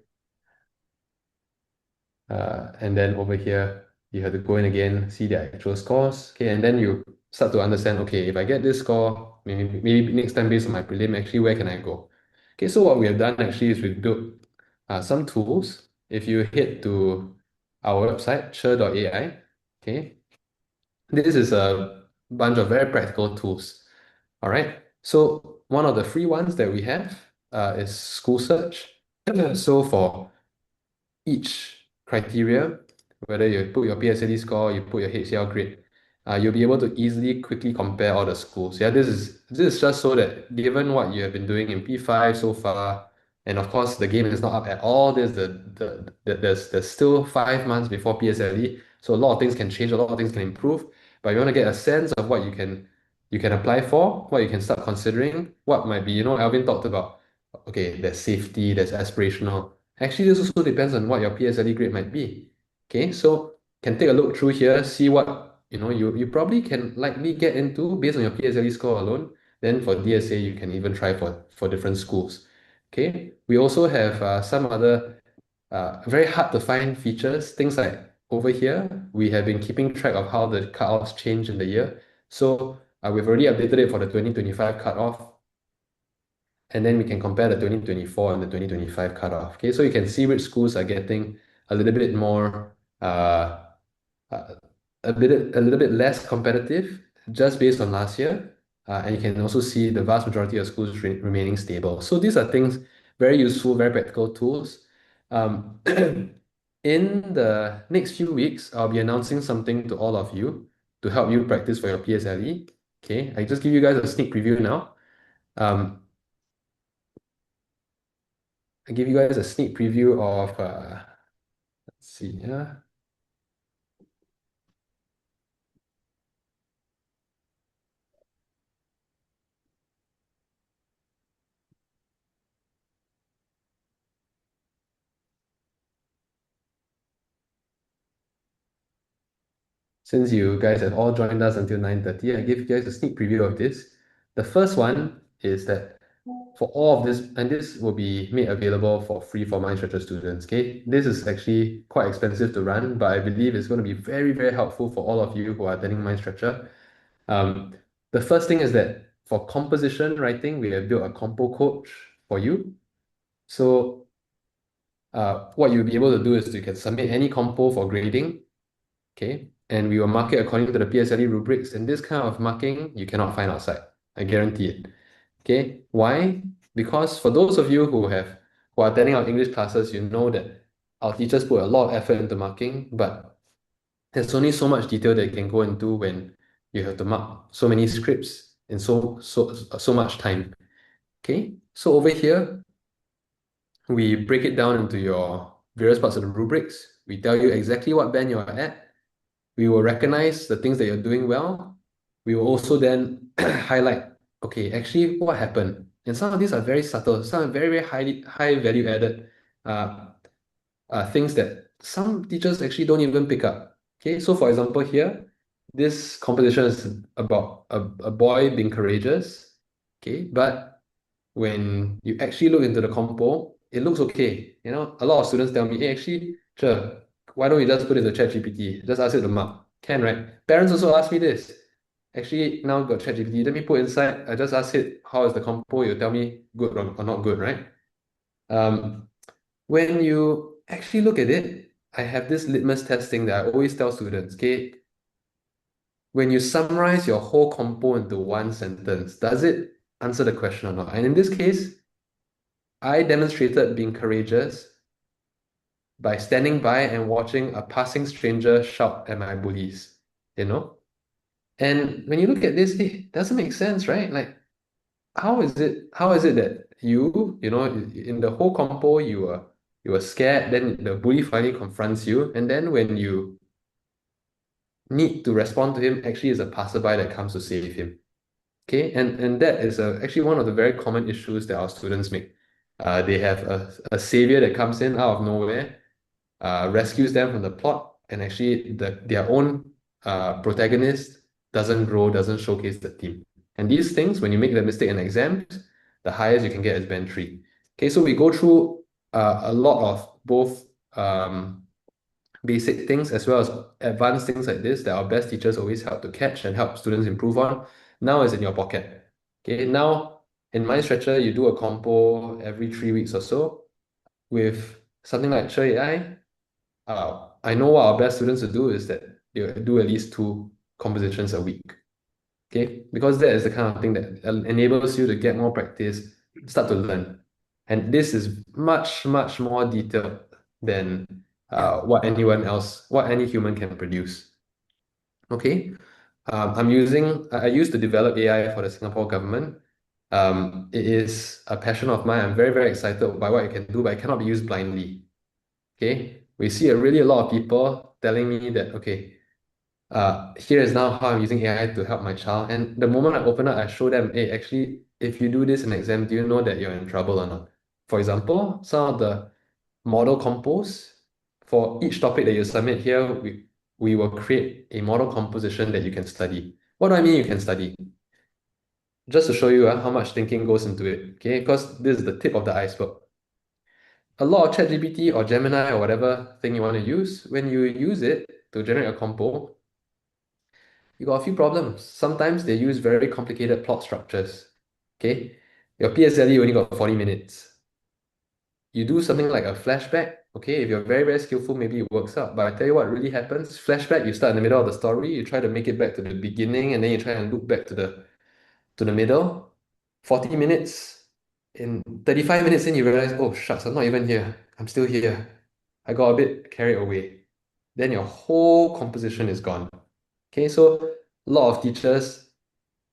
and then over here, you have to go in again, see the actual scores. Okay, and then you start to understand, okay, if I get this score, maybe next time based on my prelim, actually, where can I go? Okay, so what we have done actually is we've built some tools. If you head to our website, cher.ai, okay, this is a bunch of very practical tools. All right. So one of the free ones that we have is school search. So for each criteria, whether you put your PSLE score, you put your HCL grade, you'll be able to easily quickly compare all the schools. Yeah, this is just so that given what you have been doing in P5 so far, and of course the game is not up at all. There's still 5 months before PSLE, so a lot of things can change, a lot of things can improve. But you want to get a sense of what you can apply for, what you can start considering, what might be, Alvin talked about, okay, there's safety, there's aspirational. Actually, this also depends on what your PSLE grade might be. Okay, so can take a look through here, see what you probably can likely get into based on your PSLE score alone. Then for DSA, you can even try for different schools. Okay, we also have some other very hard to find features. Things like over here, we have been keeping track of how the cutoffs change in the year. So we've already updated it for the 2025 cutoff, and then we can compare the 2024 and the 2025 cutoff. Okay, so you can see which schools are getting a little bit more, uh, a little bit less competitive just based on last year. And you can also see the vast majority of schools remaining stable. So these are things very useful, very practical tools. Um, in the next few weeks, I'll be announcing something to all of you to help you practice for your PSLE. Okay, I just give you guys a sneak preview now. I give you guys a sneak preview of, let's see, yeah. Since you guys have all joined us until 9:30, I give you guys a sneak preview of this. The first one is that for all of this, and this will be made available for free for MindStretcher students, okay? This is actually quite expensive to run, but I believe it's going to be very, very helpful for all of you who are attending MindStretcher. The first thing is that for composition writing, we have built a compo coach for you. So what you'll be able to do is you can submit any compo for grading, okay? And we will mark it according to the PSLE rubrics. And this kind of marking, you cannot find outside. I guarantee it. Okay, why? Because for those of you who are attending our English classes, you know that our teachers put a lot of effort into marking, but there's only so much detail that you can go into when you have to mark so many scripts in so much time. Okay, so over here, we break it down into your various parts of the rubrics. We tell you exactly what band you're at. We will recognize the things that you're doing well. We will also then highlight, okay, actually what happened? And some of these are very subtle, some are very, very high value added things that some teachers actually don't even pick up. Okay, so for example here, this composition is about a boy being courageous, okay? But when you actually look into the compo, it looks okay. You know, a lot of students tell me, hey, actually, sure, why don't you just put it to ChatGPT? Just ask it to mark. Can, right? Parents also ask me this. Actually, now got ChatGPT, let me put inside, I just ask it, how is the compo? You tell me good or not good, right? When you actually look at it, I have this litmus testing that I always tell students, okay? When you summarize your whole compo into one sentence, does it answer the question or not? And in this case, I demonstrated being courageous by standing by and watching a passing stranger shout at my bullies, you know? And when you look at this, it doesn't make sense, right? Like, how is it that you know, in the whole compo, you were scared, then the bully finally confronts you, and then when you need to respond to him, actually is a passerby that comes to save him. Okay, and that is actually one of the very common issues that our students make. They have a savior that comes in out of nowhere, rescues them from the plot, and actually their own protagonist doesn't grow, doesn't showcase the team. And these things, when you make the mistake in exams, the highest you can get is band 3. Okay, so we go through a lot of both basic things as well as advanced things like this that our best teachers always help to catch and help students improve on. Now is in your pocket. Okay, now in Mind Stretcher, you do a compo every 3 weeks or so. With something like Cher AI, I know what our best students will do is that they do at least 2 compositions a week. Okay, because that is the kind of thing that enables you to get more practice, start to learn. And this is much, much more detailed than what any human can produce. Okay, I used to develop AI for the Singapore government. It is a passion of mine. I'm very, very excited by what it can do, but it cannot be used blindly. Okay, we see really a lot of people telling me that, okay, here is now how I'm using AI to help my child. And the moment I open up, I show them, hey, actually, if you do this in exam, do you know that you're in trouble or not? For example, some of the model compose, for each topic that you submit here, we will create a model composition that you can study. What do I mean you can study? Just to show you how much thinking goes into it, okay? Because this is the tip of the iceberg. A lot of ChatGPT or Gemini or whatever thing you want to use, when you use it to generate a compo, you got a few problems. Sometimes they use very complicated plot structures. Okay, your PSLE only got 40 minutes. You do something like a flashback. Okay, if you're very, very skillful, maybe it works out. But I tell you what really happens, flashback, you start in the middle of the story, you try to make it back to the beginning, and then you try and loop back to the middle. 40 minutes. In 35 minutes in, you realize, oh shucks, I'm not even here. I'm still here. I got a bit carried away. Then your whole composition is gone. Okay, so a lot of teachers,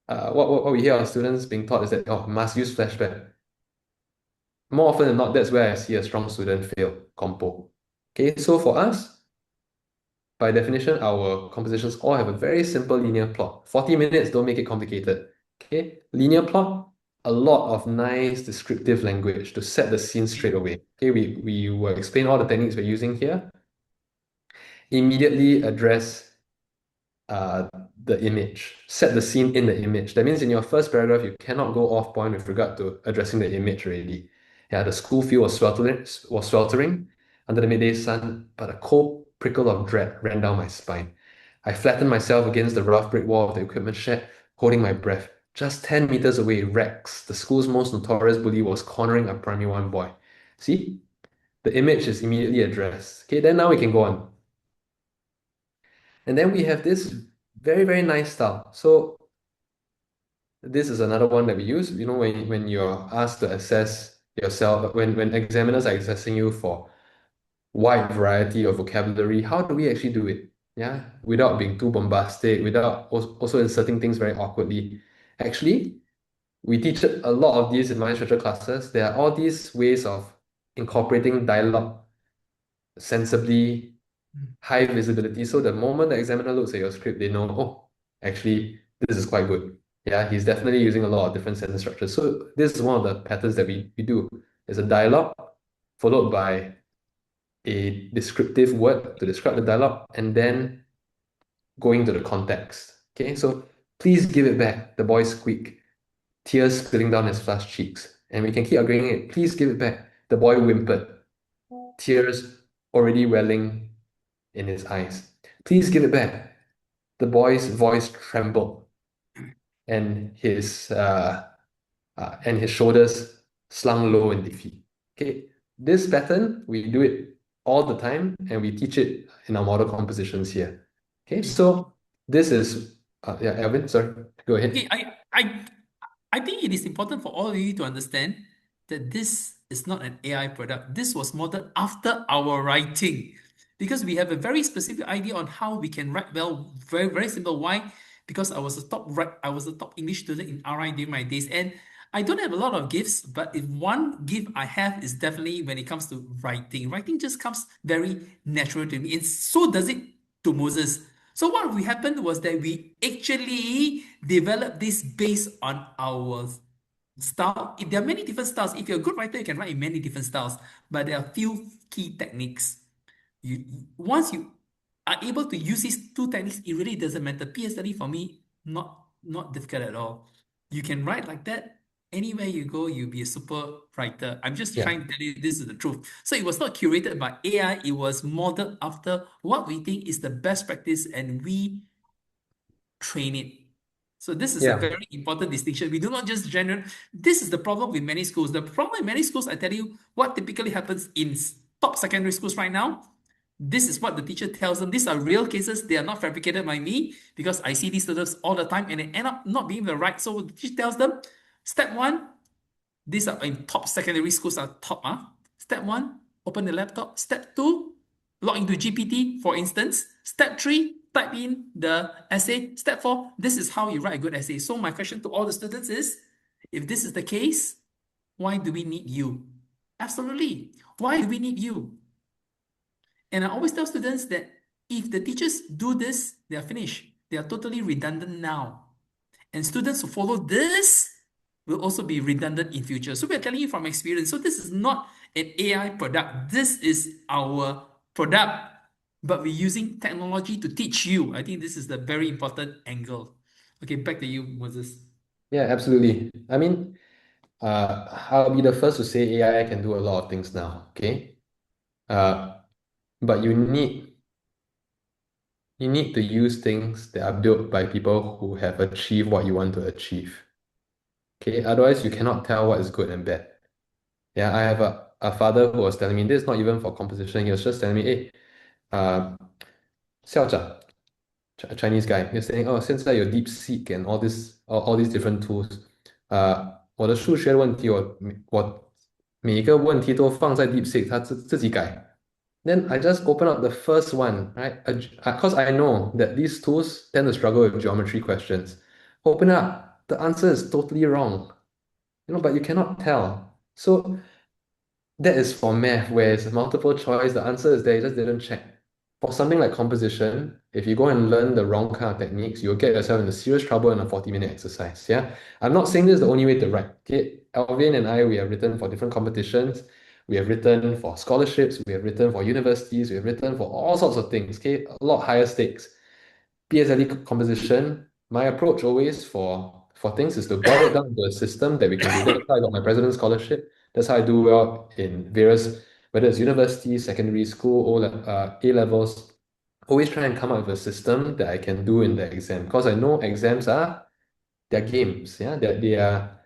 what we hear our students being taught is that, oh, must use flashback. More often than not, that's where I see a strong student fail compo. Okay, so for us, by definition, our compositions all have a very simple linear plot. 40 minutes, don't make it complicated. Okay, linear plot, a lot of nice descriptive language to set the scene straight away. Okay, we will explain all the techniques we're using here. Immediately address the image, set the scene in the image. That means in your first paragraph, you cannot go off point with regard to addressing the image already. Yeah, the school field was sweltering under the midday sun, but a cold prickle of dread ran down my spine. I flattened myself against the rough brick wall of the equipment shed, holding my breath. Just 10 meters away, Rex, the school's most notorious bully, was cornering a primary 1 boy. See? The image is immediately addressed. Okay, then now we can go on. And then we have this very, very nice style. So this is another one that we use. You know, when you're asked to assess yourself, when examiners are assessing you for wide variety of vocabulary, how do we actually do it? Yeah, without being too bombastic, without also inserting things very awkwardly. Actually, we teach a lot of these in my structure classes. There are all these ways of incorporating dialogue sensibly, high visibility. So the moment the examiner looks at your script, they know, oh, actually, this is quite good. Yeah, he's definitely using a lot of different sentence structures. So this is one of the patterns that we do. There's a dialogue followed by a descriptive word to describe the dialogue, and then going to the context. Okay, so please give it back. The boy squeak, tears spilling down his flushed cheeks. And we can keep arguing it. Please give it back. The boy whimpered, tears already welling in his eyes. Please give it back. The boy's voice trembled, and his shoulders slung low in defeat. Okay, this pattern, we do it all the time, and we teach it in our model compositions here. Okay, so this is, yeah, Alvin, sorry, go ahead. Okay, I think it is important for all of you to understand that this is not an AI product. This was modeled after our writing because we have a very specific idea on how we can write well. Very, very simple. Why? Because I was a top English student in RI during my days, and I don't have a lot of gifts, but if one gift I have is definitely when it comes to writing. Writing just comes very natural to me, and so does it to Moses. So what we happened was that we actually developed this based on our style. There are many different styles. If you're a good writer, you can write in many different styles, but there are a few key techniques. Once you are able to use these two techniques, it really doesn't matter. PSLE for me, not difficult at all. You can write like that. Anywhere you go, you'll be a super writer. I'm just Yeah. trying to tell you this is the truth. So it was not curated by AI, it was modeled after what we think is the best practice, and we train it. So this is a Yeah. very important distinction. We do not just generate. This is the problem with many schools. The problem in many schools, I tell you, what typically happens in top secondary schools right now. This is what the teacher tells them. These are real cases. They are not fabricated by me because I see these students all the time and they end up not being the right. So the teacher tells them, step one, these are in top secondary schools are top. Step one, open the laptop. Step two, log into GPT, for instance. Step three, type in the essay. Step four, this is how you write a good essay. So my question to all the students is, if this is the case, why do we need you? Absolutely. Why do we need you? And I always tell students that if the teachers do this, they are finished. They are totally redundant now. And students who follow this will also be redundant in future. So we're telling you from experience. So this is not an AI product. This is our product, but we're using technology to teach you. I think this is the very important angle. Okay, back to you, Moses. Yeah, absolutely. I mean, I'll be the first to say AI can do a lot of things now, okay? But you need to use things that are built by people who have achieved what you want to achieve. Okay, otherwise you cannot tell what is good and bad. Yeah, I have a father who was telling me, this is not even for composition, he was just telling me, hey, 校长, Chinese guy, he's saying, oh, 现在有 DeepSeek and all these different tools. 我的数学问题，我每一个问题都放在 DeepSeek，它自己改。Then I just open up the first one, right? Because I know that these tools tend to struggle with geometry questions. Open up, the answer is totally wrong. But you cannot tell. So that is for math, where it's multiple choice, the answer is there, you just didn't check. For something like composition, if you go and learn the wrong kind of techniques, you'll get yourself into serious trouble in a 40-minute exercise. Yeah. I'm not saying this is the only way to write. Okay. Alvin and I, we have written for different competitions. We have written for scholarships, we have written for universities, we have written for all sorts of things. Okay, a lot higher stakes. PSLE composition, my approach always for things is to boil it down to a system that we can do. That's how I got my president's scholarship. That's how I do well in various, whether it's university, secondary school, A levels. Always try and come up with a system that I can do in the exam, because I know exams they're games. Yeah, they are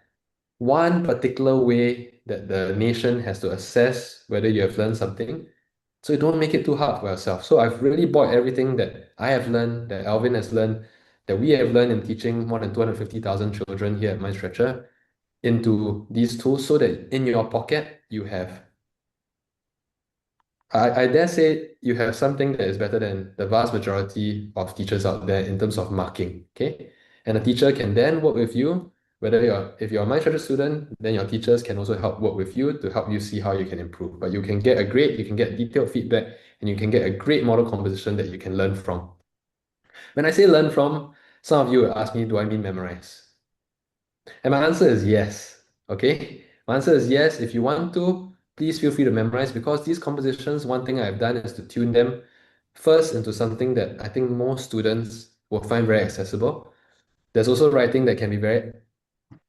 one particular way that the nation has to assess whether you have learned something. So you don't make it too hard for yourself. So I've really bought everything that I have learned, that Alvin has learned, that we have learned in teaching more than 250,000 children here at Mind Stretcher into these tools, so that in your pocket you have, I dare say, you have something that is better than the vast majority of teachers out there in terms of marking. Okay, and a teacher can then work with you. If you're a Mind Stretcher student, then your teachers can also help work with you to help you see how you can improve. But you can get a grade, you can get detailed feedback, and you can get a great model composition that you can learn from. When I say learn from, some of you will ask me, do I mean memorize? And my answer is yes. Okay? My answer is yes. If you want to, please feel free to memorize, because these compositions, one thing I've done is to tune them first into something that I think most students will find very accessible. There's also writing that can be very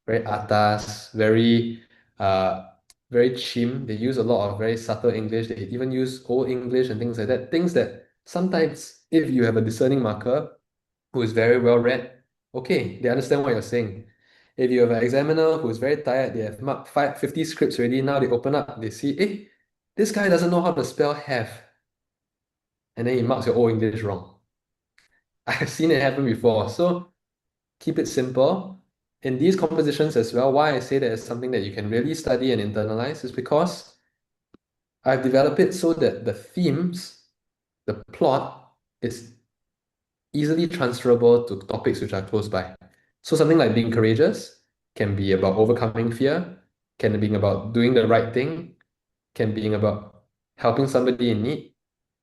atas, uh very chim. They use a lot of very subtle English. They even use old English and things like that. Things that sometimes, if you have a discerning marker who is very well read, okay, they understand what you're saying. If you have an examiner who is very tired, they have marked 50 scripts already, now they open up, they see, this guy doesn't know how to spell have. And then he marks your old English wrong. I've seen it happen before. So keep it simple. In these compositions as well, why I say that it's something that you can really study and internalize is because I've developed it so that the themes, the plot, is easily transferable to topics which are close by. So something like being courageous can be about overcoming fear, can be about doing the right thing, can be about helping somebody in need.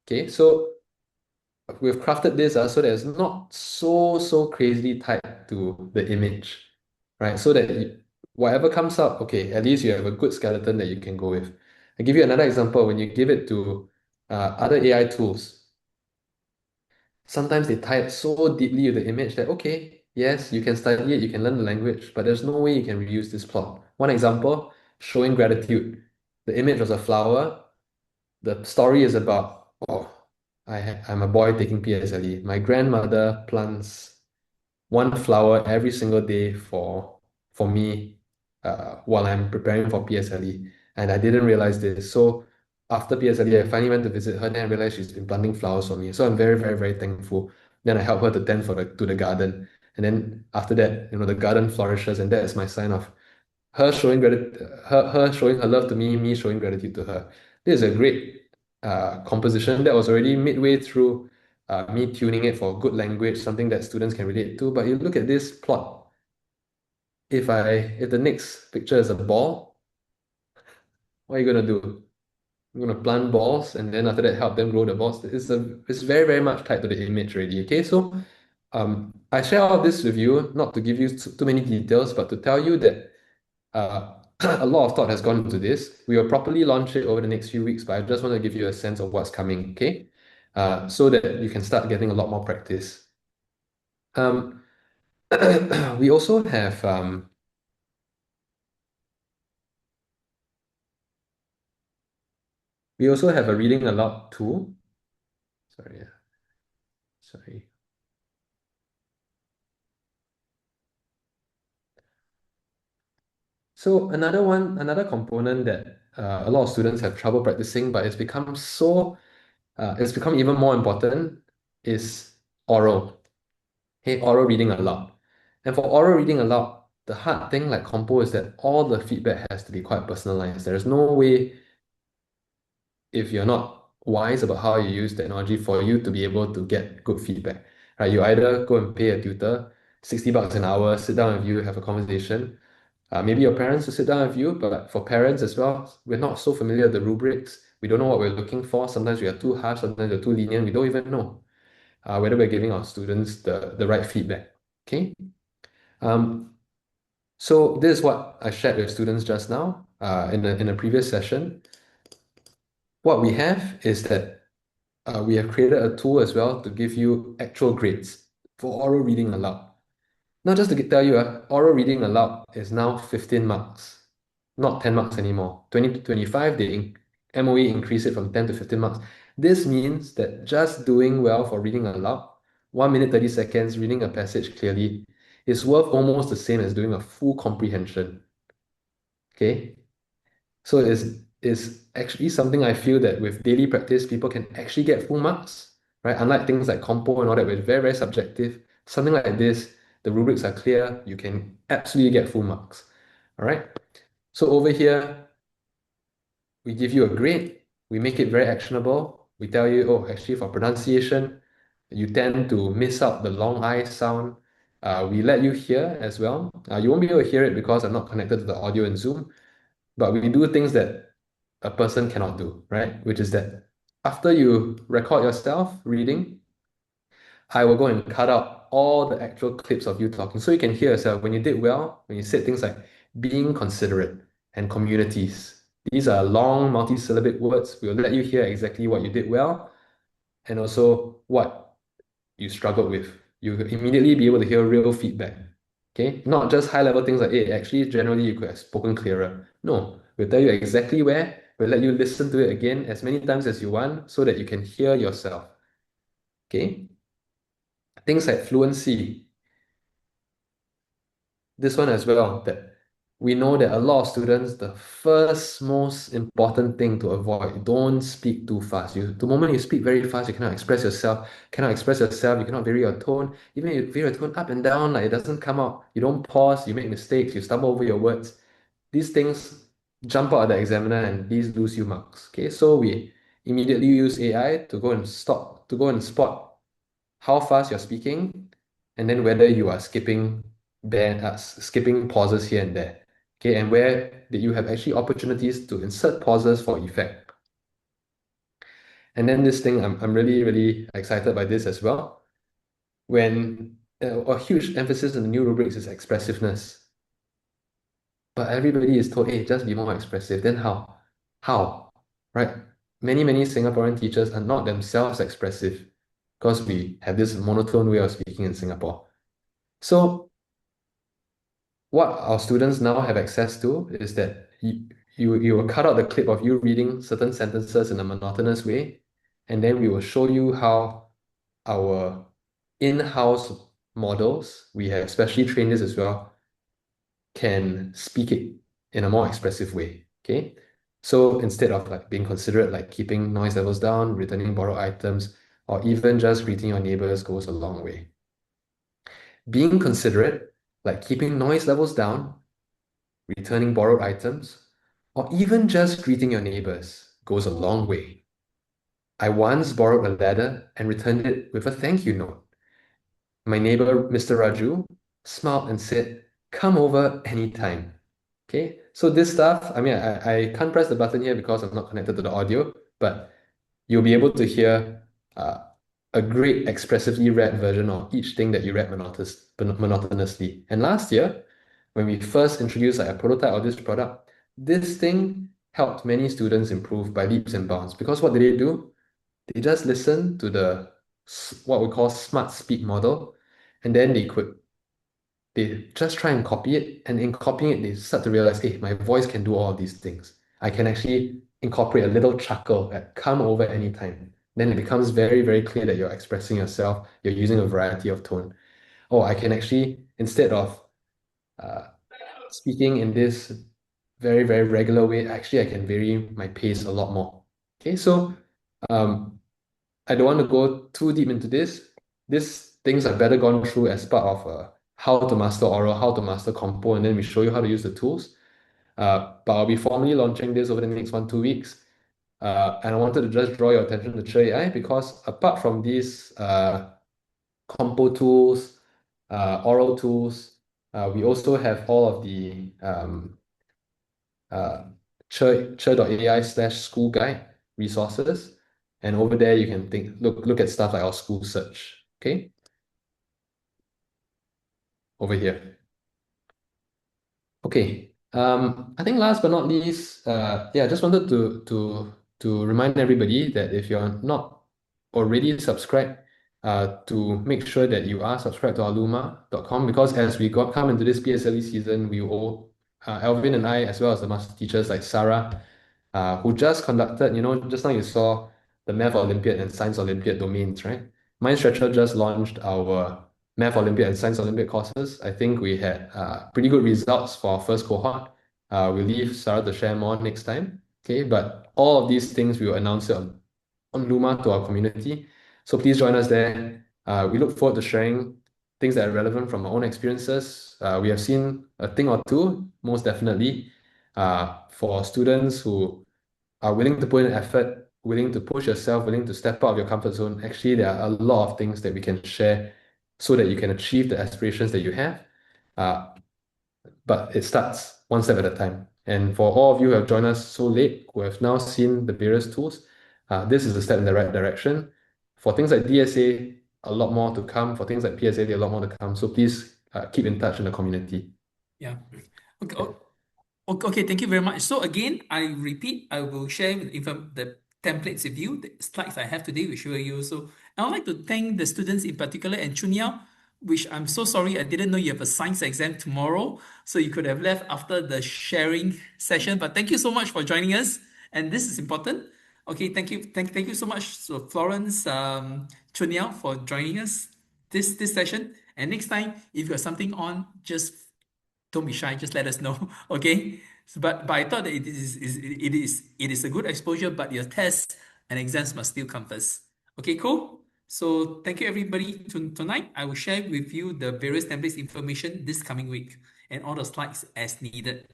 Okay, so we've crafted this so that it's not so crazily tied to the image, right? So that whatever comes up, okay, at least you have a good skeleton that you can go with. I'll give you another example. When you give it to other AI tools, sometimes they tie it so deeply with the image that, okay, yes, you can study it, you can learn the language, but there's no way you can reuse this plot. One example, showing gratitude. The image was a flower. The story is about, I'm a boy taking PSLE. My grandmother plants one flower every single day for me while I'm preparing for PSLE. And I didn't realize this. So after PSLE, I finally went to visit her, then I realized she's been planting flowers for me. So I'm very thankful. Then I help her to tend to the garden. And then after that, the garden flourishes, and that is my sign of her showing her showing her love to me, me showing gratitude to her. This is a great composition that was already midway through me tuning it for good language, something that students can relate to. But you look at this plot. If the next picture is a ball, what are you gonna do? You're gonna plant balls and then after that help them grow the balls. It's very much tied to the image already. Okay, so I share all this with you not to give you too many details, but to tell you that a lot of thought has gone into this. We will properly launch it over the next few weeks, but I just want to give you a sense of what's coming, okay? So that you can start getting a lot more practice. Um, we also have a reading aloud tool. Sorry. So another component that a lot of students have trouble practicing, but it's become even more important is oral. Hey, oral reading aloud. And for oral reading aloud, the hard thing like compo is that all the feedback has to be quite personalized. There's no way, if you're not wise about how you use technology, for you to be able to get good feedback. Right? You either go and pay a tutor, $60 an hour, sit down with you, have a conversation. Maybe your parents will sit down with you, but for parents as well, we're not so familiar with the rubrics. We don't know what we're looking for. Sometimes we are too harsh, sometimes we're too lenient. We don't even know whether we're giving our students the right feedback. Okay. So this is what I shared with students just now in a previous session. What we have is that we have created a tool as well to give you actual grades for oral reading aloud. Now, just to tell you, oral reading aloud is now 15 marks, not 10 marks anymore. 20 to 25, MOE increased it from 10 to 15 marks. This means that just doing well for reading aloud, 1 minute 30 seconds, reading a passage clearly, is worth almost the same as doing a full comprehension. Okay? So it's actually something I feel that with daily practice, people can actually get full marks, right? Unlike things like compo and all that, which is very subjective. Something like this, the rubrics are clear, you can absolutely get full marks. All right. So over here, we give you a grade, we make it very actionable. We tell you, oh, actually for pronunciation, you tend to miss out the long I sound. We let you hear as well. You won't be able to hear it because I'm not connected to the audio in Zoom, but we do things that a person cannot do, right? Which is that after you record yourself reading, I will go and cut out all the actual clips of you talking so you can hear yourself when you did well, when you said things like being considerate and communities. These are long multi-syllabic words. We'll let you hear exactly what you did well. and also what you struggled with. You will immediately be able to hear real feedback. Okay, not just high level things like, hey, actually, generally you could have spoken clearer. No, we'll tell you exactly where. We'll let you listen to it again as many times as you want so that you can hear yourself. Okay, things like fluency. This one as well, that we know that a lot of students, the first most important thing to avoid, don't speak too fast. The moment you speak very fast, you cannot express yourself, you cannot vary your tone. Even if you vary your tone up and down, like it doesn't come out, you don't pause, you make mistakes, you stumble over your words. These things jump out at the examiner and these lose you marks. Okay, so we immediately use AI to go and spot how fast you're speaking, and then whether you are skipping pauses here and there. Okay, and where did you have actually opportunities to insert pauses for effect. And then this thing, I'm really, really excited by this as well. When a huge emphasis in the new rubrics is expressiveness. But everybody is told, hey, just be more expressive. Then how? How? Right? Many, many Singaporean teachers are not themselves expressive because we have this monotone way of speaking in Singapore. So what our students now have access to is that you will cut out the clip of you reading certain sentences in a monotonous way, and then we will show you how our in-house models, we have specially trained this as well, can speak it in a more expressive way. Okay. So instead of like being considerate, like keeping noise levels down, returning borrowed items, or even just greeting your neighbors goes a long way. Being considerate, like keeping noise levels down, returning borrowed items, or even just greeting your neighbors goes a long way. I once borrowed a ladder and returned it with a thank you note. My neighbor, Mr. Raju, smiled and said, "Come over anytime." Okay, so this stuff, I mean, I can't press the button here because I'm not connected to the audio, but you'll be able to hear a great expressively read version of each thing that you read monotonously. And last year, when we first introduced like a prototype of this product, this thing helped many students improve by leaps and bounds. Because what did they do? They just listened to the what we call smart speak model, and then they just try and copy it, and in copying it, they start to realize, hey, my voice can do all of these things. I can actually incorporate a little chuckle at come over anytime. Then it becomes very, very clear that you're expressing yourself, you're using a variety of tone. Oh, I can actually, instead of speaking in this very, very regular way, actually I can vary my pace a lot more. Okay, so I don't want to go too deep into this. These things are better gone through as part of how to master oral, how to master compo, and then we show you how to use the tools. But I'll be formally launching this over the next 1-2 weeks. And I wanted to just draw your attention to Cher AI because apart from these compo tools, oral tools, we also have all of the cher.ai/school guide resources. And over there, you can look at stuff like our school search. Okay, over here. Okay. I think last but not least, yeah, just wanted to remind everybody that if you're not already subscribed, to make sure that you are subscribed to aluma.com, because as we come into this PSLE season, we all, Alvin and I, as well as the master teachers like Sarah, who just conducted, just now you saw the Math Olympiad and Science Olympiad domains, right? MindStretcher just launched our Math Olympiad and Science Olympiad courses. I think we had pretty good results for our first cohort. We'll leave Sarah to share more next time. Okay, but all of these things we will announce it on Luma to our community. So please join us there. We look forward to sharing things that are relevant from our own experiences. We have seen a thing or two, most definitely, for students who are willing to put in effort, willing to push yourself, willing to step out of your comfort zone. Actually, there are a lot of things that we can share so that you can achieve the aspirations that you have. But it starts one step at a time. And for all of you who have joined us so late, who have now seen the various tools, this is a step in the right direction. For things like DSA, a lot more to come. For things like PSLE, a lot more to come. So please keep in touch in the community. Yeah. Okay, okay, thank you very much. So again, I repeat, I will share the templates with you. The slides I have today will show you. So I would like to thank the students in particular and Chunyao, which I'm so sorry I didn't know you have a science exam tomorrow. So you could have left after the sharing session. But thank you so much for joining us. And this is important. Okay, thank you. Thank you so much to Florence, Chunyao for joining us this session. And next time, if you have something on, just don't be shy, just let us know. Okay. But I thought that it is a good exposure, but your tests and exams must still come first. Okay, cool. So thank you everybody. Tonight I will share with you the various templates information this coming week and all the slides as needed.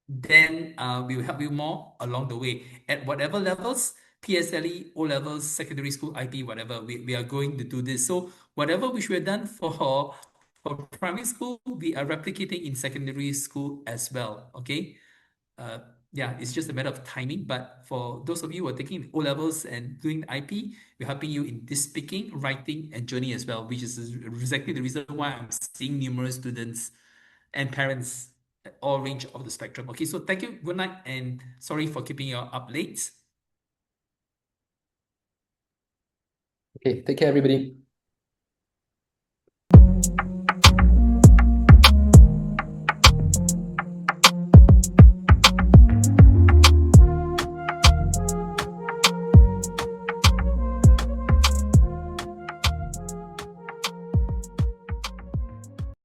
Then we will help you more along the way at whatever levels, PSLE, O levels, secondary school, IB, whatever. We are going to do this. So whatever which we have done for primary school, we are replicating in secondary school as well. Okay. Yeah, it's just a matter of timing. But for those of you who are taking O levels and doing the IP, we're helping you in this speaking, writing, and journey as well, which is exactly the reason why I'm seeing numerous students and parents at all range of the spectrum. Okay, so thank you, good night, and sorry for keeping you up late. Okay, take care, everybody.